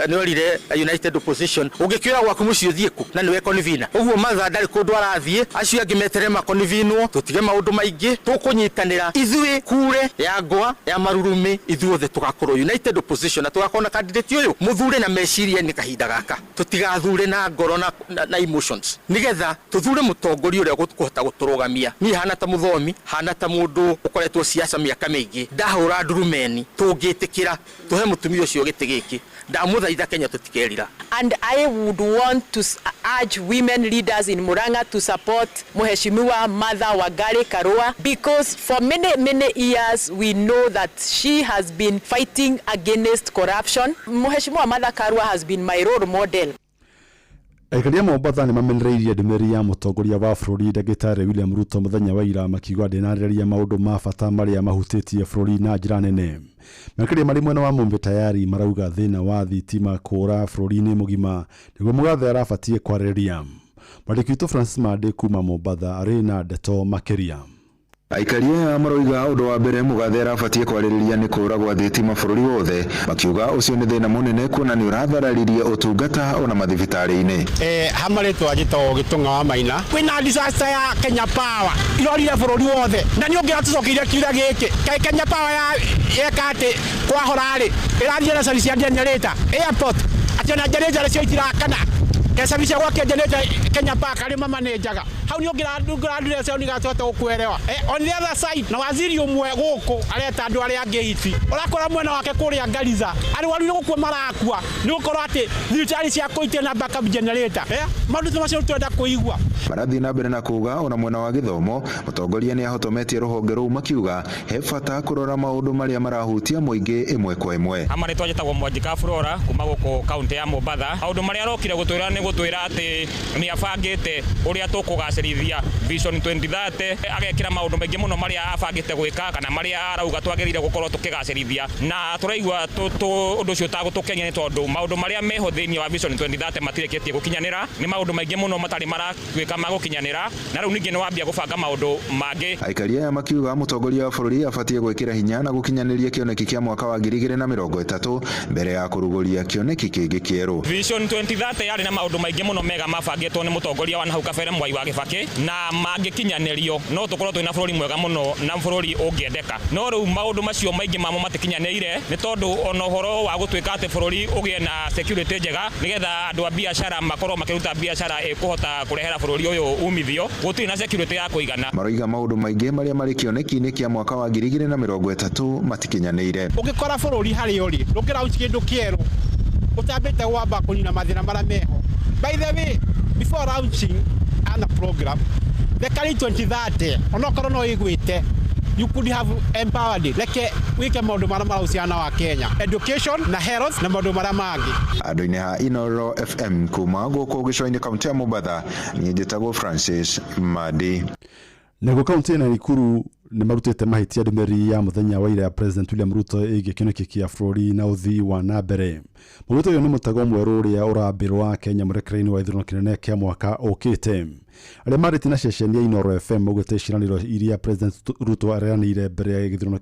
nĩorire United Opposition. Ũngĩkĩra gwaku mũciĩ ũthiĩ kũ na nĩwe convener. Ũguo matha ndarĩ kũndũ arathiĩ, acio angĩ metere makonvinwo, tũtige maũndũ maingĩ, tũkũnyitanĩra ithuĩ kure ya ngwa ya marurumĩ ithuothe tugakorwo United Opposition na tugakona candidate ũyũ mũthure na meciria nĩ kahinda gaka, tutigathure na ngoro na emotions, nigetha tuthure mũtongoria ũrĩa gũkũhota gũtũrũgamia. Niĩ hana ta mũthomi, hana ta mũndũ ũkoretwo siasa mĩaka mĩingĩ, ndahũra ndurumeni tũngĩtĩkĩra tuhe mũtumia ũcio gĩtĩ gĩkĩ, ndamũthaitha Kenya tutikerira. And I would want to urge women leaders in Murang'a to support Mheshimiwa Martha Wangari Karua, because for many years we know that she has been fighting against corruption. Mheshimiwa Martha Karua has been my role model. Aikari a Mombasa nĩ mamenereirie ndũmĩrĩri ya mũtongoria wa bũrũri Ndagĩtarĩ William Ruto mũthenya wa ira makiuga ndĩnarĩrĩria maũndũ ma bata marĩa mahutĩtie bũrũri na njĩra nene. Makĩria marĩ mwena wa Mombe tayari marauga thĩna wa thitima kũra bũrũri-inĩ mũgima nĩguo mũgathe arabatie kwarĩrĩria. Mwandĩki witũ Francis Mande kuma Mombasa arĩ na ndeto makĩria. Aikari aya maroiga ũndũ wa mbere mũgathe arabatie kwarĩrĩria nĩ kũra gwa thitima bũrũri wothe, makiuga ũcio nĩ thĩna mũnene kuona nĩ ũrathararirie ũtungata ona mathibitarĩ-inĩ. Hamarĩtwo agĩtagwo Gĩtũng'a wa Maina, kwĩna disaster ya Kenya Power irorire bũrũri wothe, na nĩ ũngĩratũcokeire kiuga gĩkĩ Kenya Power yeka atĩ kwahora-rĩ ĩrathiĩ na service ya generator airport atĩ na generator cio itirakana service ya gwake generator Kenya Power karĩ mamanejaga hau nĩ ũngĩradire cio nĩgatũhota gũkwerewa. On the other side na waziri ũmwe gũkũ areta andũ arĩa angĩ hiti ũrakora mwena wake kũrĩa Garissa arwaru nĩ gũkua marakua nĩ gũkorwo atĩ thirikari cia kũitia na backup generator maũndũ macio twenda kũigua. Marathiĩ na mbere na kuga ona mwena wa gĩthomo mũtongoria nĩ ahotometie rũhonge rũu makiuga he bata kũrora maũndũ marĩa marahutia mũingĩ ĩmwe kwa ĩmwe. Amarĩtwa njĩtagwo Mwanjika Flora kuma gũkũ kaunti ya Mombasa. Maũndũ marĩa arokire gũtwĩra nĩ gũtwĩra atĩ nĩ abangĩte ũrĩa tũkũgacĩrithia Vision 2030, agekĩra maũndũ maingĩ mũno marĩa abangĩte gwĩka kana marĩa arauga twagĩrĩire gũkorwo tũkĩgacĩrithia, na tũraigua ũndũ ũcio ũtagũtũkenia nĩ tondũ maũndũ marĩa meho thĩinĩ wa Vision 2030 matirĩkĩtie gũkinyanĩra. Nĩ maũndũ maingĩ mũno matarĩ maratuĩka magũkinyanĩra, na rĩu ningĩ nĩ wambia gũbanga maũndũ mangĩ. Aikari aya makiuga mũtongoria wa bũrũri abatie gwĩkĩra hinya na gũkinyanĩria kĩoneki kĩa mwaka wa 2030 mbere ya kũrugũria kĩoneki kĩngĩ kĩerũ. Vision 2030 yarĩ na maũndũ maingĩ mũno mega mabangĩtwo nĩ mũtongoria wa nahau kabere Mwai wa Kibaki, na mangĩkinyanĩrio no tũkorwo twĩna bũrũri mwega mũno na bũrũri ũngĩendeka. No rĩu maũndũ macio maingĩ mamo matikinyanĩire nĩ tondũ ona ũhoro wa gũtuĩka atĩ bũrũri ũgĩe na security njega nĩgetha andũ a biacara makorwo makĩruta biacara ĩkũhota kũrehera bũrũri ũyũ umithio, gũtirĩ na security ya kũigana. Maroiga maũndũ maingĩ marĩa marĩ kĩoneki-inĩ kĩa mwaka wa 2030 matikinyanĩire. Ũngĩkora bũrũri harĩa ũrĩ ndũngĩrauti kĩndũ kĩerũ ũtambĩte wamba kũnina mathĩna marĩa meho. By the way, before launching a program the Kari 2030 onokorwo no igwĩte you could have empowered like wike maũndũ marĩa marahusiana wa Kenya, education na health na maũndũ marĩa mangĩ. Andũ-inĩ ha Inoro FM kuma gũkũ gĩcũa-inĩ kaunti ya Mombasa, niĩ njĩtagwo Francis Madi. Nego kaunti ya Nakuru nĩ marutĩte mahĩtia ndũmĩrĩri ya mũthenya wa ira ya President William Ruto ĩgiĩ kĩoneki kĩa bũrũri na ũthii wa na mbere. Mũrutwo ũyũ nĩ mũtego mwerũ ũrĩa ũrambĩrwo Kenya mũrekereinie wa ithurano kĩnene kĩa mwaka ũkĩte. Arĩa marĩtie na ceceni ya Inoro FM maugĩte ciĩranĩro iria President Ruto areranĩire mbere ya gĩthurano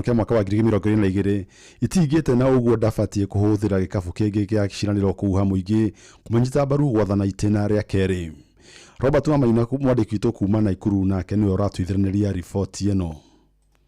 kĩa mwaka wa 2022 itingĩte na ũguo ndabatie kũhũthĩra gĩkabũ kĩngĩ gĩa ciĩranĩro kũhuha mũingĩ kũmanyita mbaru gwathana itĩna rĩa kerĩ. Robert Wamaina mwandĩki witũ kuma Nakuru nake nĩwe ũratũithĩranĩria riboti ĩno.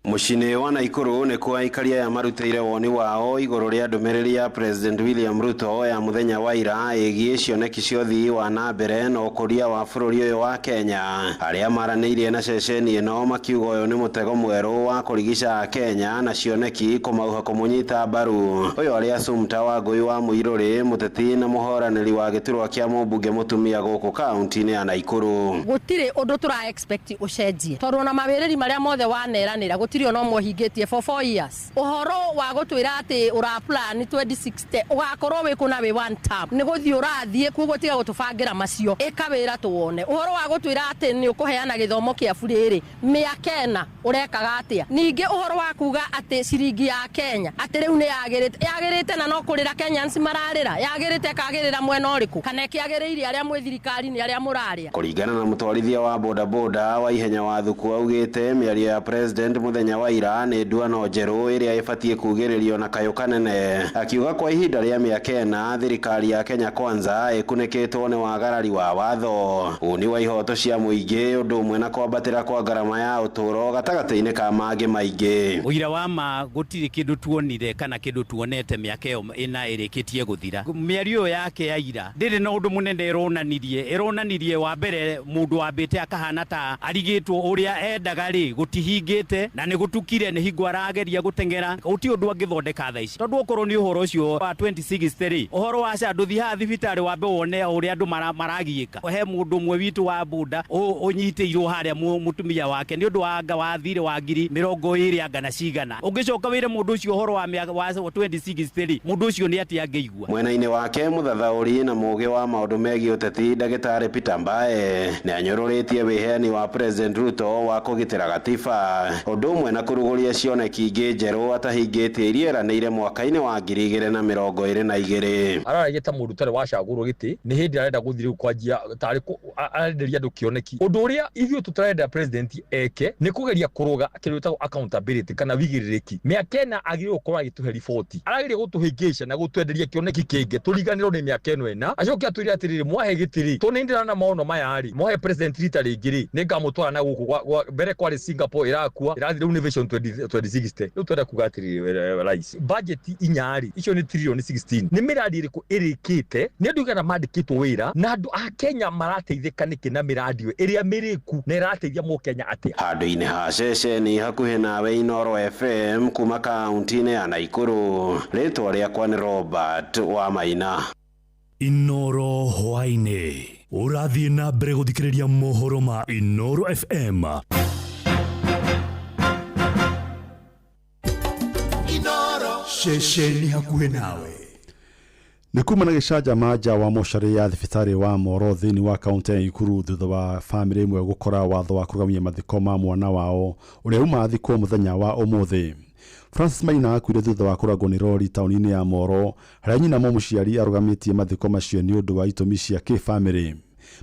Mũciĩ wa Nakuru nĩ kwa aikari aya marutĩire woni wao igũrũ rĩa ndũmĩrĩri ya President William Ruto ya mũthenya wa ira ĩgiĩ cioneki cia ũthii wa na mbere na ũkũria wa bũrũri ũyũ wa Kenya. Arĩa maranĩirie na ceceni ĩno makiuga ũyũ nĩ mũtego mwerũ wa kũrigica Kenya na cioneki kũmauha kũmũnyita mbaru. Ũyũ arĩ Assumpta Wangui wa Mũirũrĩ, mũteti na mũhoranĩri wa gĩturwa kĩa mũmbunge mũtumia gũkũ kaunti-inĩ ya Nakuru. Gũtirĩ ũndũ tũra expect ũcenjie tondũ na mawĩrĩri marĩa mothe waneranĩra gutiri ono mohingitie for 4 years uhoro wa gutwira ati ura plan 2060 ugakorwo wikuna we one term ni guthii urathie kugo tiga gutubangira macio ikawira tuone uhoro wa gutwira ati ni ukuheana githomo kia buriri miakena urekaga atia ningi uhoro wa kuga ati ciringi ya Kenya ati riu ni yagirite na no kurira Kenyans mararira yagirite kagirira mwena uriku kana kiagiriire aria mwe thirikari ni aria muraria kuringana na mutwarithia wa bodaboda wa ihenya wa thuku augite miario ya president muthenya wa ira ni nduano njeru iria ifatie kugiririo na kayo kanene akiuga kwa ihinda ria miakena thirikari ya Kenya Kwanza ikuneketwo ni wagarari wa watho uni wa ihoto cia muingi undu umwe na kwambatira kwa garama ya uturo gatagati-ini ka mangi maingi uira wa ma gutiri kindu tuonire kana kindu tuonete miaka ina irikitie guthira miario yake ya ira ndiri na undu munene ironanirie wa mbere mundu wambite akahana ta arigitwo uria endaga ri gutihingite na ni gutukire ni hingo arageria gutengera uti undu angithondeka tha ici tondu okorwo ni uhoro ucio wa 2063 uhoro wa cia nduthi ha thibitari wambe wone uria andu maragiika he mundu mwe witu wa bunda unyitiirwo haria mutumia wake ni undu wa anga wathire wa ngiri 20 anga na cigana ungicoka wire mundu ucio uhoro wa 2063 mundu ucio ni ati angeigua mwena-ini wake muthathauri na muge wa maundu megi uteti Dagitari Peter Mbae ni anyururitie wiheani wa President Ruto wa kugitira gatiba undu umwe na kuruguria cioneki ingi njeru atahingitie iria eranĩire mwaka-ini wa 2022 araragita mundu tare wacagurwo giti ni hindi arenda guthire kwanjia tari arenderia andu kioneki undu uria ithio tutarenda president eke ni kugeria kuruga kirutagwo accountability kana wigiririki miakena agirwo kwa gituhe report aragiria gutuhingisha na gutwenderia kioneki kingi turiganirwo ni miakeno ena acokia twire atiriri mwahe gitiri tunindira na maono maya ari mwahe president rita ringiri ningamutwara na guku mbere kwari Singapore irakua irathire innovation 2060 riu twenda kugatiriri rais budget inyari icio ni trillion 16 ni miradi iriku irikite ni andu igana mandikitwo wira na andu a Kenya marateithika niki na miradi iria miriku na irateithia mu Kenya ati handu-ini ha ceceni hakuhi nawe Inoro FM kuma kaunti-ini ya Naikuru ritwa riakwa ni Robert wa Maina Inoro hwaine urathie na mbere guthikiriria mohoro ma Inoro FM Inoro ceceni hakuhi nawe Nĩ kuma na gĩcanjama nja wa mocarĩ ya thibitarĩ wa Moro thĩinĩ wa kaunti ya Ikuru thutha wa famĩlĩ imwe gũkora watho wa kũrũgamia mathiko ma mwana wao ũrĩa umathikwo mũthenya wa ũmũthĩ. Francis Maina akuire thutha wa kũragwo nĩ rori taũni-inĩ ya Moro harĩa nyina mũciari arũgamĩtie mathiko macio nĩ ũndũ wa itũmi cia kĩbamĩrĩ.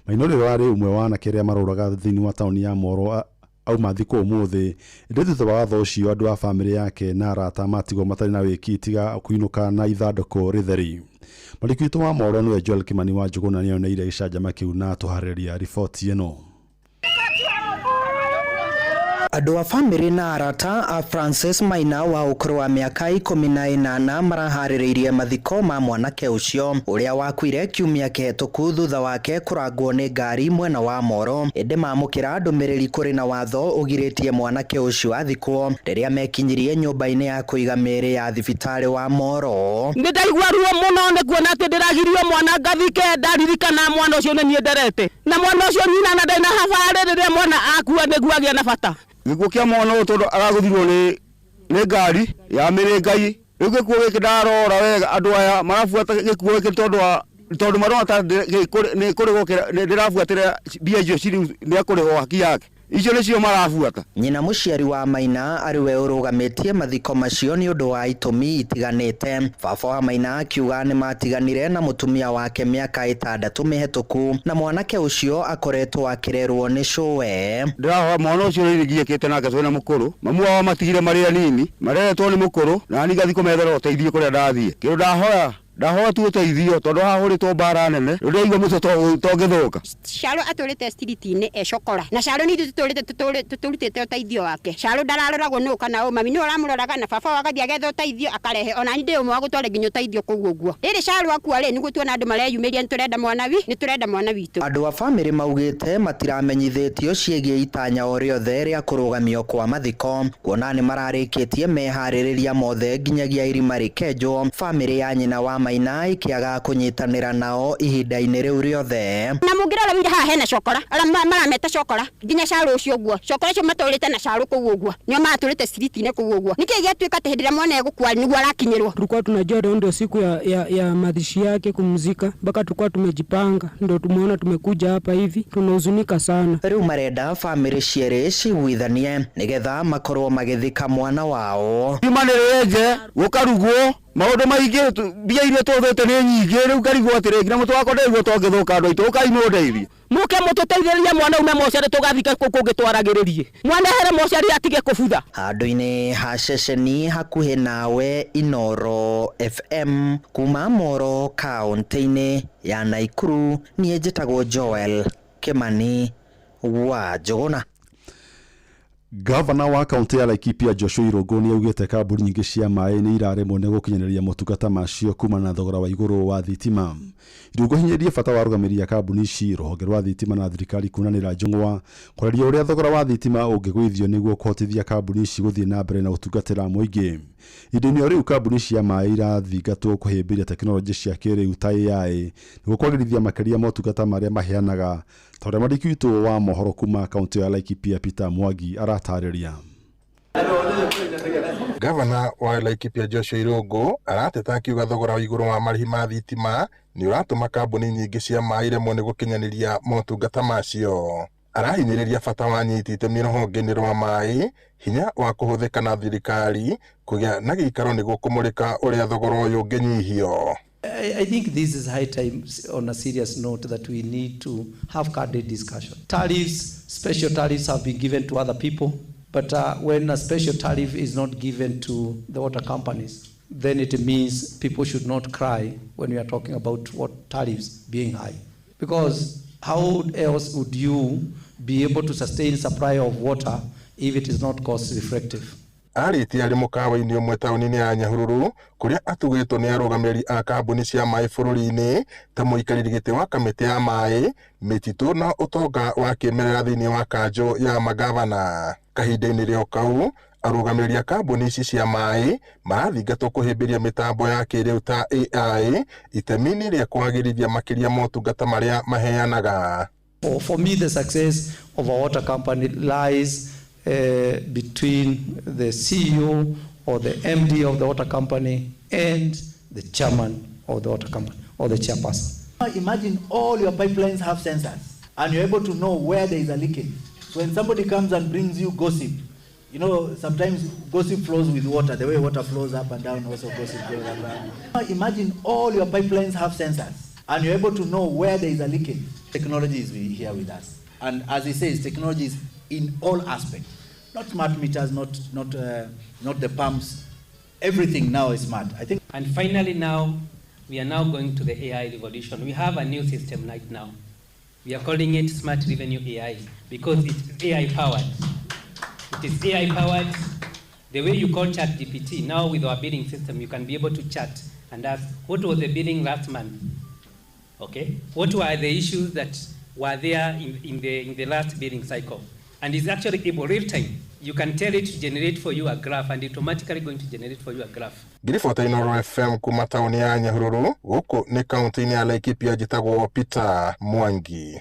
Maina ũrĩa warĩ ũmwe wa anake arĩa marũraga thĩinĩ wa taũni ya Moro auma thikũ ũmũthĩ ĩndĩ thutha wa watho ũcio andũ a famĩlĩ yake na arata matigwo matarĩ na wĩki tiga kũinũka na ithandũkũ rĩtheri. Mwandĩki witũ wa Moro nĩwe Joel Kimani wa Njũgũna nĩoneire gĩcanjama kĩu na tũharĩria riboti ĩno. Andũ a family na arata a Francis Maina wa ũkũrũ wa mĩaka 18 maraharĩrĩirie mathiko ma mwanake ũcio ũrĩa wakuire kiumia kĩhetũku thutha wake kũrangwo nĩ ngari mwena wa Moro ĩndĩ mamũkĩra ndũmĩrĩri kũrĩ na watho ũgirĩtie mwanake ũcio athikwo rĩrĩa mekinyirie nyũmba-inĩ ya kũiga mĩĩrĩ ya thibitarĩ wa Moro. Nĩndaigua ruo mũno nĩ kuona atĩ ndĩragirio mwana ngathike ndaririkana mwana ũcio nĩ niĩ nderete na mwana ũcio nyina na ndaina habarĩ rĩrĩa mwana akua nĩguo agĩa na bata. Gikuo kia mwana uyu tondu araguthirwo ni ngari ya miringai riu gikuo giki ndarora wega andu aya marabuata gikuo giki tondu marona ta ni kurigokera ndirabuatira mbia icio ciri ni akurigwo haki yake icio nicio marabuata. Nyina mũciari wa Maina ariwe ũrũgamĩtie mathiko macio nĩ ũndũ wa itũmi itiganĩte. Baba wa Maina akiuga nĩ matiganire na mũtumia wake mĩaka 6 mĩhetũku na mwanake ũcio akoretwo akĩrerwo nĩ cũwe. Ndĩrahoya mwana ũcio nĩgiĩkĩte nake twĩna mũkũrũ mamu wao matigire marĩ anini mareretwo nĩ mũkũrũ na ni gathiko methera ũteithio kũrĩa ndathiĩ kĩrũ ndahoya tu ũteithio tondu hahũrĩtwo mbara nene rĩrĩa muto tongĩthũka. Caro atũrĩte street-inĩ ecokora na Caro nĩ tũrutĩte ũteithio wake. Caro ndararoragwo nũ kana ũ mami nĩ ũramũroraga na baba wagathiĩ agetha ũteithio akarehe ona ni ndĩ ũmwe wa gũtwara nginya ũteithio kũu ũguo. Rĩrĩ Caro akua rĩ nĩguo tuona andũ mareyumĩria nĩ tũrenda mwana witũ. Andũ a famĩlĩ maugĩte matiramenyithĩtio ciĩgiĩ itanya o rĩothe rĩa kũrũgamio kwa mathiko kuona nĩ mararĩkĩtie meharĩrĩria mothe nginyagia irima rĩkenjwo. Famĩlĩ ya nyina wa Maina ikiaga kunyitanira nao ihinda-ini riu riothe. Na mungirora wira haha hena cokora ala marameta cokora nginya caro ucio guo cokora cio maturite na caro kuu uguo nio maturite street-ini kuu uguo niki giatuika ati hindira mwana egukua niguo arakinyirwo. Tulikuwa tunajua leo ndio siku ya mazishi yake kumzika, mpaka tulikuwa tumejipanga, ndio tumeona tumekuja hapa hivi, tunahuzunika sana. Riu marenda family ciere ciguithanie nigetha makorwo magithika mwana wao. Imanereje gukarugwo maundu maingi bia iria tuthete ni nyingi riu karigwo atire nginya mutu wako ndeigwo tongithuka andu aitu ukaino ndeithie muke mututeithiririe mwana ume mocari tugathika kungitwaragiririe mwana here mocari atige kubutha. Handu-ini ha ceceni hakuhi nawe Inoro FM kuma Moro kaunti-ini ya Naikuru, nie njitagwo Joel Kimani wa Njuguna. Gavana wa kaunti ya Laikipia Joshua Irungu ni augite kambuni nyingi cia maĩ ni iraremwo ni gukinyanĩria motungata macio kuma na thogora wa igũrũ wa thitima. Irungu hinyĩrĩrie bata wa rũgamĩrĩri kambuni ici, rũhonge rwa thitima na thirikari kunanĩra njũng'wa kũrĩria ũrĩa thogora wa thitima ũngĩgũithio nĩguo kũhotithia kambuni ici gũthiĩ na mbere na gũtungatĩra mũingĩ. Ihinda-inĩ o rĩu kambuni cia maĩ irathingatwo kũhĩmbĩria tekinoronjĩ cia kĩrĩu ta AI nĩguo kwagĩrithia makĩria motungata marĩa maheanaga. Tondũ mwandĩki witũ wa mohoro kuma kaunti ya Laikipia Peter Mwangi aratarĩria. Gavana wa Laikipia Joshua Irungu arateta akiuga thogora wa igũrũ wa marĩhi ma thitima nĩ ũratũma kambuni nyingĩ cia maĩ iremwo nĩ gũkinyanĩria motungata macio. Arahinyĩrĩria bata wa nyiti itemi rũhonge-inĩ rwa maĩ, hinya wa kũhũthĩka na thirikari kũgĩa na gĩikaro nĩguo kũmũrĩka ũrĩa thogora ũyũ ũngĩnyihio. I think this is high time on a serious note that we need to have candid discussion. Tariffs, special tariffs have been given to other people, but when a special tariff is not given to the water companies, then it means people should not cry when we are talking about what tariffs being high. Because how else would you be able to sustain supply of water if it is not cost reflective? Arĩtie arĩ mũkawa-inĩ ũmwe taũni-inĩ ya Nyahururu kũrĩa atugĩtwo nĩ arũgamĩrĩri a kambuni cia maĩ bũrũri-inĩ ta mũikarĩri gĩtĩ wa kamĩtĩ ya maĩ, mĩtitũ na ũtonga wa kĩmerera thĩinĩ wa kanjũ ya magavana. Kahinda-inĩ rĩo kau arũgamĩrĩri a kambuni ici cia maĩ marathingatwo kũhĩmbĩria mĩtambo ya kĩrĩu ta AI itemi-inĩ rĩa kwagĩrithia makĩria motungata marĩa maheanaga. For me, the success of a water company lies between the CEO or the MD of the water company and the chairman of the water company or the chairperson. Imagine all your pipelines have sensors and you're able to know where there is a leakage. So when somebody comes and brings you gossip, you know, sometimes gossip flows with water. The way water flows up and down, also gossip flows up and down. Imagine all your pipelines have sensors and you're able to know where there is a leakage. Technology is here with us. And as he says, technology is in all aspects. Not smart meters, not the pumps. Everything now is smart, I think. And finally now, we are now going to the AI revolution. We have a new system right now. We are calling it Smart Revenue AI because it's AI powered. It is AI powered. The way you call ChatGPT, now with our bidding system, you can be able to chat and ask, what was the bidding last month? Okay? What were the issues that were there in the last bidding cycle? And it's actually able real time. You can tell it to generate for you a graph and it's automatically going to generate for you a graph. Ngiribota Inoro FM kuma taũni ya Nyahururu, gũkũ nĩ kaunti-inĩ ya Laikipia njĩtagwo Peter Mwangi.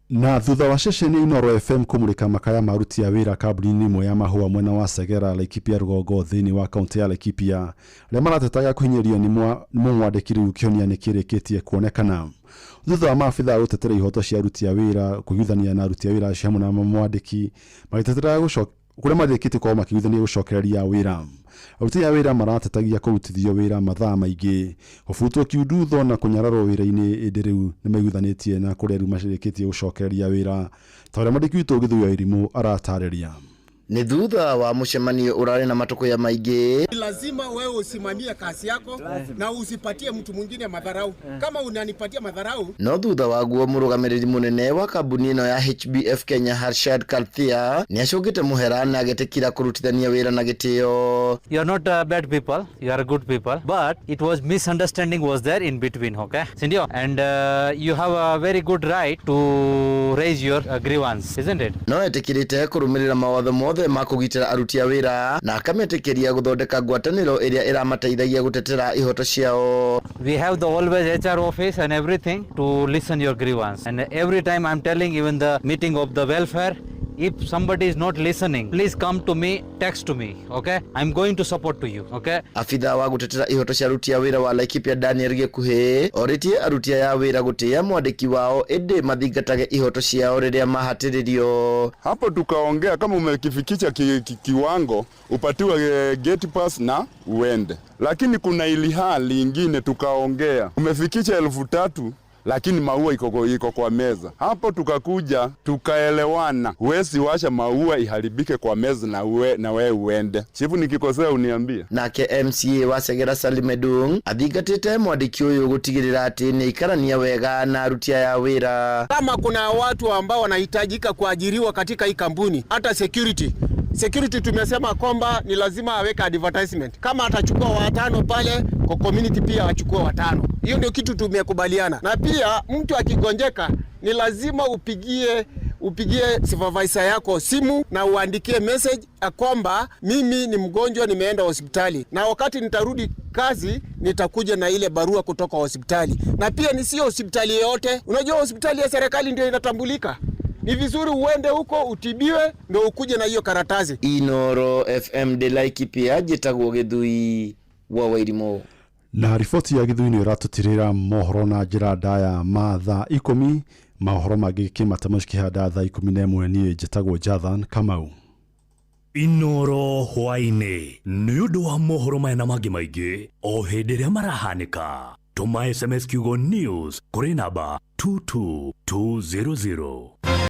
Na thutha wa ceceni Inoro FM kũmũrĩka makaya maruti a wĩra kambuni-inĩ imwe ya mahũa mwena wa Segera, Laikipia rũgongo thĩinĩ wa kaunti ya Laikipia, arĩa maratetaga kũhinyĩrio nĩ mwandĩki rĩu kĩonia nĩ kĩrĩkĩtie kuonekana. Thutha wa maabitha gũtetera ihoto cia aruti a wĩra kũiguithania na aruti a wĩra acio hamwe na mwandĩki magĩtetera kũrĩa marĩkĩtie kwao makĩiguithania gũcokereria wĩra. Aruti a wĩra maratetagia kũrutithio wĩra mathaa maingĩ, gũbutwo kiundutho na kũnyararwo wĩra-inĩ ĩndĩ rĩu nĩ maiguithanĩtie na kũrĩa rĩu marĩkĩtie gũcokereria wĩra. Ta ũrĩa mwandĩki witũ Gĩthũi Irimũ aratarĩria. Ni thutha wa mũcemanio urari na matukuya maingi. Lazima wewe usimamie kazi yako na usipatie mtu mwingine madharau. Kama unanipatia madharau. No thutha wa guo mũrũgamĩrĩri mũnene wa kambuni ino ya HBF Kenya Harshad Kalthia ni acungite muhera na agetekira kurutithania wĩra na gĩtĩo. You are not bad people, you are good people, but it was misunderstanding was there in between, okay? Sindio, and you have a very good right to raise your grievance, isn't it? No etekirite kũrũmĩrĩra mawatho mothe mothe ma kugitira aruti a wira na akametekeria guthondeka ngwataniro iria iramateithagia gutetera ihoto ciao. We have the always HR office and everything to listen your grievance, and every time I'm telling, even the meeting of the welfare, if somebody is not listening, please come to me, text to me, okay? I'm going to support to you, okay? Afitha wa gutetera ihoto cia aruti a wira wa Laikipia Daniel Gikuhi oritie aruti a wira gutia mwandiki wao ende mathingatage ihoto ciao riria mahatiririo. Hapo tukaongea kama umekifikisha kiwango upatiwe gate pass na uende, lakini kuna ili hali ingine tukaongea umefikisha 3,000 lakini maua iko kwa meza. Hapo tukakuja tukaelewana, wesi washa maua iharibike kwa meza na we uende. Chifu nikikosea uniambie. Nake MCA wa Segera Salimedung athingatite mwandiki uyu gutigirira ati ni ikarania wega na aruti a wira. Kama kuna watu ambao wanahitajika kuajiriwa katika hii kampuni, hata security tumesema kwamba ni lazima aweke advertisement. Kama atachukua 5 pale kwa community pia achukue 5. Hiyo ndio kitu tumekubaliana. Na pia mtu akigonjeka ni lazima upigie supervisor yako simu na uandikie message kwamba mimi ni mgonjwa, nimeenda hospitali, na wakati nitarudi kazi nitakuja na ile barua kutoka hospitali. Na pia ni sio hospitali yote. Unajua hospitali ya serikali ndio inatambulika. Ni vizuri uende huko utibiwe ndio ukuje na hiyo karatasi. Inoro FM de Laikipia Gitagwo Githui wa Wairimo. Na riboti ya Githui ni iratutirira mohoro na njira ndaya ma thaa 10 mohoro mangĩ kĩmatamu kĩhanda thaa 11 niĩ njĩtagwo Jathan Kamau. Inoro hwainĩ nĩ ũndũ wa mohoro maya na mangĩ maingĩ o hĩndĩ ĩrĩa marahanĩka. Tuma SMS kiugo news kũrĩ namba 22200.